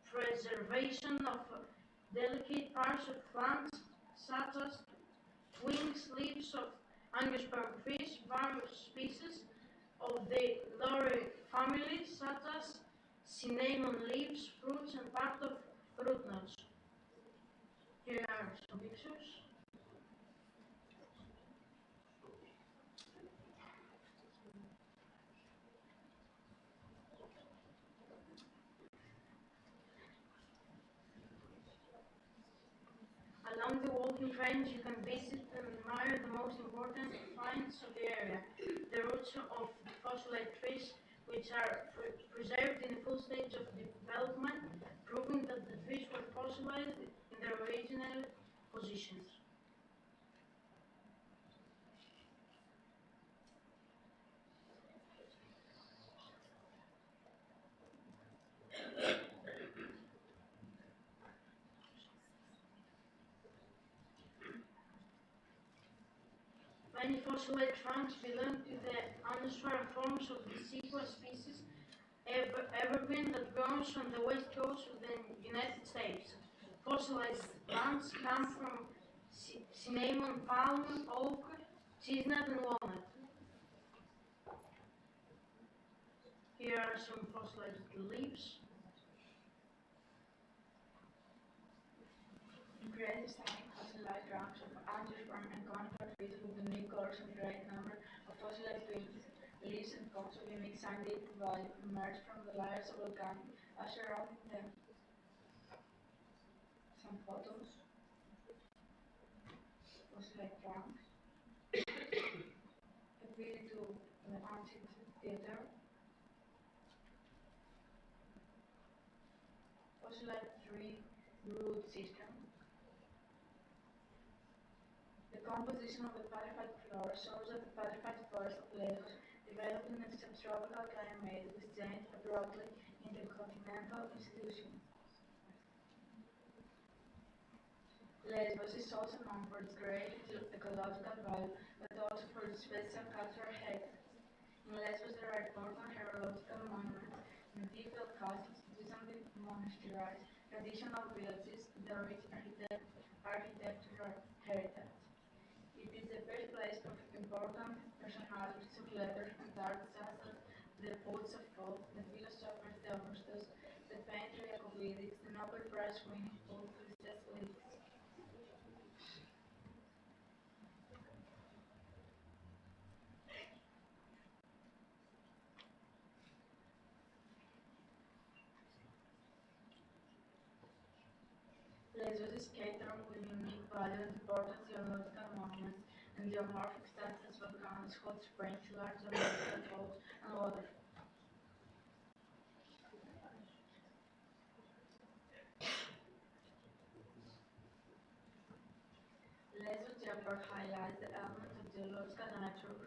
preservation of delicate parts of plants such as twigs, leaves of angiosperm fish, various species of the laurel family such as cinnamon leaves, fruits, and part of root nodes. Here are some pictures. Along the walking trails, you can visit and admire the most important finds of the area. The roots of the fossilized trees, which are preserved in a full stage of development, proving that the trees were fossilized in their original positions. Many fossilized trunks belong to the anospheric forms of the sequoia species evergreen that grows on the west coast of the United States. Fossilized plants come from cinnamon, palm, oak, chestnut, and walnut. Here are some fossilized leaves. Great stunning fossilized trunks of angiosperm and conifer trees with unique colors and great number of fossilized leaves and cones of unique scientific value emerge from the layers of volcanic ash surrounding them. Some photos. Fossilized trunks. A visit to the amphitheater. Fossilized tree root system. The composition of the petrified floor shows that the petrified forest of Lesbos developed in a subtropical climate which changed abruptly into a continental institution. Lesbos is also known for its great ecological value, but also for its special cultural heritage. In Lesbos there are important archaeological monuments, medieval castles, Byzantine monasteries, traditional villages, the rich architectural heritage. It is the birthplace of important personalities of letters and art such as the poets of folk, the philosophers Theophrastus, the painter Jacobides, the Nobel Prize winning poet Christus. Lesbos is catered with unique value and important geological monuments and geomorphic status volcanoes, hot springs, large geological falls, and waterfalls. Lesbos Geopark highlights the element of geological natural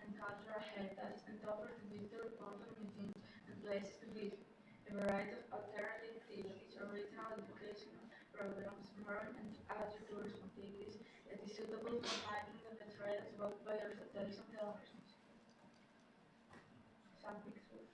and cultural heritage and offers the visitor important museums and places to visit. A variety of alternative activities, original educational programs, marine and other tourism activities that is suitable for hiking and the trails walked by our hotels and televisions. Some pictures.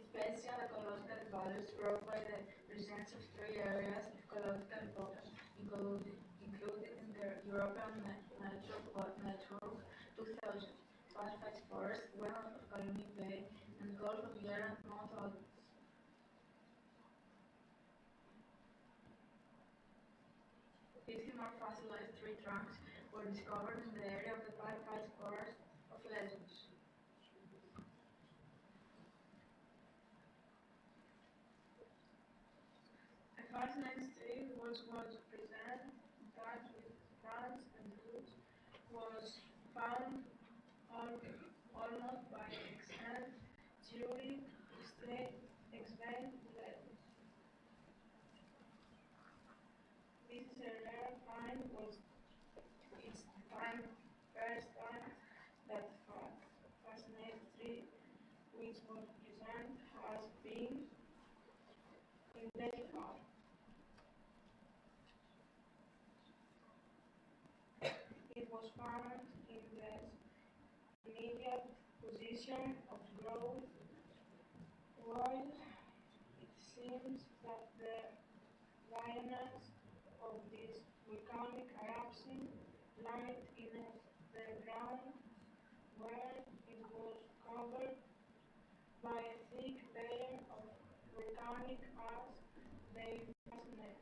Special ecological values brought by the presence of three areas of ecological importance included in the European Network 2000, Past Forest, Well of Colony Bay, and Gulf of Yarra and Mount Albert. 50 more fossilized tree trunks were discovered in the area of the Past Forest of Lesbos. A fascinating tree was preserved, touch with plants and roots, was found almost by accident during explained levels. This is a rare find, it's the first time that fascinating tree which was present has been identified. It was found in the immediate position of growth, while it seems that the violence of this volcanic eruption lied in the ground where it was covered by a thick layer of volcanic ash. They fascinate.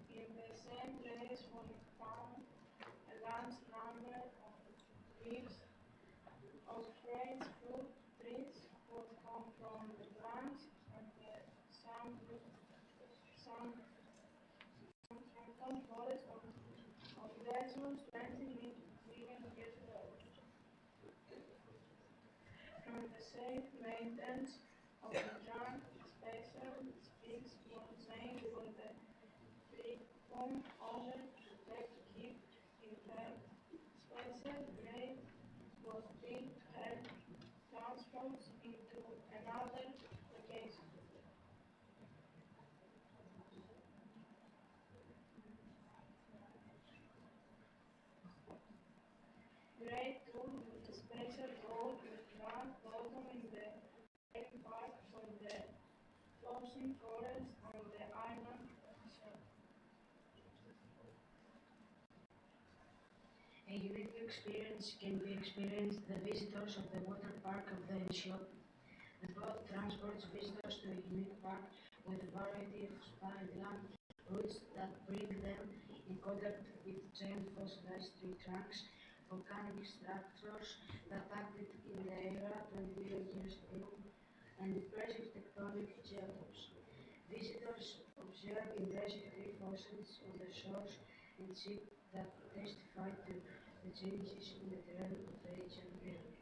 In the same place was found a large number of leaves of fresh fruit trees would come from the plants and some forest of Lesbos 20 million years ago. From the safe maintenance of the trunk, special sticks were named for the frequent order to keep intact. Special grade was being transported into another location. Grade 2 with a special goal with ground bottom in the main part for the floating forest on the island shore. A unique experience can be experienced the visitors of the water park of the shop. The boat transports visitors to a unique park with a variety of land routes that bring them in contact with giant fossilized tree trunks, volcanic structures that acted in the area 20 million years ago, and impressive tectonic geotopes. Visitors observe impressive tree fossils on the shores and see that testify to the changes in the terrain of the ancient area.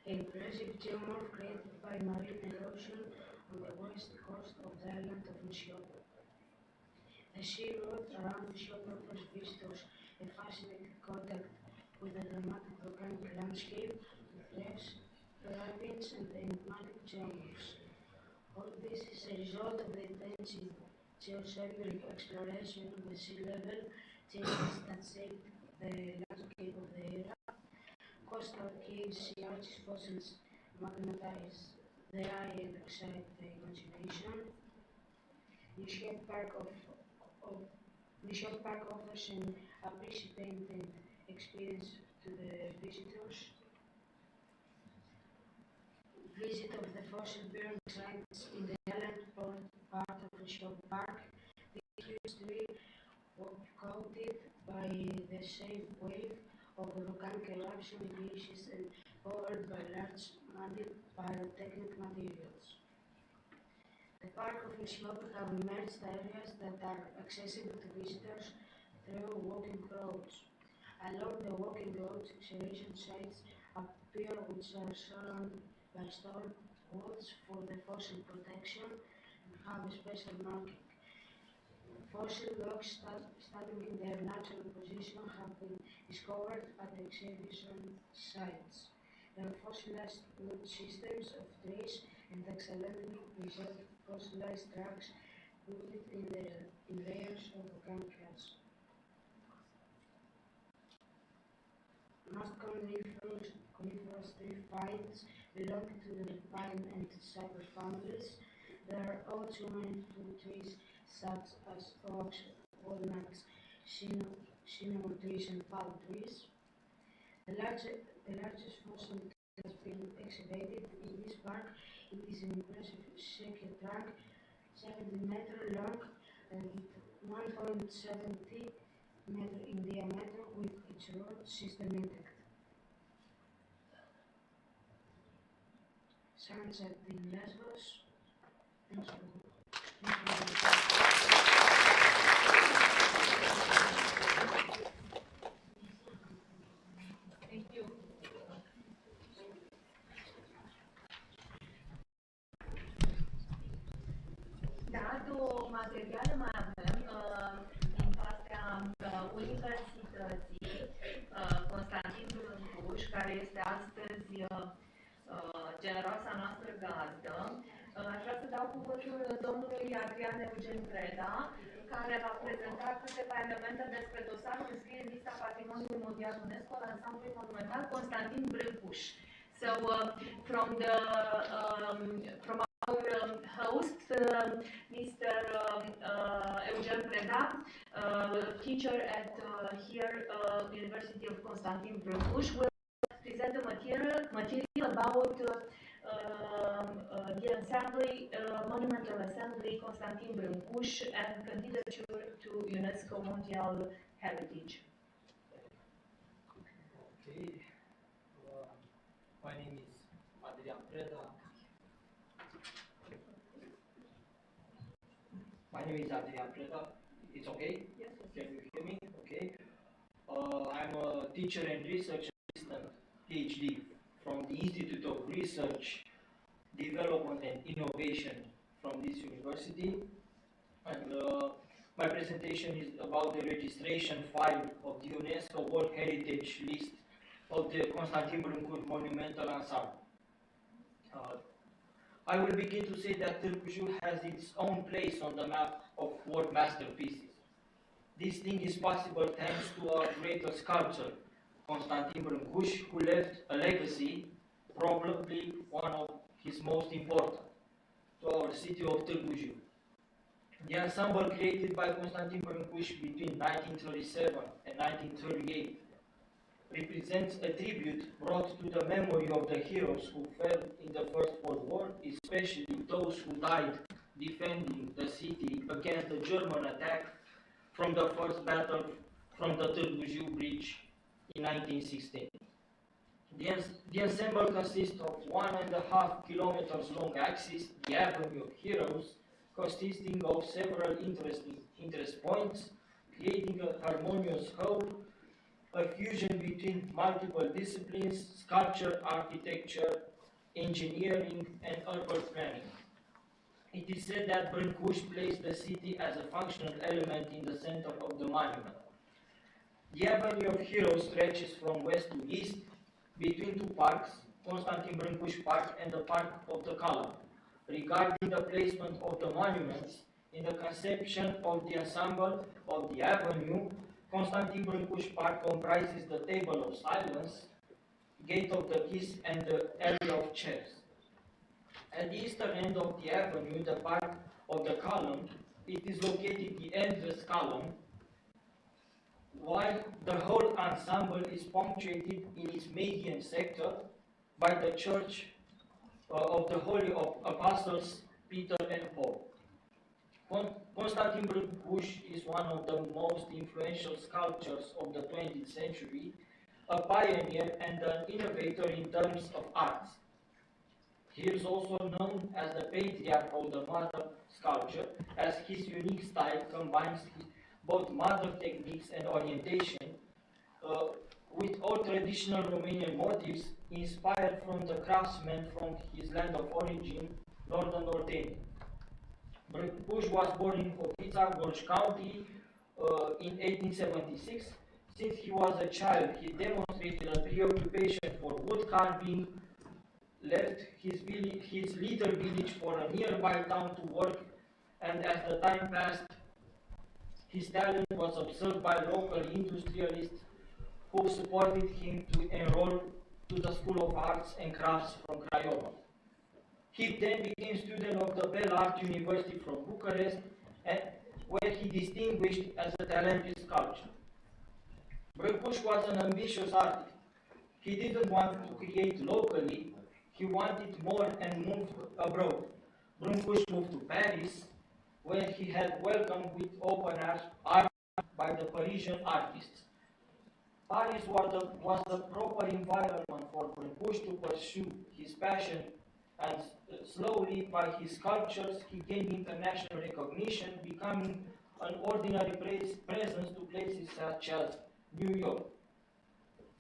An impressive geomorph created by marine erosion on the west coast of the island of Nishiopo. The sea road around Nishiopo offers visitors a fascinating contact with the dramatic volcanic landscape, with cliffs, ravines, and enigmatic geomorphs. All this is a result of the intensive geospatial exploration with sea level changes that shape the landscape of the area. Coastal caves, sea arches, fossils magnetize the eye and excite the imagination. The park offers an unprecedented experience to the visitors. Visit of the fossil burial sites in the island part of the Geopark. The history was coated by the same wave of volcanic eruption glaciers and covered by large pyrotechnic materials. The park of Geopark have emerged areas that are accessible to visitors through walking roads. Along the walking roads, excavation sites appear which are surrounded by stone walls for the fossil protection and have a special marking. Fossil logs standing in their natural position have been discovered at the excavation sites. There are fossilized root systems of trees and excellently preserved fossilized tracks rooted in layers of volcanic ash. Most coniferous tree finds belong to the pine and cypress families. There are also many fruit trees such as oaks, walnuts, cinnamon trees, and palm trees. The largest fossil that has been excavated in this park. It is an impressive shaker trunk, 70 meters long and 1.70 meters in diameter, with its root system intact. Sunset in Lesbos. Thank you. Thank you. Da, două materiale mai avem din partea Universității Constantin Brâncuș, care este astăzi generoasa noastră gazdă. Aș vrea să dau cuvântul domnului Adrian Eugen Preda, care va prezenta câteva elemente despre dosarul înscriere în lista Patrimoniului Mondial UNESCO al ansamblului monumental Constantin Brâncuș. So from our host, Mr. Eugen Preda, teacher at here University of Constantin Brâncuș, will present the material about the assembly, monumental assembly Constantin Brâncuș and candidature to UNESCO Mondial Heritage. Okay, my name is Adrian Preda. My name is Adrian Preda. It's okay? Yes. Can you hear me? Okay. I'm a teacher and research assistant, PhD, from the Institute of Research, Development and Innovation from this university. And my presentation is about the registration file of the UNESCO World Heritage List of the Constantin Brâncuș Monumental Ensemble. I will begin to say that Târgu has its own place on the map of world masterpieces. This thing is possible thanks to our greater sculptor, Constantin Brâncuș, who left a legacy, probably one of his most important, to our city of Târgu. The ensemble created by Constantin Brâncuș between 1937 and 1938 represents a tribute brought to the memory of the heroes who fell in the First World War, especially those who died defending the city against the German attack from the first battle from the Târgu Bridge in 1916. The ensemble consists of 1.5 kilometers long axis, the Avenue of Heroes, consisting of several interest points, creating a harmonious whole, a fusion between multiple disciplines, sculpture, architecture, engineering, and urban planning. It is said that Brâncuș placed the city as a functional element in the center of the monument. The Avenue of Heroes stretches from west to east between two parks, Constantin Brâncuș Park and the Park of the Column. Regarding the placement of the monuments, in the conception of the ensemble of the avenue, Constantin Brâncuș Park comprises the Table of Silence, Gate of the Kiss, and the Area of Chairs. At the eastern end of the avenue, the Park of the Column, it is located the endless column, while the whole ensemble is punctuated in its median sector by the Church of the Holy Apostles Peter and Paul. Constantin Brâncuș is one of the most influential sculptors of the 20th century, a pioneer and an innovator in terms of arts. He is also known as the patriarch of the modern sculpture, as his unique style combines both modern techniques and orientation with all traditional Romanian motifs inspired from the craftsmen from his land of origin, northern Oltenia. Brâncuș was born in Hotița, Gorj County, in 1876. Since he was a child, he demonstrated a preoccupation for wood carving, left his little village for a nearby town to work, and as the time passed, his talent was observed by local industrialists who supported him to enroll to the School of Arts and Crafts from Craiova. He then became student of the Bell Art University from Bucharest, where he distinguished as a talented sculptor. Brâncuș was an ambitious artist. He didn't want to create locally, he wanted more and moved abroad. Brâncuș moved to Paris, where he had welcomed with open arms by the Parisian artists. Paris was the proper environment for Brâncuș to pursue his passion, and slowly, by his sculptures, he gained international recognition, becoming an ordinary presence to places such as New York.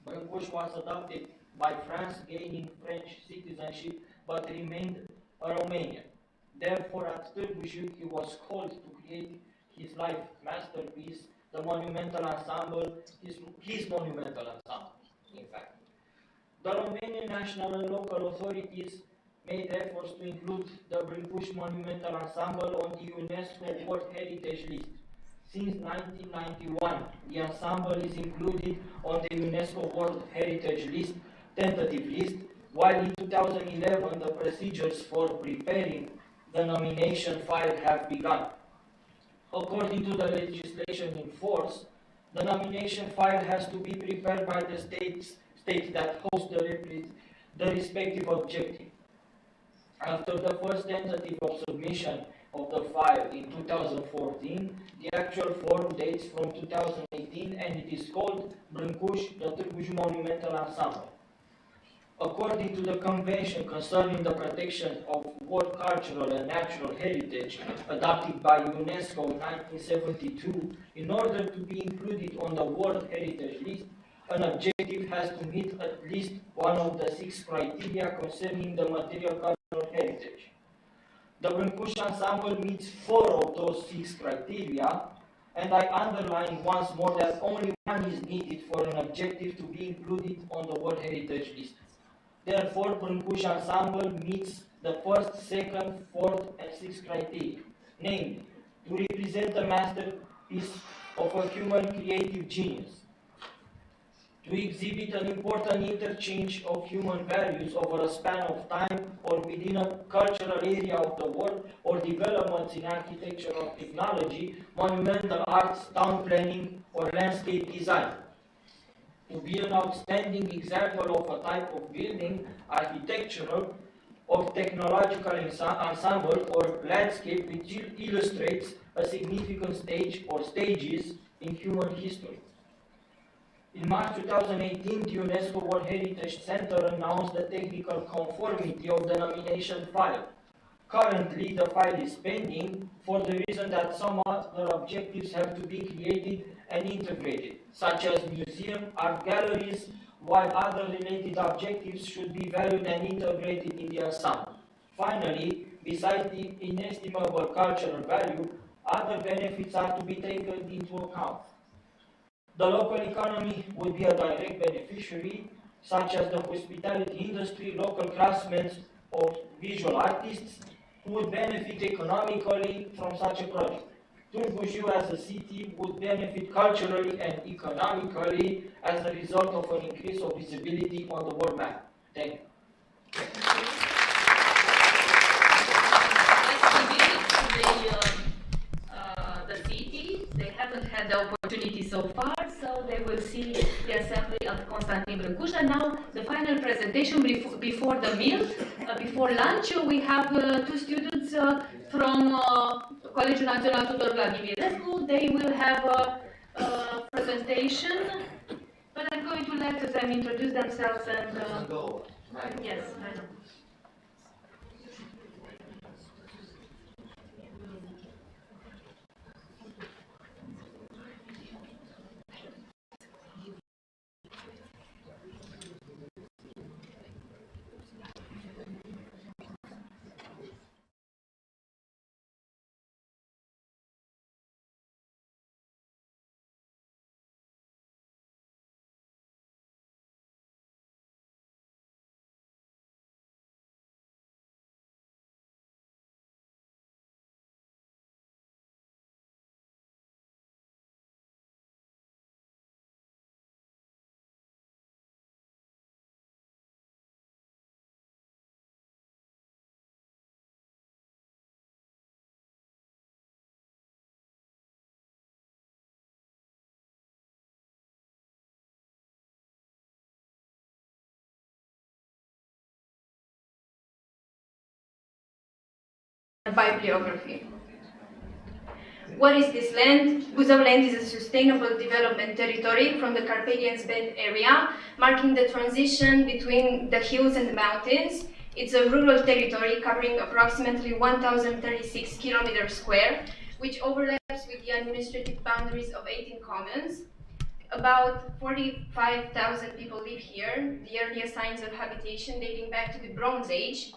Brâncuș was adopted by France, gaining French citizenship, but remained a Romanian. Therefore, at Târgu, he was called to create his life masterpiece, the monumental ensemble, his monumental ensemble, in fact. The Romanian national and local authorities made efforts to include the Brâncuș Monumental Ensemble on the UNESCO World Heritage List. Since 1991, the ensemble is included on the UNESCO World Heritage List, tentative list, while in 2011 the procedures for preparing the nomination file have begun. According to the legislation in force, the nomination file has to be prepared by the states that host the respective objective. After the first tentative of submission of the file in 2014, the actual form dates from 2018 and it is called Brâncuș, the Târgu Monumental Ensemble. According to the Convention concerning the protection of world cultural and natural heritage adopted by UNESCO in 1972, in order to be included on the World Heritage List, an objective has to meet at least one of the 6 criteria concerning the material cultural heritage. The Brâncuș ensemble meets 4 of those 6 criteria, and I underline once more that only one is needed for an objective to be included on the World Heritage List. Therefore, Brâncuș ensemble meets the 1st, 2nd, 4th, and 6th criteria, namely, to represent a masterpiece of a human creative genius, to exhibit an important interchange of human values over a span of time or within a cultural area of the world, or developments in architecture or technology, monumental arts, town planning, or landscape design. To be an outstanding example of a type of building, architectural, or technological ensemble, or landscape which illustrates a significant stage or stages in human history. In March 2018, the UNESCO World Heritage Center announced the technical conformity of the nomination file. Currently, the file is pending for the reason that some other objectives have to be created and integrated, such as museum, art galleries, while other related objectives should be valued and integrated in the ensemble. Finally, besides the inestimable cultural value, other benefits are to be taken into account. The local economy will be a direct beneficiary, such as the hospitality industry, local craftsmen or visual artists, who would benefit economically from such a project. Târgu as a city would benefit culturally and economically as a result of an increase of visibility on the world map. Thank you. The city, they haven't had the opportunity so far, so they will see the assembly of Constantin Brâncuș. And now the final presentation before the meal, before lunch, we have two students from Colegiul Național Tudor Vladimirescu. They will have a presentation, but I'm going to let them introduce themselves and yes, I know. Bibliography. What is this land? Buzău land is a sustainable development territory from the Carpathian Belt area, marking the transition between the hills and the mountains. It's a rural territory covering approximately 1,036 kilometers square, which overlaps with the administrative boundaries of 18 communes. About 45,000 people live here, the earliest signs of habitation dating back to the Bronze Age.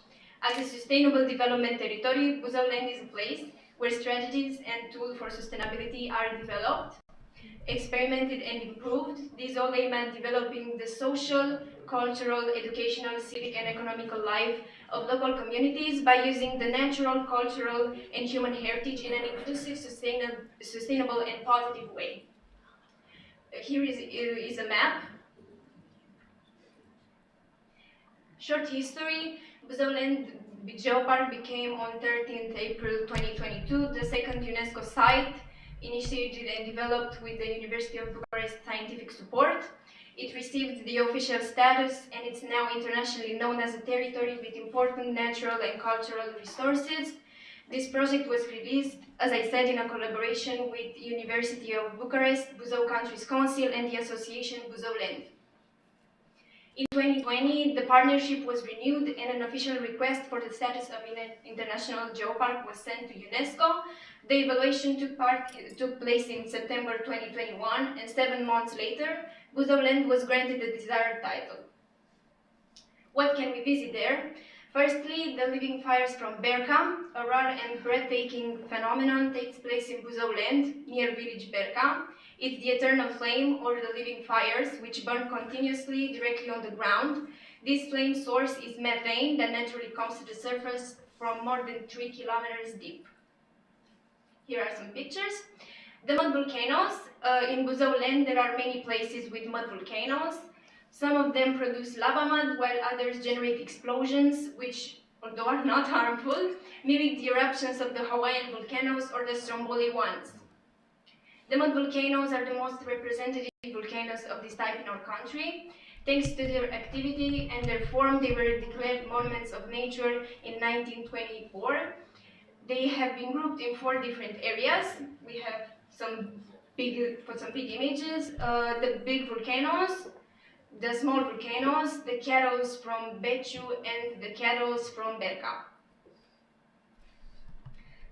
As a sustainable development territory, Buzău land is a place where strategies and tools for sustainability are developed, experimented and improved. These all aim at developing the social, cultural, educational, civic and economical life of local communities by using the natural, cultural and human heritage in an inclusive, sustainable and positive way. Here is a map. Short history. Buzău Land Geopark became on 13th April 2022 the second UNESCO site initiated and developed with the University of Bucharest scientific support. It received the official status and it's now internationally known as a territory with important natural and cultural resources. This project was released, as I said, in a collaboration with University of Bucharest, Buzău Countries Council and the association Buzău Land. In 2020, the partnership was renewed and an official request for the status of an international geopark was sent to UNESCO. The evaluation took place in September 2021 and 7 months later, Buzău Land was granted the desired title. What can we visit there? Firstly, the living fires from Berca, a rare and breathtaking phenomenon takes place in Buzău Land, near village Berca. It's the eternal flame or the living fires which burn continuously directly on the ground. This flame source is methane that naturally comes to the surface from more than 3 kilometers deep. Here are some pictures. The mud volcanoes. In Buzău Land there are many places with mud volcanoes. Some of them produce lava mud while others generate explosions which, although are not harmful, mimic the eruptions of the Hawaiian volcanoes or the Stromboli ones. The mud volcanoes are the most representative volcanoes of this type in our country. Thanks to their activity and their form, they were declared monuments of nature in 1924. They have been grouped in 4 different areas. We have some big images. The big volcanoes, the small volcanoes, the kettles from Bechu and the kettles from Berca.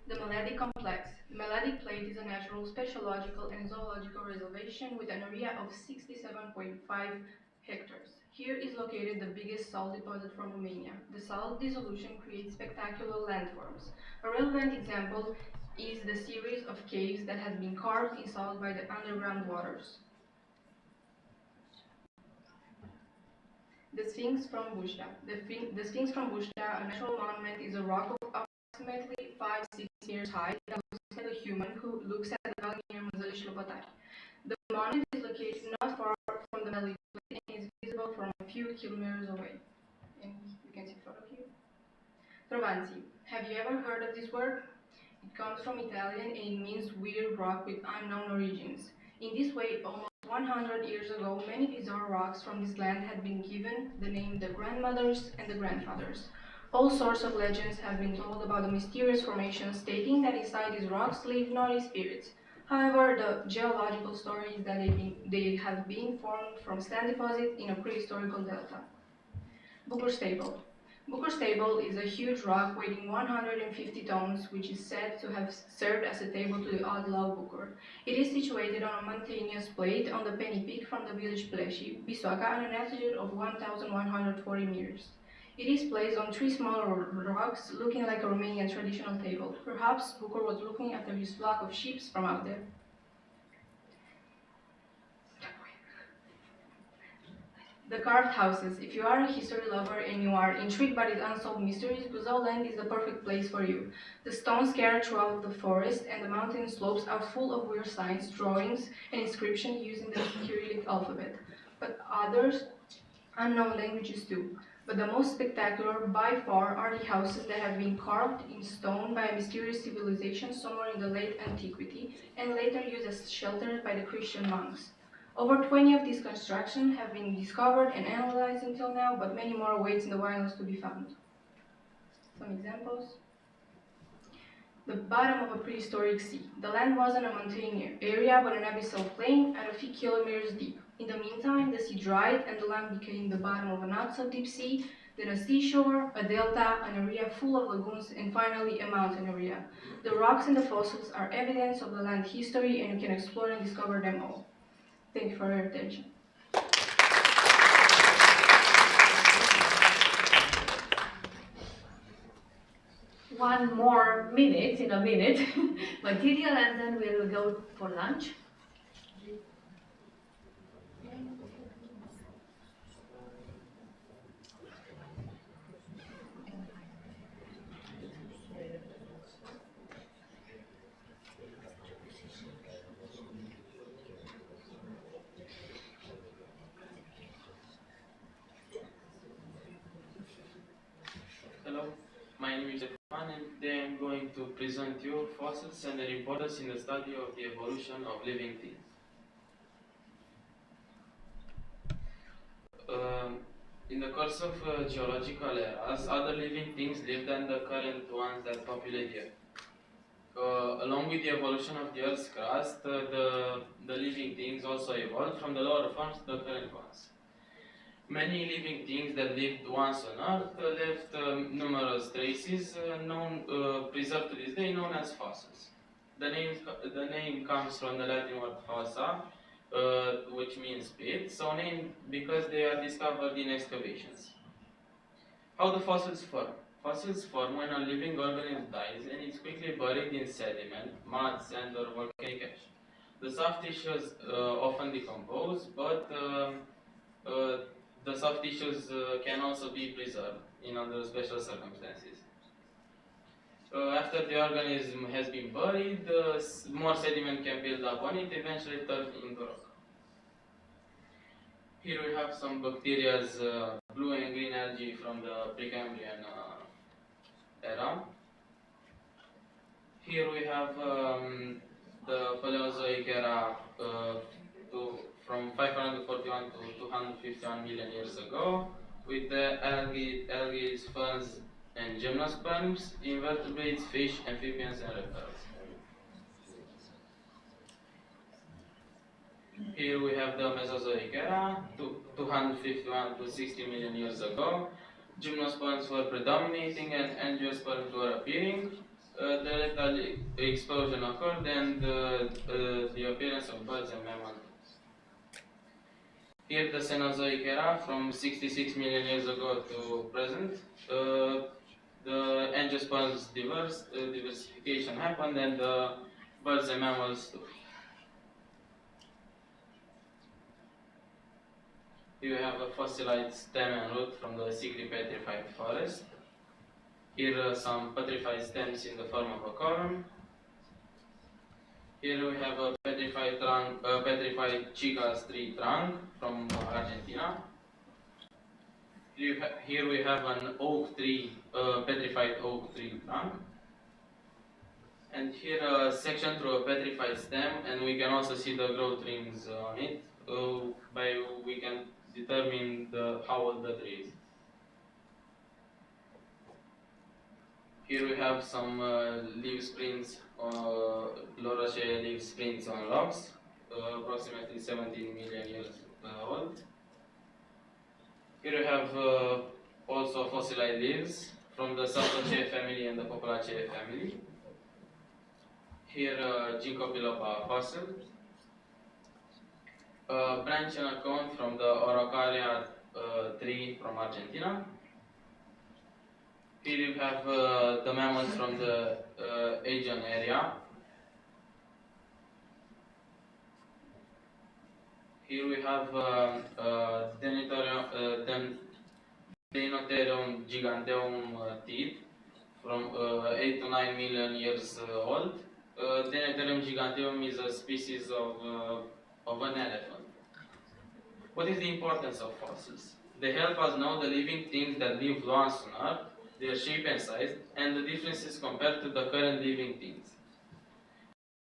The Melodic Complex. The Melodic Plate is a natural, speleological and zoological reservation with an area of 67.5 hectares. Here is located the biggest salt deposit from Romania. The salt dissolution creates spectacular landforms. A relevant example is the series of caves that has been carved in salt by the underground waters. The Sphinx from Buștea. The Sphinx from Buștea, a natural monument, is a rock of approximately 5-6 meters high that looks like a human who looks at the valley near Măzăliș Lopătari. The monument is located not far from the valley and is visible from a few kilometers away. And you can see in front of you. Trovanzi. Have you ever heard of this word? It comes from Italian and it means weird rock with unknown origins. In this way, almost 100 years ago, many bizarre rocks from this land had been given the name the grandmothers and the grandfathers. All sorts of legends have been told about the mysterious formations, stating that inside these rocks live naughty spirits. However, the geological story is that they have been formed from sand deposits in a prehistorical delta. Bucur Stable. Bucur Stable is a huge rock weighing 150 tons, which is said to have served as a table to the Adlau Bucur. It is situated on a mountainous plate on the Penny Peak from the village Pleși, Bisoaca, at an altitude of 1,140 meters. It is placed on 3 smaller rocks, looking like a Romanian traditional table. Perhaps Bucur was looking after his flock of sheep from out there. The carved houses. If you are a history lover and you are intrigued by these unsolved mysteries, Buzău land is the perfect place for you. The stones scattered throughout the forest and the mountain slopes are full of weird signs, drawings, and inscriptions using the Cyrillic alphabet, but others unknown languages too. But the most spectacular by far are the houses that have been carved in stone by a mysterious civilization somewhere in the late antiquity and later used as shelters by the Christian monks. Over 20 of these constructions have been discovered and analyzed until now, but many more await in the wilds to be found. Some examples. The bottom of a prehistoric sea. The land wasn't a mountain area, but an abyssal plain at a few kilometers deep. In the meantime, the sea dried and the land became the bottom of a not-so-deep sea, then a seashore, a delta, an area full of lagoons, and finally a mountain area. The rocks and the fossils are evidence of the land history, and you can explore and discover them all. Thank you for your attention. One more minute, in a minute, material, and then we'll go for lunch. Hello, my name is Stefan and today I'm going to present you fossils and their importance in the study of the evolution of living things. In the course of geological eras, other living things lived than the current ones that populate the Earth. Along with the evolution of the Earth's crust, the living things also evolved from the lower forms to the current ones. Many living things that lived once on Earth left numerous traces preserved to this day, known as fossils. The name comes from the Latin word fossa, which means pit, so named because they are discovered in excavations. How do fossils form? Fossils form when a living organism dies and is quickly buried in sediment, mud, sand, or volcanic ash. The soft tissues often decompose, but the soft tissues can also be preserved in under special circumstances. After the organism has been buried, more sediment can build up on it, eventually turning into rock. Here we have some bacteria's blue and green algae from the Precambrian era. Here we have the Paleozoic era from 541 to 251 million years ago, with the algae, ferns, and gymnosperms, invertebrates, fish, amphibians, and reptiles. Here we have the Mesozoic era, 251 to 60 million years ago. Gymnosperms were predominating and angiosperms were appearing. The reptile explosion occurred and the appearance of birds and mammals. Here the Cenozoic era, from 66 million years ago to present. The angiosperms diversification happened and the birds and mammals too. Here we have a fossilized stem and root from the sickly petrified forest. Here are some petrified stems in the form of a column. Here we have a petrified chicas tree trunk from Argentina. Here we have an oak tree, petrified oak tree trunk. And here a section through a petrified stem, and we can also see the growth rings on it. We can determine how old the tree is. Here we have some leaf sprints, Lauraceae leaf sprints on logs, approximately 17 million years old. Here we have also fossilized leaves from the Saptoceae family and the Populaceae family. Here Ginkgo biloba fossil. Branch and a cone from the Araucaria tree from Argentina. Here you have the mammals from the Asian area. Here we have Deinotherium giganteum teeth from 8 to 9 million years old. Deinotherium giganteum is a species of an elephant. What is the importance of fossils? They help us know the living things that lived once on Earth, their shape and size, and the differences compared to the current living things.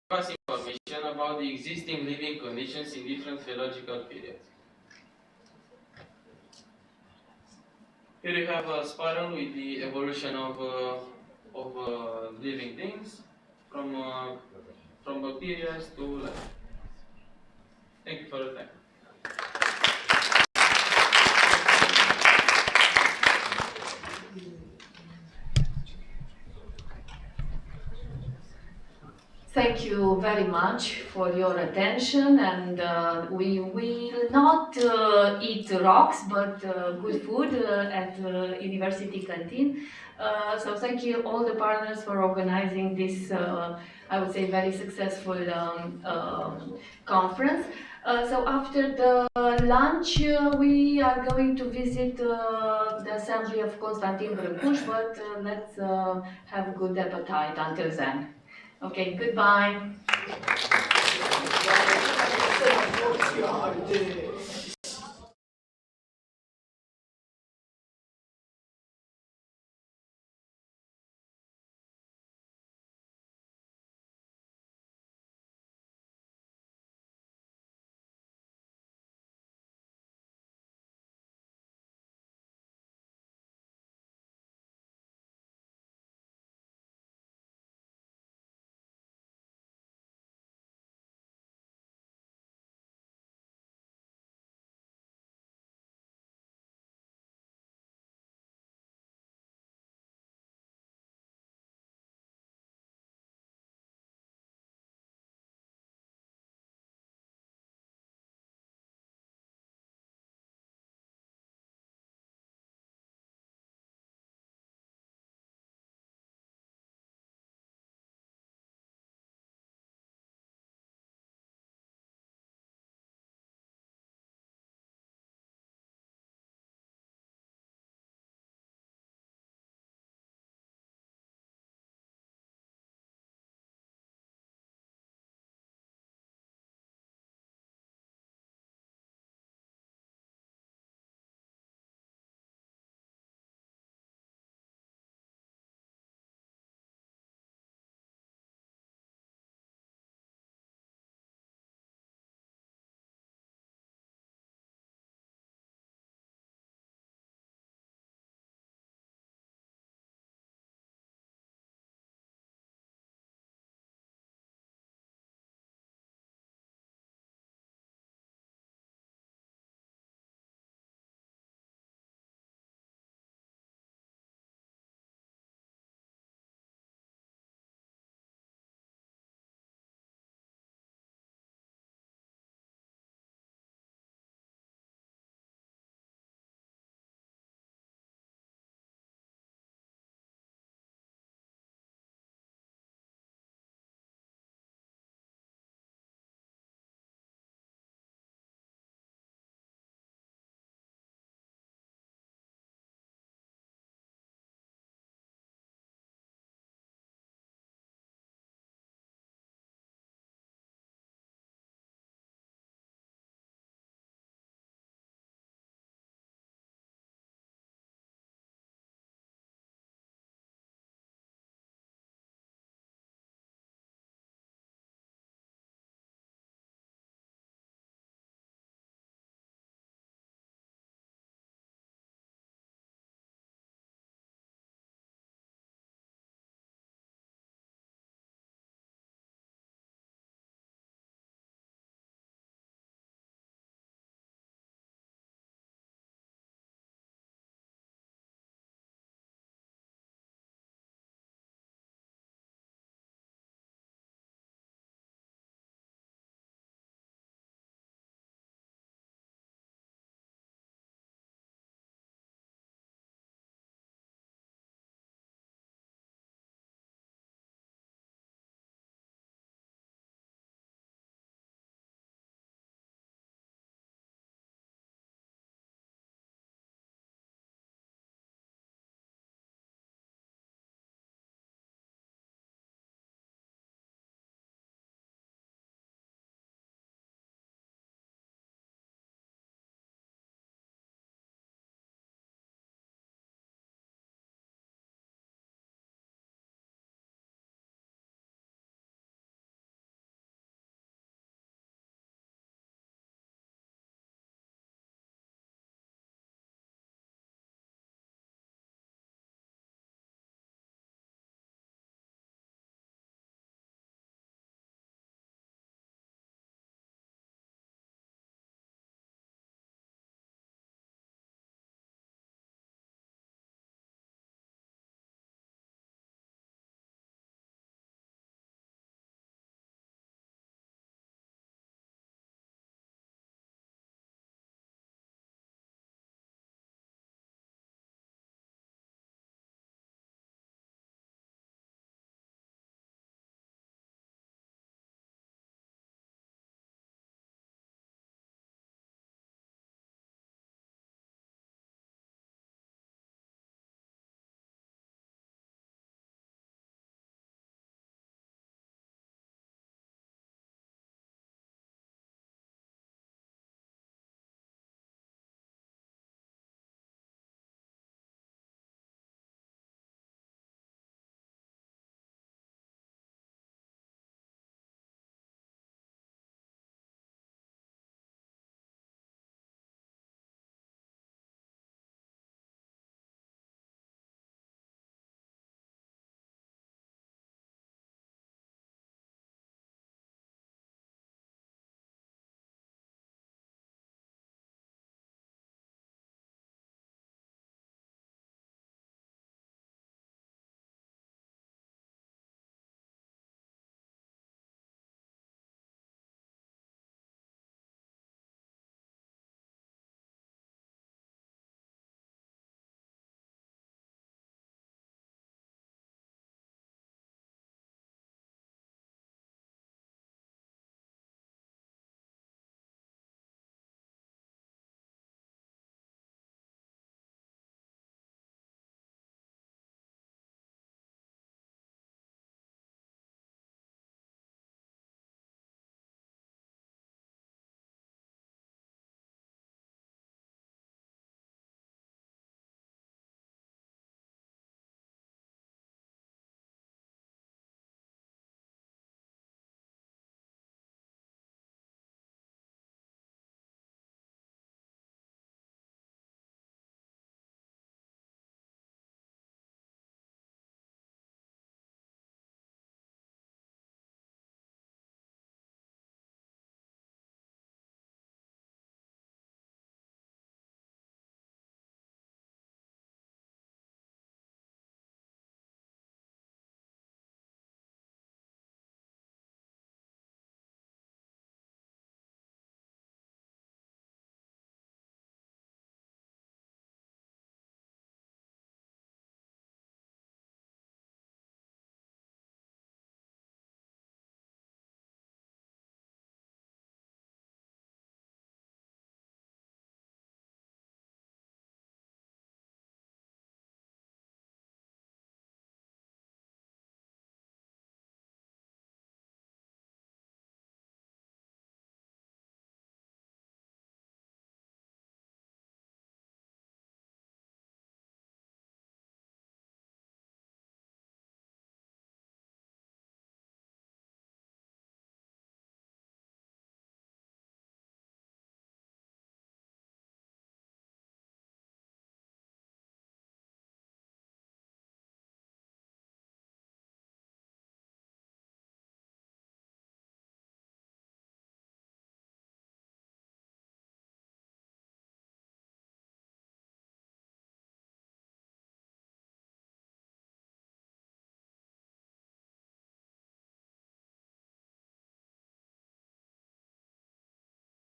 Give us information about the existing living conditions in different geological periods. Here you have a spiral with the evolution of living things from bacteria to life. Thank you for your time. Thank you very much for your attention, and we will not eat rocks, but good food at the university canteen. So thank you all the partners for organizing this, I would say, very successful conference. So after the lunch, we are going to visit the assembly of Constantin Brâncuș, but let's have good appetite until then. Okay, goodbye.